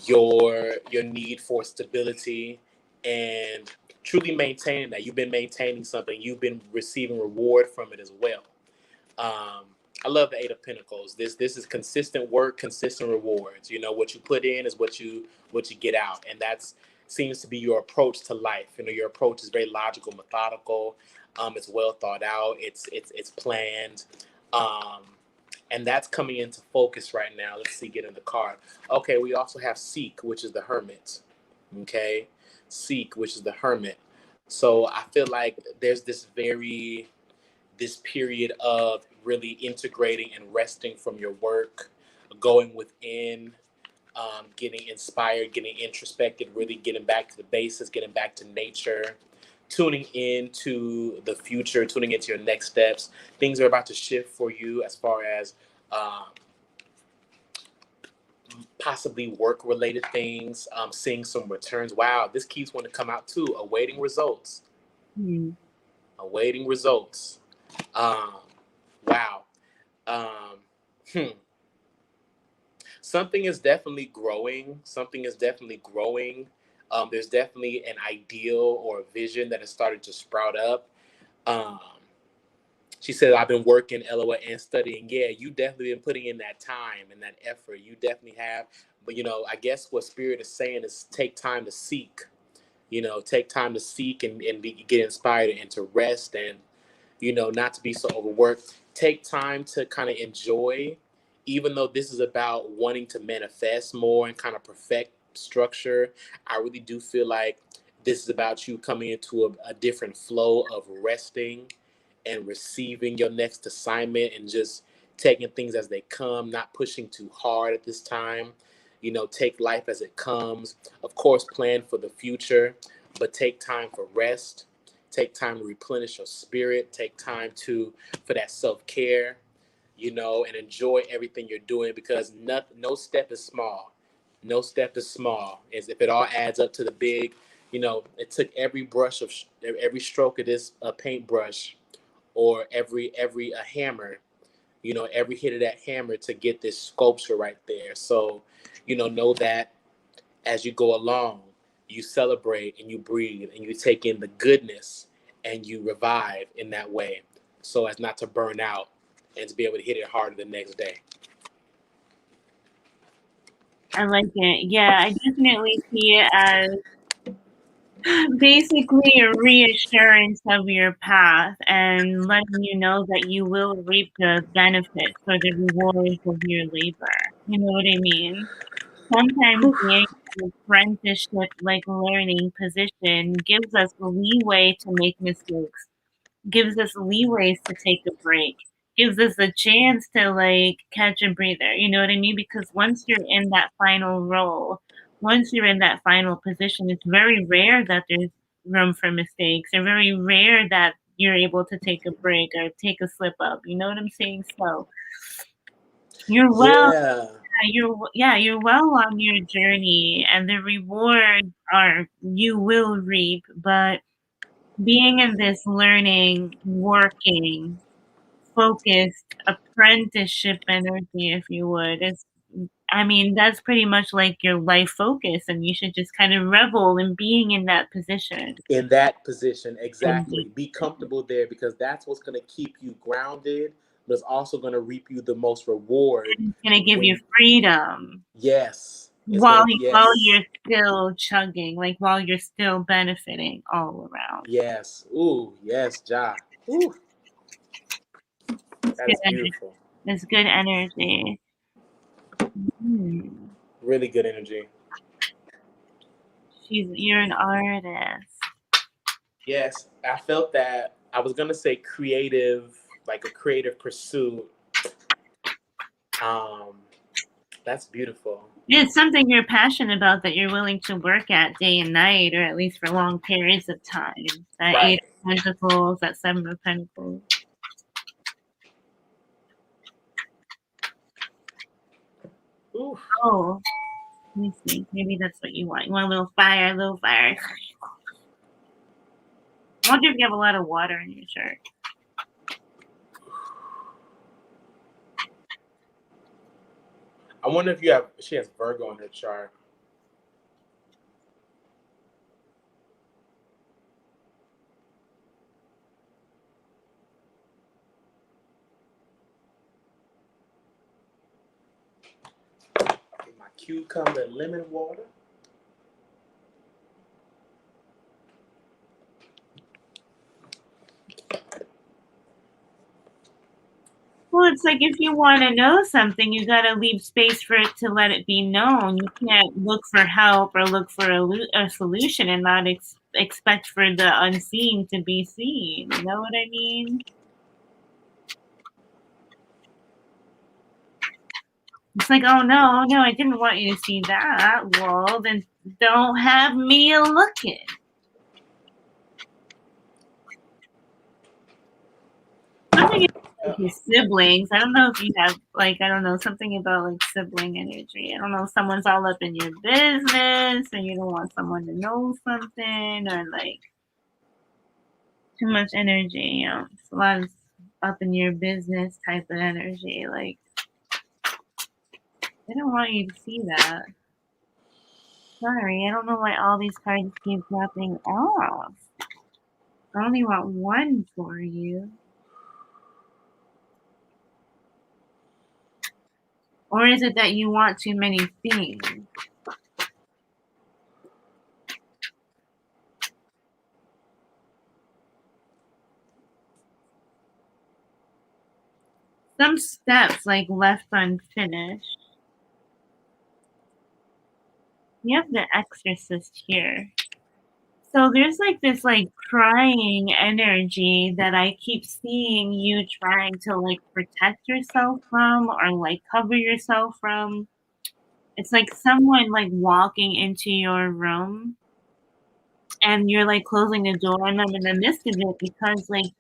your need for stability and truly maintaining that. You've been maintaining something. You've been receiving reward from it as well. Um, I love the Eight of Pentacles. This is consistent work, consistent rewards. What you put in is what you get out, and that's seems to be your approach to life. Your approach is very logical, methodical. It's well thought out. It's planned, and that's coming into focus right now. Let's see, get in the card. Okay, we also have Seek, which is the Hermit. Okay, Seek, which is the Hermit. So I feel like there's this period of really integrating and resting from your work, going within, getting inspired, getting introspected, really getting back to the basics, getting back to nature, tuning into the future, tuning into your next steps. Things are about to shift for you as far as possibly work-related things, seeing some returns. Wow, this keeps wanting to come out too. Awaiting results. Awaiting results. Wow. Something is definitely growing. Something is definitely growing. There's definitely an ideal or a vision that has started to sprout up. She said, I've been working, LOL, and studying. Yeah, you definitely been putting in that time and that effort. You definitely have. But, I guess what Spirit is saying is take time to seek. Take time to seek and get inspired and to rest and, not to be so overworked. Take time to kind of enjoy, even though this is about wanting to manifest more and kind of perfect structure. I really do feel like this is about you coming into a different flow of resting and receiving your next assignment and just taking things as they come, not pushing too hard at this time. Take life as it comes. Of course, plan for the future, but take time for rest. Take time to replenish your spirit. Take time for that self-care, and enjoy everything you're doing because no step is small. No step is small. As if it all adds up to the big, it took every stroke of this paintbrush or every hammer, every hit of that hammer to get this sculpture right there. So, know that as you go along, you celebrate and you breathe and you take in the goodness and you revive in that way so as not to burn out and to be able to hit it harder the next day. I like it. Yeah, I definitely see it as basically a reassurance of your path and letting you know that you will reap the benefits or the rewards of your labor. You know what I mean? Sometimes being an apprenticeship, like learning position, gives us leeway to make mistakes, gives us leeways to take a break, gives us a chance to like catch a breather. You know what I mean? Because once you're in that final role, once you're in that final position, it's very rare that there's room for mistakes, or very rare that you're able to take a break or take a slip up. You know what I'm saying? So you're well, Yeah. you're well on your journey, and the rewards are you will reap. But being in this learning, working, focused apprenticeship energy, if you would, is, I mean, that's pretty much like your life focus, and you should just kind of revel in being in that position. In that position, And exactly. Be comfortable there because that's what's going to keep you grounded, but it's also going to reap you the most reward it's gonna give you when, freedom yes, it's going while to, while yes, you're still chugging, like while you're still benefiting all around. yes. Ooh, yes, Ja. Ooh, It's that good is energy. beautiful. It's good energy. Hmm. Really good energy. You're an artist. Yes, I felt that. I was gonna say creative, like a creative pursuit. Um, that's beautiful. It's something you're passionate about that you're willing to work at day and night, or at least for long periods of time. That Eight Right. of Pentacles, that Seven of Pentacles. Ooh. Oh, let me see. Maybe that's what you want. You want a little fire, a little fire. I wonder if you have a lot of water in your shirt. I wonder if she has Virgo in her chart. Get my cucumber and lemon water. Well, it's like if you want to know something, you got to leave space for it to let it be known. You can't look for help or look for a solution and not expect for the unseen to be seen. You know what I mean? It's like, oh no, no, I didn't want you to see that. Well, then don't have me looking. like his siblings. I don't know if you have like, I don't know, something about like sibling energy. I don't know, someone's all up in your business and you don't want someone to know something, or like too much energy, you know. It's a lot of up in your business type of energy. Like, I don't want you to see that. Sorry, I don't know why all these cards keep dropping off. I only want one for you. Or is it that you want too many things? Some steps like left unfinished. You have the Exorcist here. So there's like this like crying energy that I keep seeing you trying to like protect yourself from, or like cover yourself from. It's like someone like walking into your room and you're like closing the door on them in the midst of it, because like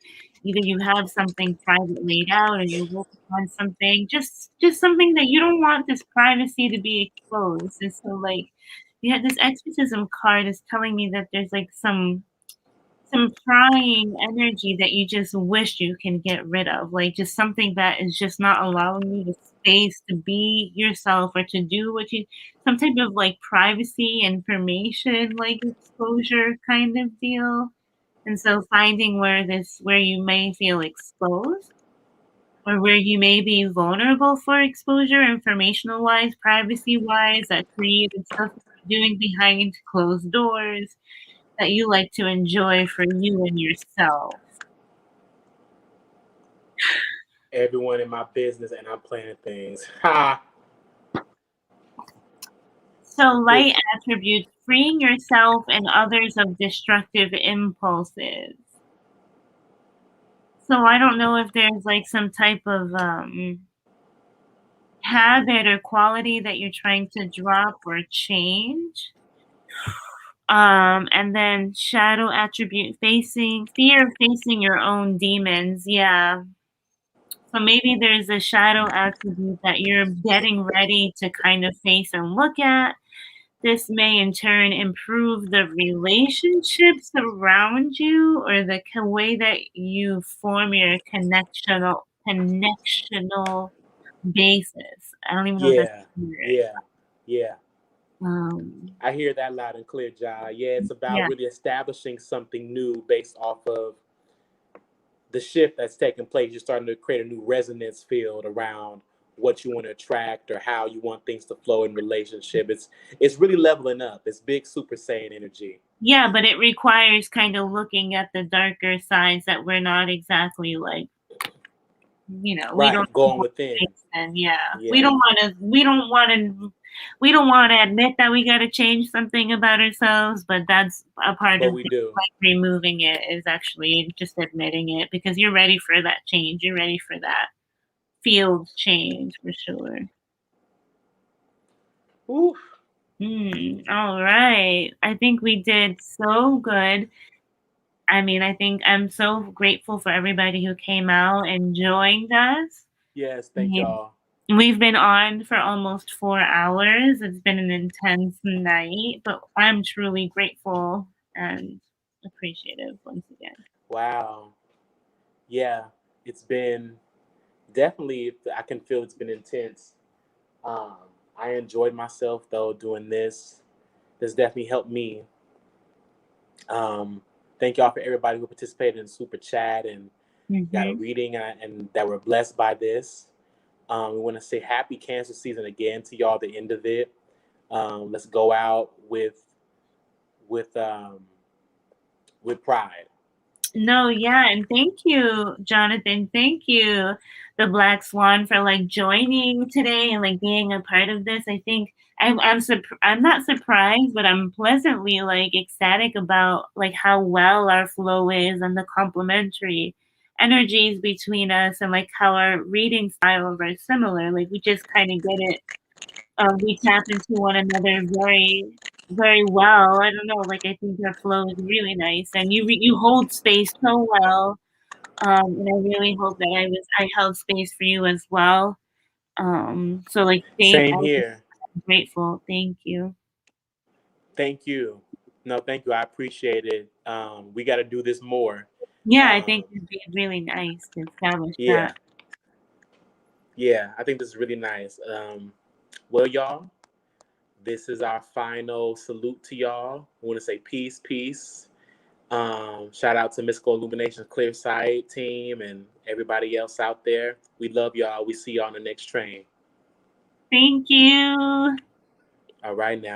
either you have something private laid out or you're working on something, just something that you don't want this privacy to be exposed. And so like, yeah, this exorcism card is telling me that there's like some prying energy that you just wish you can get rid of, like just something that is just not allowing you the space to be yourself or to do what you, some type of like privacy information like exposure kind of deal. And so finding where you may feel exposed, or where you may be vulnerable for exposure, informational wise, privacy wise, that creative stuff you're doing behind closed doors that you like to enjoy for you and yourself. Everyone in my business and I'm planning things. Ha! So light attributes, freeing yourself and others of destructive impulses. So I don't know if there's like some type of habit or quality that you're trying to drop or change. And then shadow attribute, fear of facing your own demons. Yeah. So maybe there's a shadow attribute that you're getting ready to kind of face and look at. This may in turn improve the relationships around you, or the way that you form your connectional basis. I don't even know if that's right. Yeah. Um, I hear that loud and clear, Ja. Yeah, it's about really establishing something new based off of the shift that's taking place. You're starting to create a new resonance field around what you want to attract or how you want things to flow in relationship. It's really leveling up. It's big Super Saiyan energy. Yeah, but it requires kind of looking at the darker sides that we're not exactly like, you know, right, we don't going within. And we don't want to admit that we got to change something about ourselves, but that's a part but of we do. Like removing it is actually just admitting it, because you're ready for that change. You're ready for that field change for sure. Ooh. All right. I think we did so good. I mean, I think I'm so grateful for everybody who came out and joined us. Yes, thank y'all. We've been on for almost 4 hours. It's been an intense night, but I'm truly grateful and appreciative once again. Wow. Yeah, it's been definitely, I can feel it's been intense. I enjoyed myself though doing this. This definitely helped me. Thank y'all for everybody who participated in Super Chat and got a reading and that were blessed by this. We want to say happy Cancer season again to y'all. The end of it. Let's go out with pride. No, yeah, and thank you, Jonathan. Thank you, the Black Swan, for like joining today and like being a part of this. I think I'm not surprised, but I'm pleasantly like ecstatic about like how well our flow is and the complementary energies between us, and like how our reading styles are similar. Like we just kind of get it. We tap into one another very, very well. I don't know. Like I think your flow is really nice, and you hold space so well. And I really hope that I held space for you as well. So like Same I'm here. grateful. Thank you. Thank you. No, thank you. I appreciate it. We got to do this more. Yeah, I Um, think it'd be really nice to establish yeah, that. yeah. I think this is really nice. Well, y'all, this is our final salute to y'all. We want to say peace, peace. Shout out to Mystical Illuminations Clear Sight team and everybody else out there. We love y'all. We see y'all on the next train. Thank you. All right now.